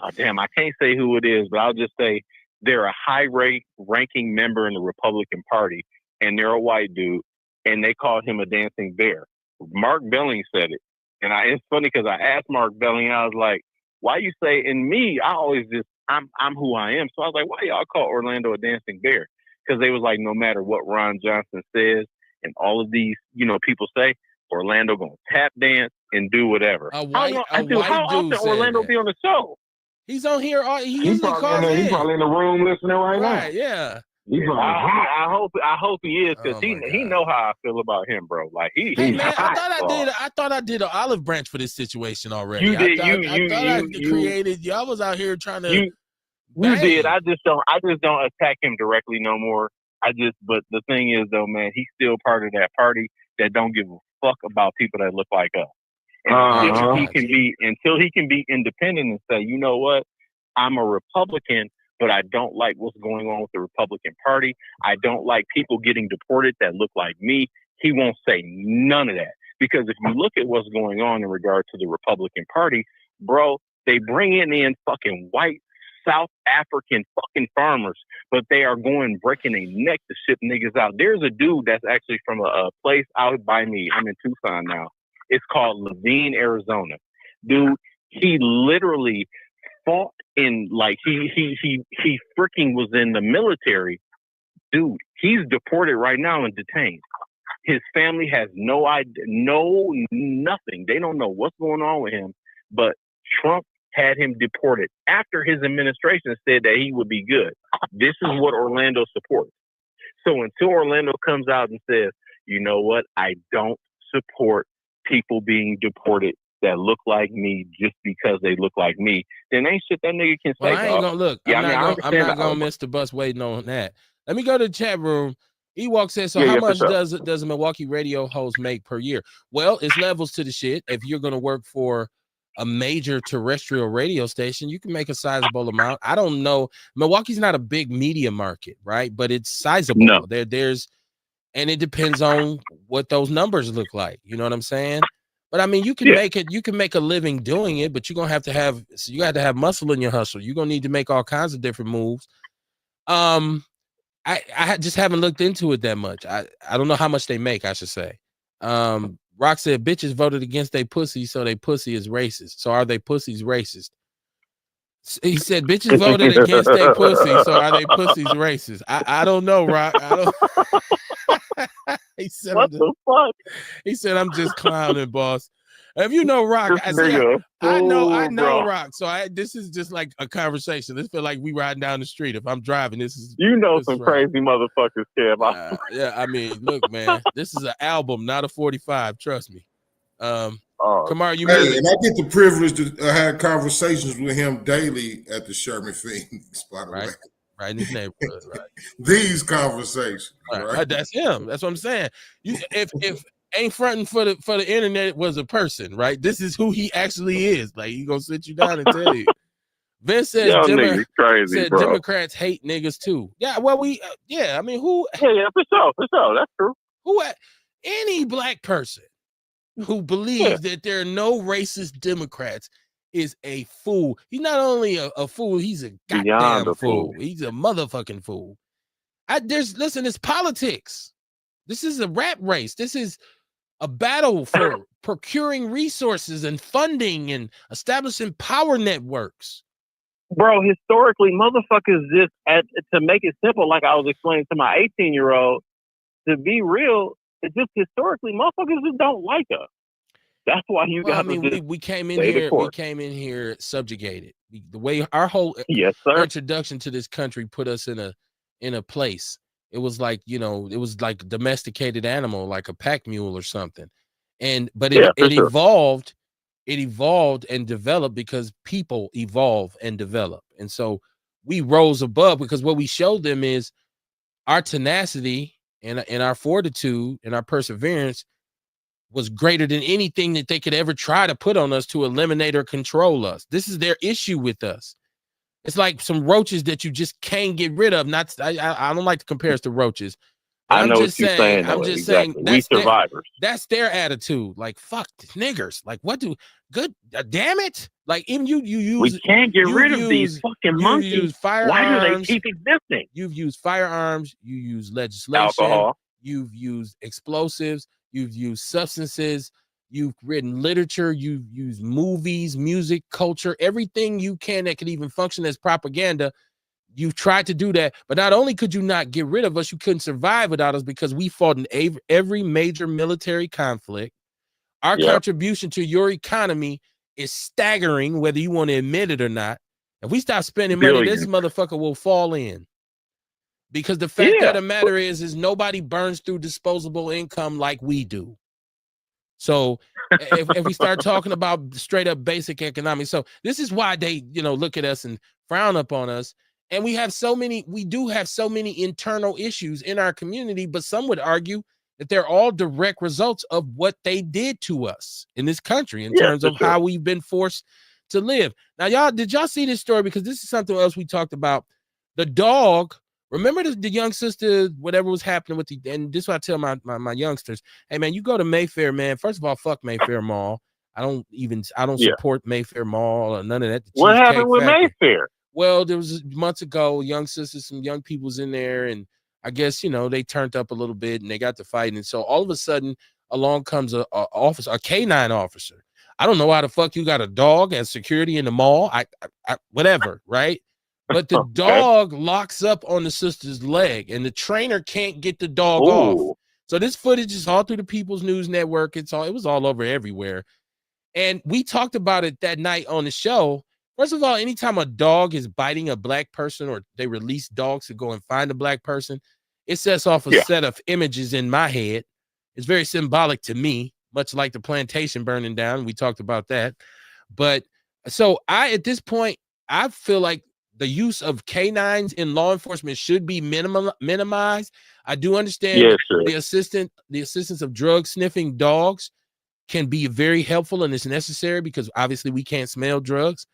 I can't say who it is, but I'll just say they're a high-ranking member in the Republican Party, and they're a white dude, and they called him a dancing bear. Mark Belling said it, and it's funny because I asked Mark Belling, I was like, "Why you say?" And me, I always just I'm who I am, so I was like, "Why y'all call Orlando a dancing bear?" Because they was like, no matter what Ron Johnson says, and all of these people say, Orlando gonna tap dance and do whatever. How often Orlando be on the show? He's on here. He usually calls in. He's probably in the room listening right now. Right, yeah. I hope he is, because he know how I feel about him, bro. Like hey, man, I thought I did an olive branch for this situation already. You did. I created. Y'all was out here trying to. You did. I just don't attack him directly no more. But the thing is though, man, he's still part of that party that don't give a fuck about people that look like us. And until he can be independent and say, you know what, I'm a Republican, but I don't like what's going on with the Republican Party. I don't like people getting deported that look like me. He won't say none of that. Because if you look at what's going on in regard to the Republican Party, bro, they bring in fucking white South African fucking farmers, but they are breaking a neck to ship niggas out. There's a dude that's actually from a place out by me. I'm in Tucson now. It's called Levine, Arizona. Dude, he literally fought in, like, he freaking was in the military. Dude, he's deported right now and detained. His family has no idea, nothing. They don't know what's going on with him, but Trump had him deported after his administration said that he would be good. This is what Orlando supports. So until Orlando comes out and says, you know what, I don't support people being deported that look like me just because they look like me, then ain't shit that nigga can say. I ain't gonna look. Yeah, I'm not gonna miss the bus waiting on that. Let me go to the chat room. Ewok says, so how much does a Milwaukee radio host make per year? Well, it's levels to the shit. If you're gonna work for a major terrestrial radio station, you can make a sizable amount. I don't know. Milwaukee's not a big media market, right? But it's sizable. No. And it depends on what those numbers look like. You know what I'm saying? But I mean, you can make it. You can make a living doing it, but you're gonna have to have. So you got to have muscle in your hustle. You're gonna need to make all kinds of different moves. I just haven't looked into it that much. I don't know how much they make, I should say. Rock said bitches voted against they pussy, so they pussy is racist. So are they pussies racist? He said bitches voted against they pussy, so are they pussies racist? I don't know, Rock. I don't. He said, what the fuck? He said, I'm just clowning, boss. If you know Rock, I know Rock. So this is just like a conversation. This feel like we riding down the street. If I'm driving, this is some crazy motherfuckers care about. Yeah, I mean, look, man, this is an album, not a 45. Trust me. Kamar, you and I get the privilege to have conversations with him daily at the Sherman Phoenix, by the way. Right in his neighborhood, right? These conversations, right? That's him. That's what I'm saying. If ain't fronting for the internet was a person, right? This is who he actually is. Like, he gonna sit you down and tell you. Vince says, niggas crazy, bro. Democrats hate niggas too. Yeah, well, I mean, who? Yeah, for sure, that's true. Who? Any black person who believes that there are no racist Democrats is a fool. He's not only a fool, he's a goddamn fool. He's a motherfucking fool. Listen, it's politics. This is a rat race. This is a battle for procuring resources and funding and establishing power networks. Bro, historically, motherfuckers just, to make it simple, like I was explaining to my 18-year-old, to be real, it's just historically, motherfuckers just don't like us. That's why we came in here subjugated. The way our whole introduction to this country put us in a place. It was like, it was like a domesticated animal, like a pack mule or something. But it evolved and developed because people evolve and develop. And so we rose above, because what we showed them is our tenacity and our fortitude and our perseverance was greater than anything that they could ever try to put on us to eliminate or control us. This is their issue with us. It's like some roaches that you just can't get rid of. I don't like to compare us to roaches. I know what you're saying. I'm just saying we survivors. That's their attitude. Like, fuck niggers. Like, damn it. Like, even you use. We can't get rid of these fucking monkeys. Why do they keep existing? You've used firearms. You use legislation. Alcohol. You've used explosives. You've used substances. You've written literature. You've used movies, music, culture, everything you can that could even function as propaganda. You've tried to do that, but not only could you not get rid of us, you couldn't survive without us, because we fought in every major military conflict. Our contribution to your economy is staggering, whether you want to admit it or not. If we stop spending money, this motherfucker will fall in. Because the fact of the matter is nobody burns through disposable income like we do. So if we start talking about straight up basic economics, so this is why they, look at us and frown upon us. And we do have so many internal issues in our community, but some would argue that they're all direct results of what they did to us in this country in terms of how we've been forced to live. Now, did y'all see this story? Because this is something else we talked about. The dog, remember the young sister, whatever was happening with and this is what I tell my youngsters. Hey man, you go to Mayfair, man. First of all, fuck Mayfair Mall. I don't support Mayfair Mall or none of that. What happened with Mayfair? Well, there was months ago, some young people's in there, and I guess, they turned up a little bit and they got to fighting. And so all of a sudden along comes a K9 officer. I don't know how the fuck you got a dog as security in the mall. I whatever, right? But the dog locks up on the sister's leg and the trainer can't get the dog off. So this footage is all through the People's News Network. It was all over everywhere. And we talked about it that night on the show. First of all, anytime a dog is biting a black person or they release dogs to go and find a black person, it sets off a set of images in my head. It's very symbolic to me, much like the plantation burning down. We talked about that. But so at this point, I feel like the use of canines in law enforcement should be minimized. I do understand the assistance of drug sniffing dogs can be very helpful and it's necessary because obviously we can't smell drugs.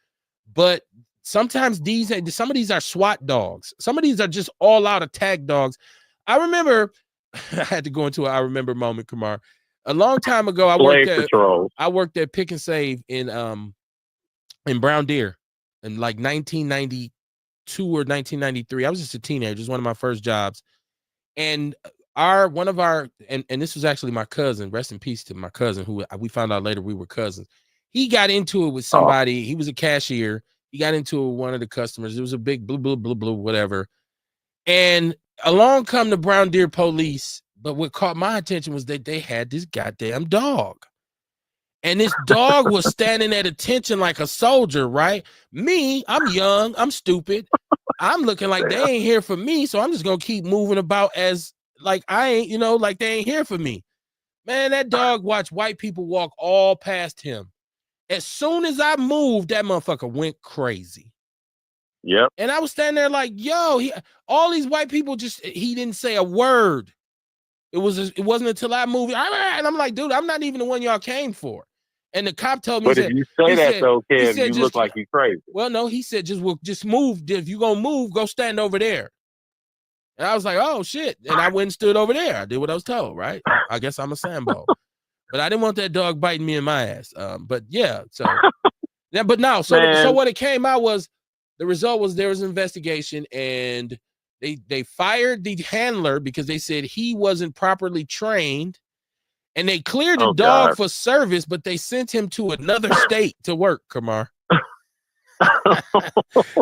But sometimes some of these are SWAT dogs. Some of these are just all out attack dogs. I remember I had to go into an I remember moment, Kamar. A long time ago, I worked at Pick and Save in Brown Deer in like 1992 or 1993. I was just a teenager. It was one of my first jobs. And this was actually my cousin. Rest in peace to my cousin, who we found out later we were cousins. He got into it with somebody. He was a cashier. He got into it with one of the customers. It was a big blue, whatever. And along come the Brown Deer police. But what caught my attention was that they had this goddamn dog. And this dog was standing at attention like a soldier, right? Me, I'm young. I'm stupid. I'm looking like they ain't here for me. So I'm just going to keep moving about as like I ain't, like they ain't here for me. Man, that dog watched white people walk all past him. As soon as I moved, that motherfucker went crazy. Yep. And I was standing there like, yo, all these white people he didn't say a word. It wasn't until I moved. And I'm like, dude, I'm not even the one y'all came for. And the cop told me, But if you say that though, Kev, you look like you crazy. Well, no, he said just move. If you gonna move, go stand over there. And I was like, oh shit. And I went and stood over there. I did what I was told, right? I guess I'm a Sambo. But I didn't want that dog biting me in my ass. But yeah, so yeah, but no, so what it came out was the result was there was an investigation, and they fired the handler because they said he wasn't properly trained, and they cleared the dog for service, but they sent him to another state to work, Kamar.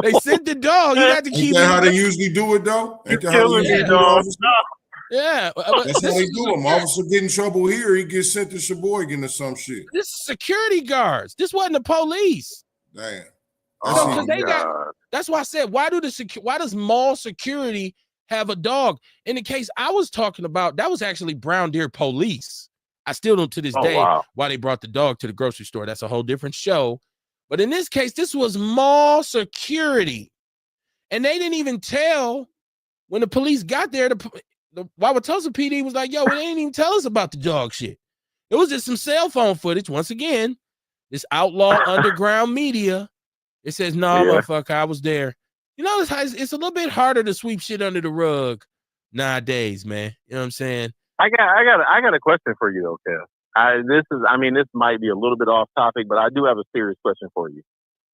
They sent the dog. You got to keep. Is that how they usually do it, though? Ain't that how they usually do it? Yeah, that's how they do them. Officer get in trouble here, he gets sent to Sheboygan or some shit. This is security guards. This wasn't the police. Damn. So they got. That's why I said, why does mall security have a dog? In the case I was talking about, that was actually Brown Deer police. I still don't to this day why they brought the dog to the grocery store. That's a whole different show. But in this case, this was mall security, and they didn't even tell when the police got there. The Wauwatosa PD was like, yo, they didn't even tell us about the dog shit. It was just some cell phone footage. Once again, this outlaw underground media. It says, no, motherfucker, I was there. You know, it's a little bit harder to sweep shit under the rug nowadays, man. You know what I'm saying? I got a question for you, though, Kev. This might be a little bit off topic, but I do have a serious question for you.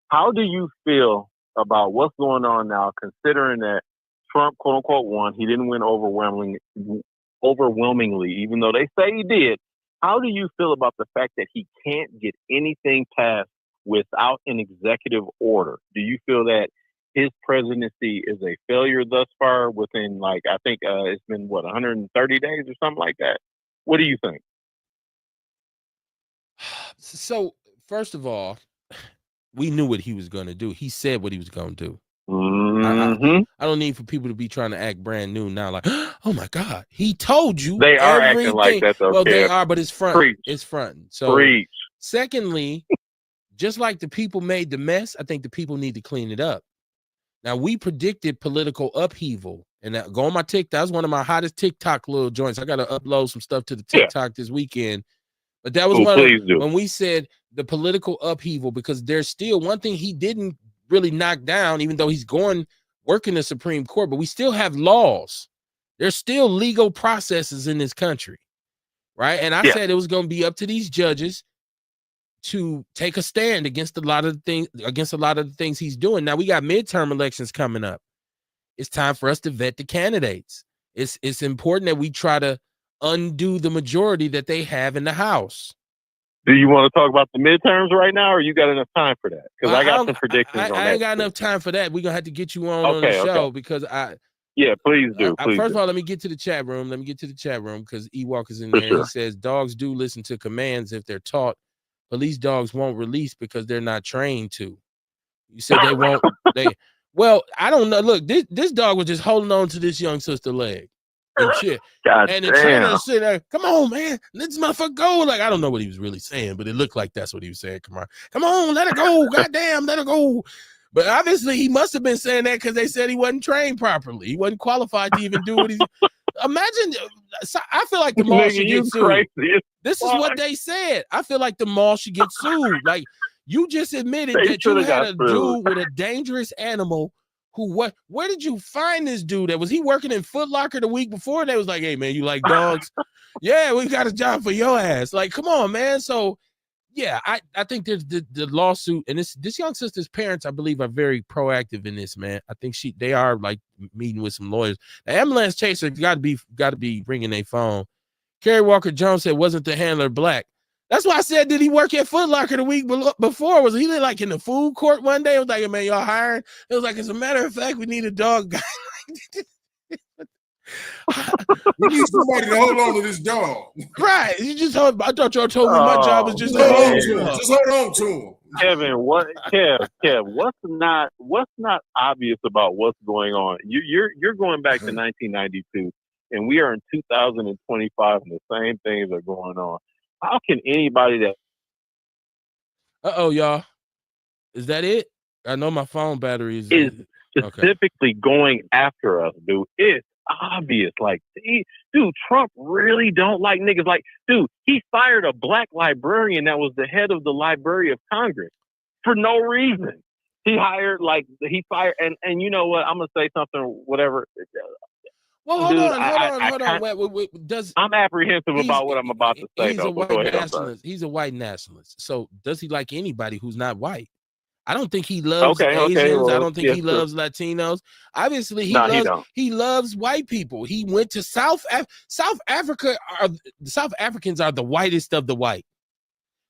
How do you feel about what's going on now, considering that Trump, quote unquote, won? He didn't win overwhelmingly, even though they say he did. How do you feel about the fact that he can't get anything passed without an executive order? Do you feel that his presidency is a failure thus far within, I think it's been, 130 days or something like that? What do you think? So, first of all, we knew what he was going to do. He said what he was going to do. Mm-hmm. I don't need for people to be trying to act brand new now. Like, oh my God, he told you. They are acting like that, though. Well, they are, but it's front. Preach. It's front. So, Preach. Secondly, just like the people made the mess, I think the people need to clean it up. Now, we predicted political upheaval, and go on my TikTok. That was one of my hottest TikTok little joints. I got to upload some stuff to the TikTok this weekend. But that was when we said the political upheaval, because there's still one thing he didn't really knock down, even though he's working the Supreme Court, but we still have laws. There's still legal processes in this country, right? And I said it was going to be up to these judges to take a stand against a lot of the things he's doing. Now we got midterm elections coming up. It's time for us to vet the candidates. It's important that we try to undo the majority that they have in the House. Do you want to talk about the midterms right now, or you got enough time for that? Because I got some predictions on that. I ain't got enough time for that. We're going to have to get you on the show because please do. First of all, let me get to the chat room. Because Ewok is in there. He says, dogs do listen to commands if they're taught. Police dogs won't release because they're not trained to. You said they won't. Well, I don't know. Look, this dog was just holding on to this young sister's leg and shit. And the trainer said, there, come on, man, let this motherfucker go. Like, I don't know what he was really saying, but it looked like that's what he was saying. Come on, let her go. Goddamn, let her go. But obviously, he must have been saying that because they said he wasn't trained properly. He wasn't qualified to even do what he's. Imagine, I feel like the mall should get sued. This is what they said. I feel like the mall should get sued. Like, you just admitted that you had a dude with a dangerous animal where did you find this dude? Was he working in Foot Locker the week before? They was like, hey, man, you like dogs? Yeah, we got a job for your ass. Like, come on, man. So, yeah, I think there's the lawsuit, and this young sister's parents, I believe, are very proactive in this, man. I think they are like meeting with some lawyers. The ambulance chaser got to be bringing their phone. Kerry Walker Jones said, wasn't the handler black? That's why I said, did he work at Foot Locker the week before? Was he like in the food court one day? It was like, hey, man, y'all hiring? It was like, as a matter of fact, we need a dog guy. We need somebody to hold on to this dog. Right. I thought y'all told me my job was just hold on to him. Just hold on to him. Kevin, what's not obvious about what's going on? You're going back to 1992, and we are in 2025, and the same things are going on. How can anybody that? Y'all, is that it? I know my phone battery is specifically going after us, dude. It's obvious. Like, dude, Trump really don't like niggas. Like, dude, he fired a black librarian that was the head of the Library of Congress for no reason. He fired, and you know what? I'm gonna say something, whatever. Well, hold on. Wait. I'm apprehensive about what I'm about to say. He's a white nationalist. He's a white nationalist. So does he like anybody who's not white? I don't think he loves Asians. I don't think he loves Latinos. Obviously, he loves white people. He went to South Africa. The South Africans are the whitest of the white.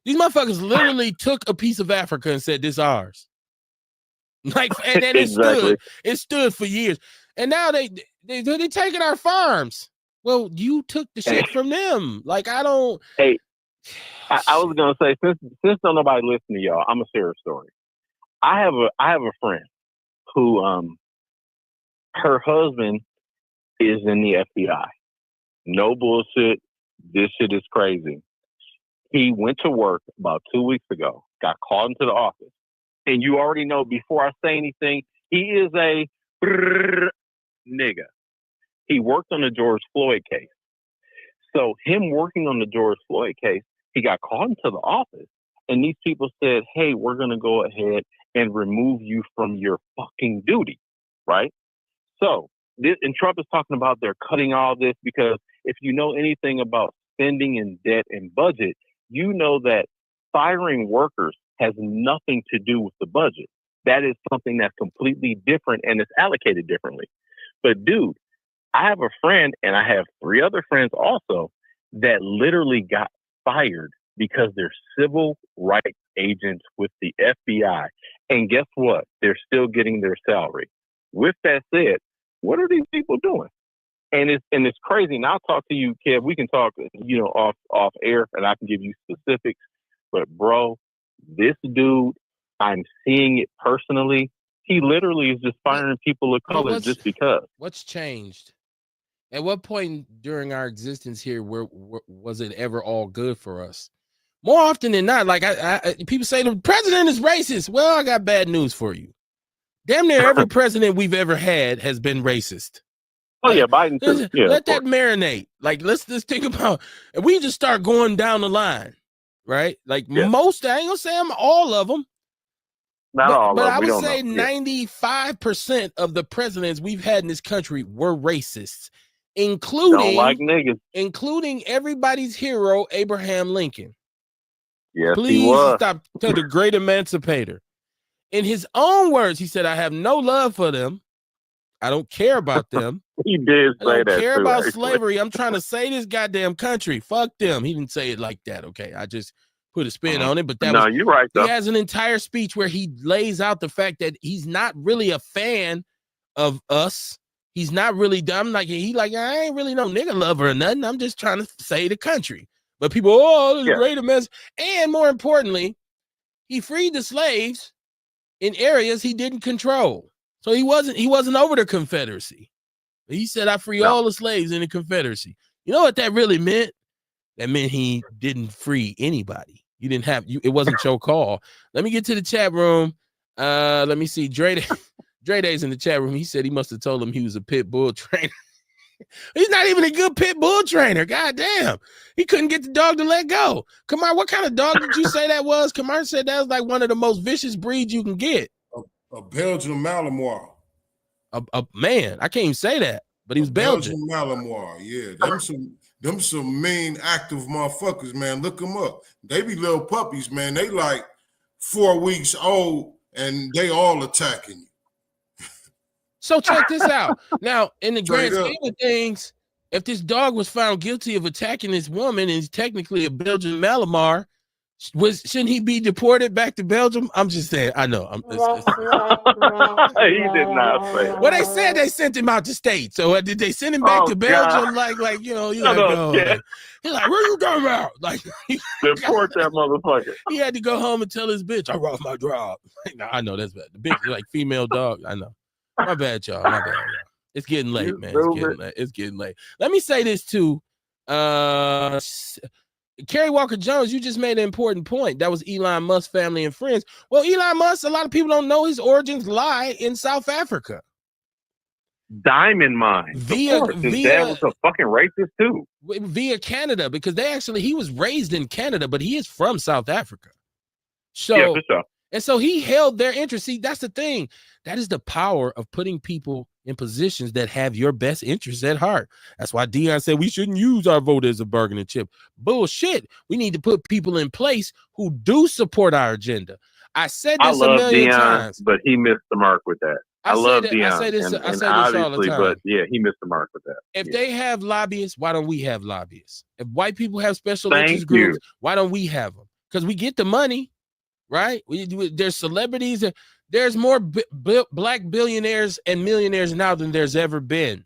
These motherfuckers literally took a piece of Africa and said, "This is ours." Like, and exactly. it stood for years. And now they taking our farms. Well, you took the shit from them. Like, I don't. Hey, I was gonna say, since don't nobody listen to y'all, I'm gonna share a story. I have a friend who her husband is in the FBI. No bullshit. This shit is crazy. He went to work about 2 weeks ago, got called into the office. And you already know, before I say anything, he is a nigga. He worked on the George Floyd case. So him working on the George Floyd case, he got called into the office. And these people said, hey, we're going to go ahead and remove you from your fucking duty, right? So, and Trump is talking about they're cutting all this, because if you know anything about spending and debt and budget, you know that firing workers has nothing to do with the budget. That is something that's completely different, and it's allocated differently. But dude, I have a friend, and I have 3 other friends also, that literally got fired because they're civil rights agents with the FBI. And guess what? They're still getting their salary. With that said, what are these people doing? And it's crazy. And I'll talk to you, Kev. We can talk, off air, and I can give you specifics. But bro, this dude, I'm seeing it personally. He literally is just firing people of color just because. What's changed? At what point during our existence here was it ever all good for us? More often than not, like people say the president is racist. Well, I got bad news for you. Damn near every president we've ever had has been racist. Oh yeah, Biden too. Yeah, let that marinate. Like, let's just think about, and we just start going down the line, right? Like most, I ain't gonna say I'm all of them. Not all of them. But I would say 95% of the presidents we've had in this country were racists, including don't like niggas, including everybody's hero, Abraham Lincoln. Yes, please he was. Stop to the great emancipator. In his own words, he said, I have no love for them. I don't care about them. He did say that. I don't care about slavery. I'm trying to save this goddamn country. Fuck them. He didn't say it like that. Okay. I just put a spin on it, but you're right. Though. He has an entire speech where he lays out the fact that he's not really a fan of us. He's not really dumb. Like, I ain't really no nigga lover or nothing. I'm just trying to save the country. But people, this is great mess. And more importantly, he freed the slaves in areas he didn't control. So he wasn't over the Confederacy. He said, I free all the slaves in the Confederacy. You know what that really meant? That meant he didn't free anybody. You didn't have it wasn't your call. Let me get to the chat room. Let me see. Dre Day's in the chat room. He said he must have told him he was a pit bull trainer. He's not even a good pit bull trainer. God damn. He couldn't get the dog to let go. Kamar, what kind of dog did you say that was? Kamar said that was like one of the most vicious breeds you can get. A Belgian Malinois. A man, I can't even say that, but he was Belgian. Malinois, yeah. Them some mean, active motherfuckers, man. Look them up. They be little puppies, man. They like 4 weeks old, and they all attacking you. So check this out. Now, in the grand scheme of things, if this dog was found guilty of attacking this woman and he's technically a Belgian Malinois, shouldn't he be deported back to Belgium? I'm just saying. I know. He did not say. Well, they said they sent him out to state. So did they send him back to Belgium? Like he's like, where you going about? Like, deport that motherfucker. He had to go home and tell his bitch, I lost my job. Nah, I know that's bad. The bitch is like female dog. I know. My bad, y'all. My bad, y'all. It's getting late, man. It's getting late. Let me say this too. Kerry Walker Jones, you just made an important point. That was Elon Musk's family and friends. Well, Elon Musk, a lot of people don't know his origins lie in South Africa. diamond mines. Via His dad was a fucking racist too. Via Canada, because he was raised in Canada, but he is from South Africa. So yeah, for sure. And so he held their interest. See, that's the thing. That is the power of putting people in positions that have your best interests at heart. That's why Dion said we shouldn't use our vote as a bargaining chip. Bullshit. We need to put people in place who do support our agenda. I said this a million times, but he missed the mark with that. I love Dion. I say this all the time. But yeah, he missed the mark with that. If they have lobbyists, why don't we have lobbyists? If white people have special interest groups, why don't we have them? Because we get the money. Right? There's celebrities. There's more black billionaires and millionaires now than there's ever been.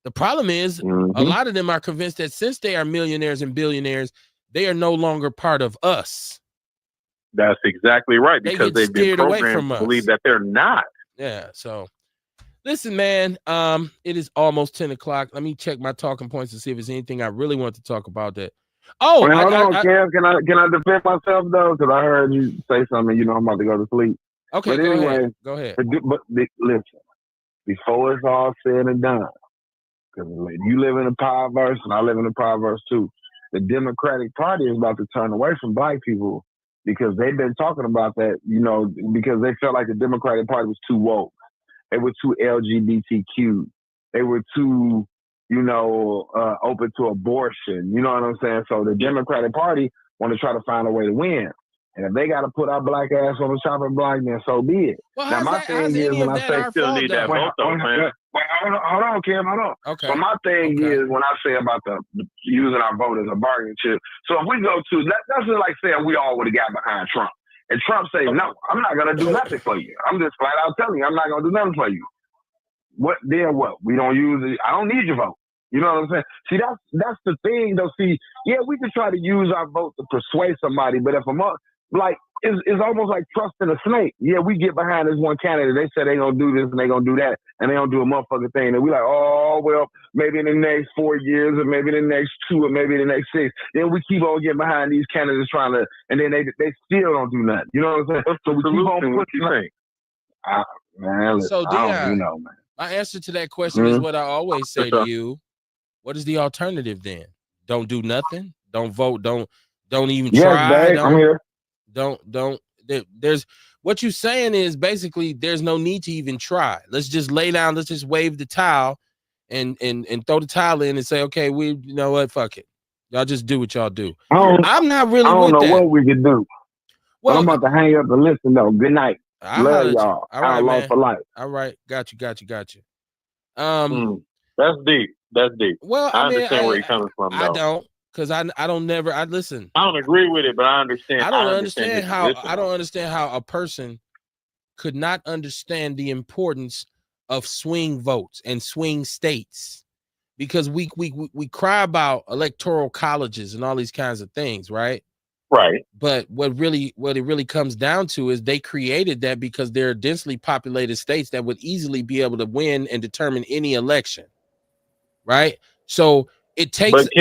The problem is a lot of them are convinced that since they are millionaires and billionaires, they are no longer part of us. That's exactly right, because they've been programmed to believe that they're not. Yeah. So listen, man, it is almost 10 o'clock. Let me check my talking points to see if there's anything I really want to talk about that. Oh, hold on, Cam. Can I defend myself though? Because I heard you say something. You know, I'm about to go to sleep. Okay, but anyway, go ahead. But listen, before it's all said and done, because you live in a powerverse and I live in a powerverse too. The Democratic Party is about to turn away from black people because they've been talking about that. You know, because they felt like the Democratic Party was too woke. They were too LGBTQ. They were too, open to abortion. You know what I'm saying? So the Democratic Party want to try to find a way to win. And if they got to put our black ass on the chopping block, then so be it. Well, now, my thing is when I say still need that vote, though, man. Hold on, Kim, hold on. Okay. So my thing is when I say about the using our vote as a bargaining chip. So if we go to, that's just like saying we all would have got behind Trump. And Trump say, no, I'm not going to do nothing for you. I'm just flat out telling you, I'm not going to do nothing for you. What? We don't use it. I don't need your vote. You know what I'm saying? See, that's the thing, though. See, yeah, we can try to use our vote to persuade somebody, but if I'm it's almost like trusting a snake. Yeah, we get behind this one candidate. They say they gonna do this and they gonna do that, and they don't do a motherfucking thing. And we like, oh well, maybe in the next 4 years, or maybe in the next 2, or maybe in the next 6. Then we keep on getting behind these candidates trying to, and then they still don't do nothing. You know what I'm saying? So we keep on pushing. Man, so Dion, man. My answer to that question is what I always say to you. What is the alternative then? Don't do nothing. Don't vote. Don't even try. Babe, I'm here. There's what you're saying is basically there's no need to even try. Let's just lay down. Let's just wave the towel and throw the towel in and say, okay, you know what? Fuck it. Y'all just do what y'all do. I'm not really. I don't know what we can do. Well, I'm about to hang up and listen though. Good night. Love y'all. All right, man. For life. All right, got you. That's deep. Well, I understand where you're coming from. Though. I don't. Because I listen. I don't agree with it, but I understand. I don't understand how a person could not understand the importance of swing votes and swing states, because we cry about electoral colleges and all these kinds of things, right? Right. But what it really comes down to is they created that because there are densely populated states that would easily be able to win and determine any election, right? So it takes a state.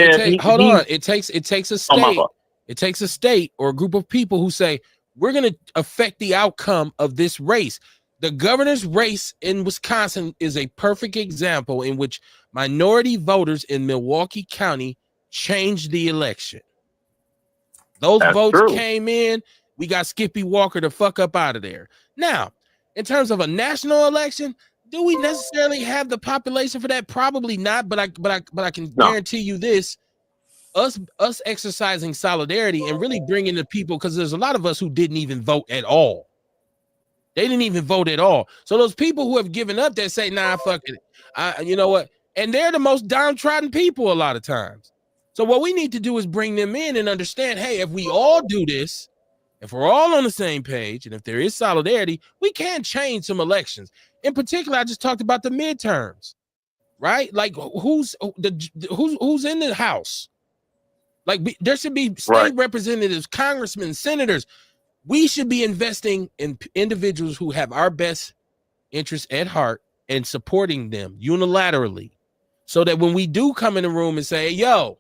It takes a state or a group of people who say, we're going to affect the outcome of this race. The governor's race in Wisconsin is a perfect example in which minority voters in Milwaukee County changed the election. Those votes came in. We got Skippy Walker to fuck up out of there. Now, in terms of a national election, do we necessarily have the population for that? Probably not, but I can guarantee you this: us exercising solidarity and really bringing the people, because there's a lot of us who didn't even vote at all. They didn't even vote at all. So those people who have given up, that say, "Nah, fuck it," you know what? And they're the most downtrodden people a lot of times. So what we need to do is bring them in and understand, hey, if we all do this, if we're all on the same page, and if there is solidarity, we can change some elections. In particular, I just talked about the midterms, right? Like who's in the House? Like there should be state representatives, congressmen, senators. We should be investing in individuals who have our best interests at heart and supporting them unilaterally, so that when we do come in the room and say, hey, yo,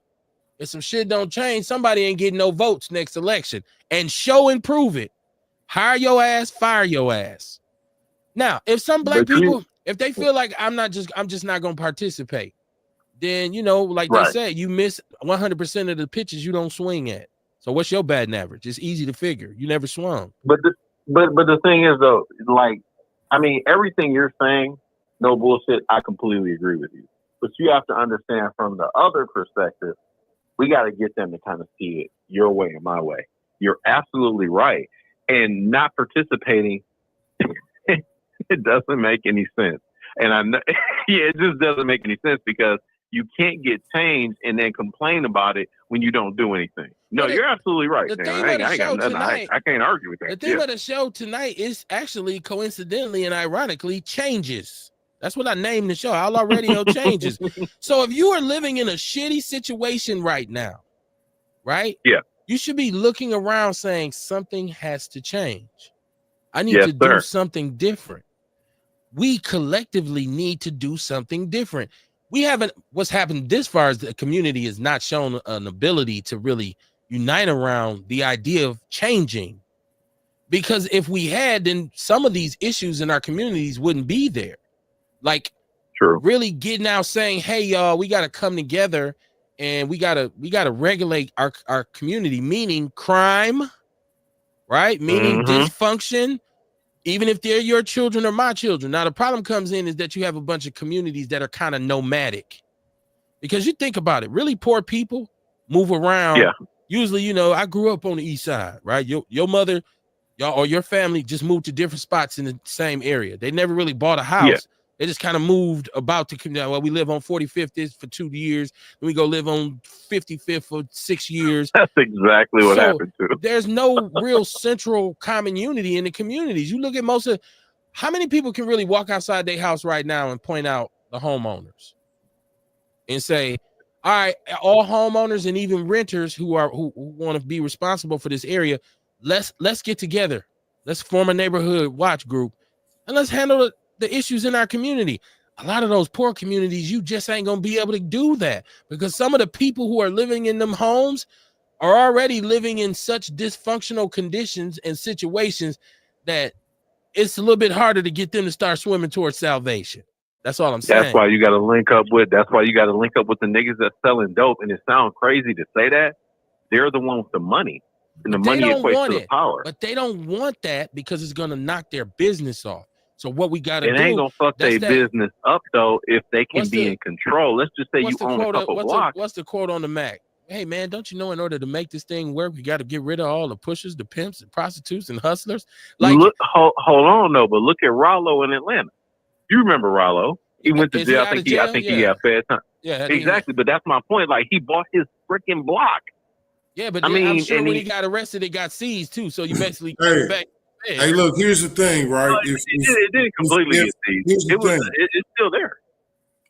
if some shit don't change, somebody ain't getting no votes next election, and show and prove it. Hire your ass, fire your ass. Now, if some black people If they feel like I'm just not gonna participate, then like they said, you miss 100% of the pitches you don't swing at. So what's your batting average? It's easy to figure. You never swung. But the thing is though, like, I mean, everything you're saying, no bullshit, I completely agree with you. But you have to understand from the other perspective, we got to get them to kind of see it your way and my way. You're absolutely right. And not participating, it doesn't make any sense. And I know, yeah, it just doesn't make any sense because you can't get change and then complain about it when you don't do anything. No, you're absolutely right. I can't argue with that. The thing of the show tonight is actually coincidentally and ironically changes. That's what I named the show. Outlaw Radio Changes. So if you are living in a shitty situation right now, right? Yeah. You should be looking around saying something has to change. I need to do something different. We collectively need to do something different. What's happened this far is the community has not shown an ability to really unite around the idea of changing. Because if we had, then some of these issues in our communities wouldn't be there. Like, really getting out saying, hey, y'all, we got to come together and we got to regulate our community, meaning crime, right? Meaning dysfunction, even if they're your children or my children. Now, the problem comes in is that you have a bunch of communities that are kind of nomadic. Because you think about it, really poor people move around. Yeah. Usually, I grew up on the east side, right? Your mother, y'all, or your family just moved to different spots in the same area. They never really bought a house. Yeah. They just kind of moved about to come down. Well, we live on 45th for 2 years. Then we go live on 55th for 6 years. That's exactly what happened too. There's no real central common unity in the communities. You look at how many people can really walk outside their house right now and point out the homeowners and say, all right, all homeowners and even renters who want to be responsible for this area, let's get together. Let's form a neighborhood watch group and let's handle the issues in our community. A lot of those poor communities, you just ain't gonna be able to do that because some of the people who are living in them homes are already living in such dysfunctional conditions and situations that it's a little bit harder to get them to start swimming towards salvation. That's all I'm saying. That's why you got to link up with the niggas that's selling dope. And it sounds crazy to say that. They're the ones with the money. And the money equates to the power. But they don't want that because it's going to knock their business off. So what we got to do... It ain't going to fuck their business up, though, if they can be in control. Let's just say you own a couple blocks. What's the quote on the Mac? Hey, man, don't you know in order to make this thing work, we got to get rid of all the pushers, the pimps, and prostitutes, and hustlers? Like, hold on, though, but look at Rollo in Atlanta. You remember Rollo. He went to jail. I think he got fair time. Yeah, exactly. But that's my point. Like, he bought his freaking block. Yeah, but I'm sure when he got arrested, it got seized, too. So you basically came back. Hey, look, here's the thing, right? No, it didn't completely get seized. It's still there.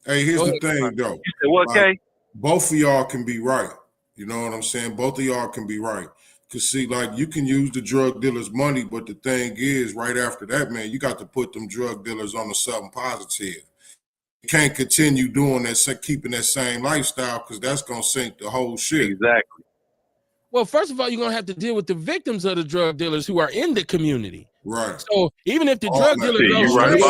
Hey, here's the thing, though. You said what, Kay? Both of y'all can be right. You know what I'm saying? Both of y'all can be right. Because, see, like, you can use the drug dealers' money, but the thing is, right after that, man, you got to put them drug dealers on to something positive. You can't continue doing that, keeping that same lifestyle, because that's going to sink the whole shit. Exactly. Well, first of all, you're going to have to deal with the victims of the drug dealers who are in the community. Right. So even if the drug dealer goes straight,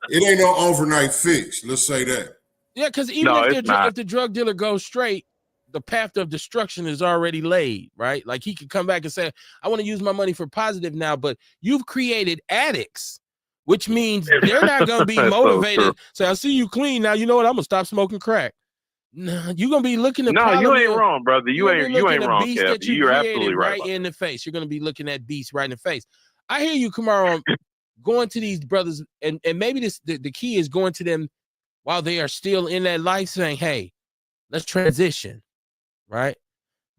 it ain't no overnight fix. Let's say that. Yeah, because even if the drug dealer goes straight, the path of destruction is already laid, right? Like he could come back and say, I want to use my money for positive now, but you've created addicts, which means they're not going to be motivated. So I see you clean. Now, you know what? I'm going to stop smoking crack. No, you're going to be looking at you ain't wrong, brother. You ain't wrong, Kev. You're absolutely right in the face. You're going to be looking at beasts right in the face. I hear you, Kamar, going to these brothers, and maybe the key is going to them while they are still in that life saying, hey, let's transition. Right?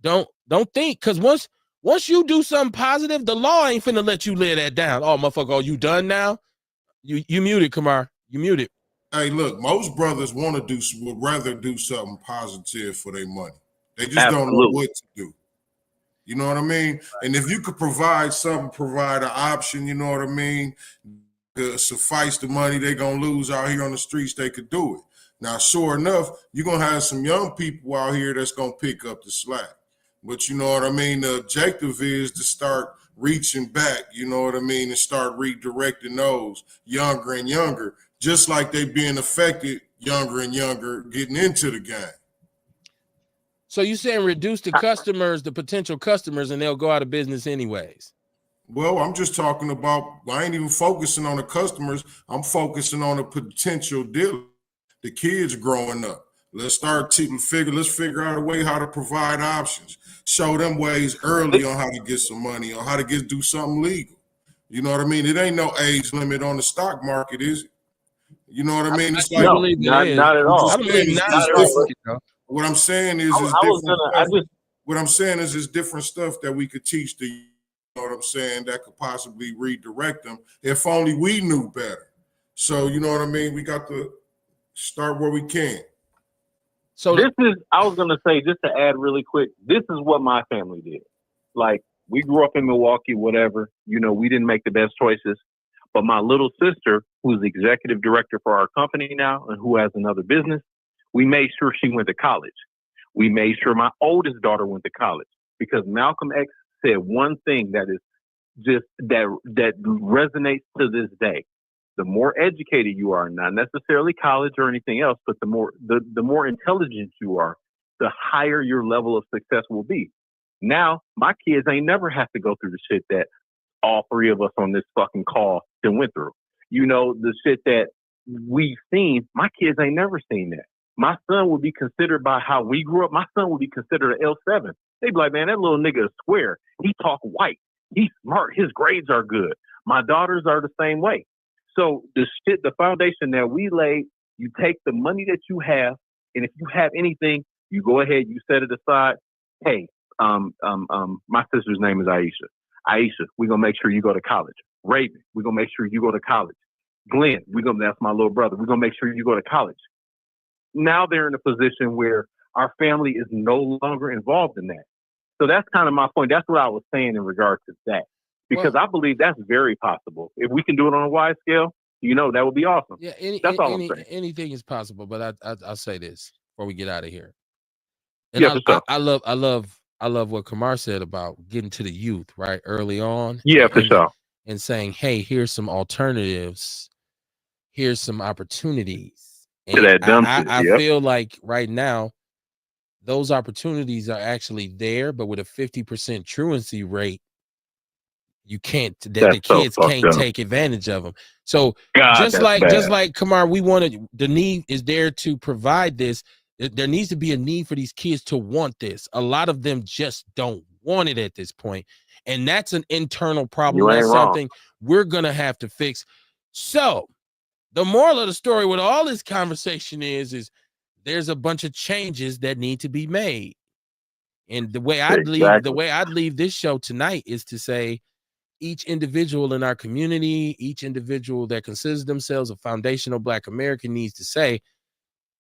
Don't think, because once you do something positive, the law ain't finna let you lay that down. Oh, motherfucker, you done now? You muted, Kamar. You muted. Hey, look, most brothers would rather do something positive for their money. They just don't know what to do. You know what I mean? And if you could provide an option, you know what I mean, to suffice the money they're gonna lose out here on the streets, they could do it. Now, sure enough, you're going to have some young people out here that's going to pick up the slack. But you know what I mean? The objective is to start reaching back, you know what I mean, and start redirecting those younger and younger just like they being affected younger and younger getting into the game. So you saying reduce the customers, the potential customers, and they'll go out of business anyways? Well, I'm just talking about, I ain't even focusing on the customers. I'm focusing on the potential dealer, the kids growing up. Let's figure out a way how to provide options. Show them ways early on how to get some money or how to do something legal. You know what I mean? It ain't no age limit on the stock market, is it? You know what I mean? It's like, No, not at all. I believe not it's at all. different. What I'm saying is, what I'm saying is, it's different stuff that we could teach the, you know what I'm saying, that could possibly redirect them if only we knew better. So, you know what I mean? We got to start where we can. So I was going to say, just to add really quick, this is what my family did. Like, we grew up in Milwaukee, whatever, you know, we didn't make the best choices. But my little sister, who's the executive director for our company now and who has another business, we made sure she went to college. We made sure my oldest daughter went to college, because Malcolm X said one thing that is just that resonates to this day. The more educated you are, not necessarily college or anything else, but the more intelligent you are, the higher your level of success will be. Now, my kids ain't never have to go through the shit that all three of us on this fucking call then went through. You know, the shit that we've seen, my kids ain't never seen that. My son would be considered, by how we grew up, my son would be considered an L7. They'd be like, man, that little nigga is square. He talk white. He's smart. His grades are good. My daughters are the same way. So the foundation that we laid, you take the money that you have, and if you have anything, you go ahead, you set it aside. Hey, my sister's name is Aisha. Aisha, we're gonna make sure you go to college. Raven, we're gonna make sure you go to college. Glenn, that's my little brother. We're gonna make sure you go to college. Now they're in a position where our family is no longer involved in that. So that's kind of my point. That's what I was saying in regard to that. Because I believe that's very possible. If we can do it on a wide scale, you know, that would be awesome. Yeah, that's all I'm saying. Anything is possible, but I'll say this before we get out of here. And I love what Kamar said about getting to the youth right early on. Yeah, for sure. And saying, hey, here's some alternatives, here's some opportunities. And I feel like right now, those opportunities are actually there, but with a 50% truancy rate, you can't. The kids can't take advantage of them. So just like Kamar, the need is there to provide this. There needs to be a need for these kids to want this. A lot of them just don't want it at this point, and that's an internal problem. That's something we're gonna have to fix. So the moral of the story with all this conversation is there's a bunch of changes that need to be made. And the way I'd leave this show tonight is to say, each individual in our community, each individual that considers themselves a foundational Black American needs to say,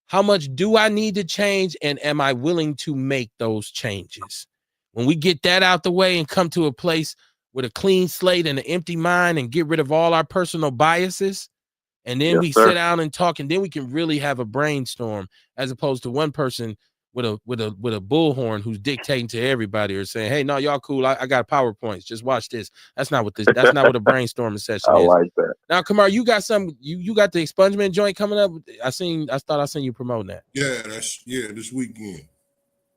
how much do I need to change, and am I willing to make those changes? When we get that out the way and come to a place with a clean slate and an empty mind and get rid of all our personal biases, and then we sit down and talk, and then we can really have a brainstorm, as opposed to one person with a bullhorn who's dictating to everybody or saying, hey, no, y'all cool. I got PowerPoints. Just watch this. That's not what a brainstorming session is. I like that. Now, Kamar, you got you got the expungement joint coming up. I thought I seen you promoting that. Yeah, this weekend.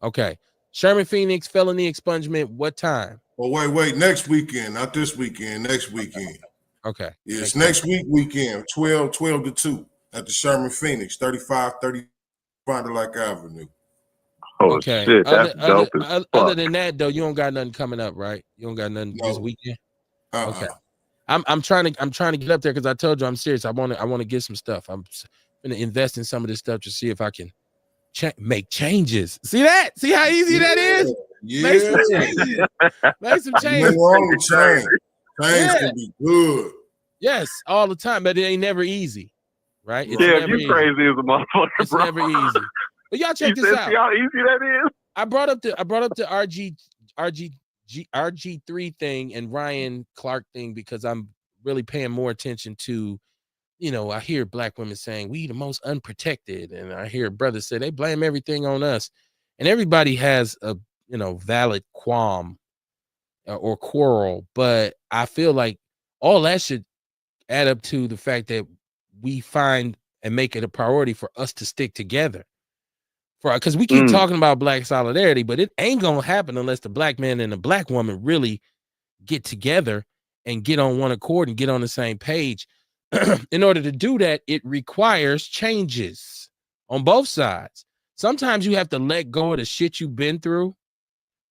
Okay. Sherman Phoenix, felony expungement. What time? Oh, wait, next weekend, not this weekend, next weekend. Okay. Yeah, it's next weekend, 12 to 2 at the Sherman Phoenix, 3530 Fond du Lac Avenue. Oh, okay. Shit, that's dope as fuck. Other than that, though, you don't got nothing coming up, right? You don't got nothing this weekend? Okay. I'm trying to get up there because I told you I'm serious. I want to get some stuff. I'm going to invest in some of this stuff to see if I can make changes. See that? See how easy that is? Yeah. Make some changes. Make some changes. Change can be good. Yes, all the time, but it ain't never easy, right? It's never easy. Crazy as a motherfucker. It's never easy. But y'all check this out. See how easy that is? I brought up the RG3 thing and Ryan Clark thing because I'm really paying more attention to, you know, I hear Black women saying we the most unprotected, and I hear brothers say they blame everything on us, and everybody has a, you know, valid qualm or quarrel, but I feel like all that should add up to the fact that we find and make it a priority for us to stick together. Because we keep talking about black solidarity, but it ain't gonna happen unless the black man and the black woman really get together and get on one accord and get on the same page. In order to do that, it requires changes on both sides. Sometimes you have to let go of the shit you've been through.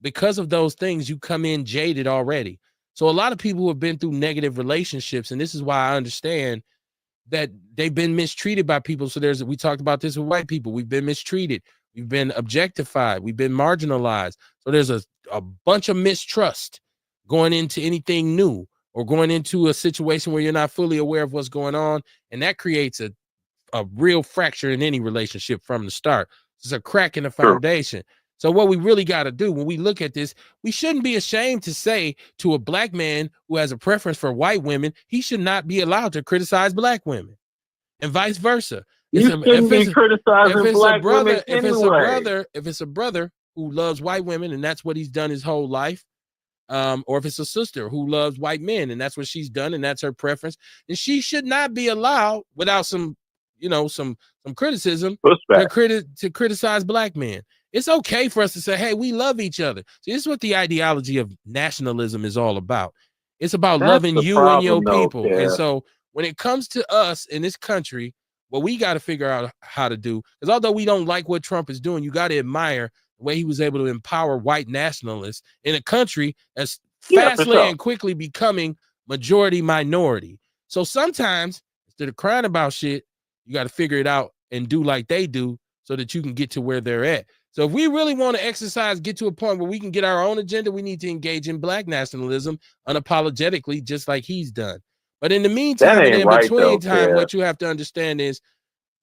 Because of those things, you come in jaded already. So a lot of people who have been through negative relationships, and this is why I understand that they've been mistreated by people. So we talked about this with white people. We've been mistreated. We've been objectified. We've been marginalized. So there's a bunch of mistrust going into anything new or going into a situation where you're not fully aware of what's going on. And that creates a real fracture in any relationship from the start. It's a crack in the foundation. Sure. So what we really got to do when we look at this, we shouldn't be ashamed to say to a black man who has a preference for white women, he should not be allowed to criticize black women, and vice versa. You shouldn't be criticizing black women anyway. If it's a brother who loves white women and that's what he's done his whole life, or if it's a sister who loves white men and that's what she's done and that's her preference, and she should not be allowed without some criticism to criticize black men. It's okay for us to say, hey, we love each other. See, this is what the ideology of nationalism is all about. It's about loving you and your people. And so when it comes to us in this country, what we got to figure out how to do, because although we don't like what Trump is doing, you got to admire the way he was able to empower white nationalists in a country that's fastly and quickly becoming majority minority. So sometimes instead of crying about shit, you got to figure it out and do like they do so that you can get to where they're at. So if we really want to get to a point where we can get our own agenda, we need to engage in black nationalism unapologetically, just like he's done. But in the meantime, and in between time, what you have to understand is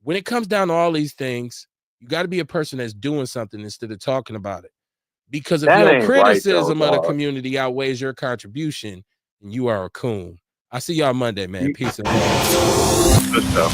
when it comes down to all these things, you got to be a person that's doing something instead of talking about it. Because if your criticism of the community outweighs your contribution, you are a coon. I see y'all Monday, man. Peace and love. Good stuff.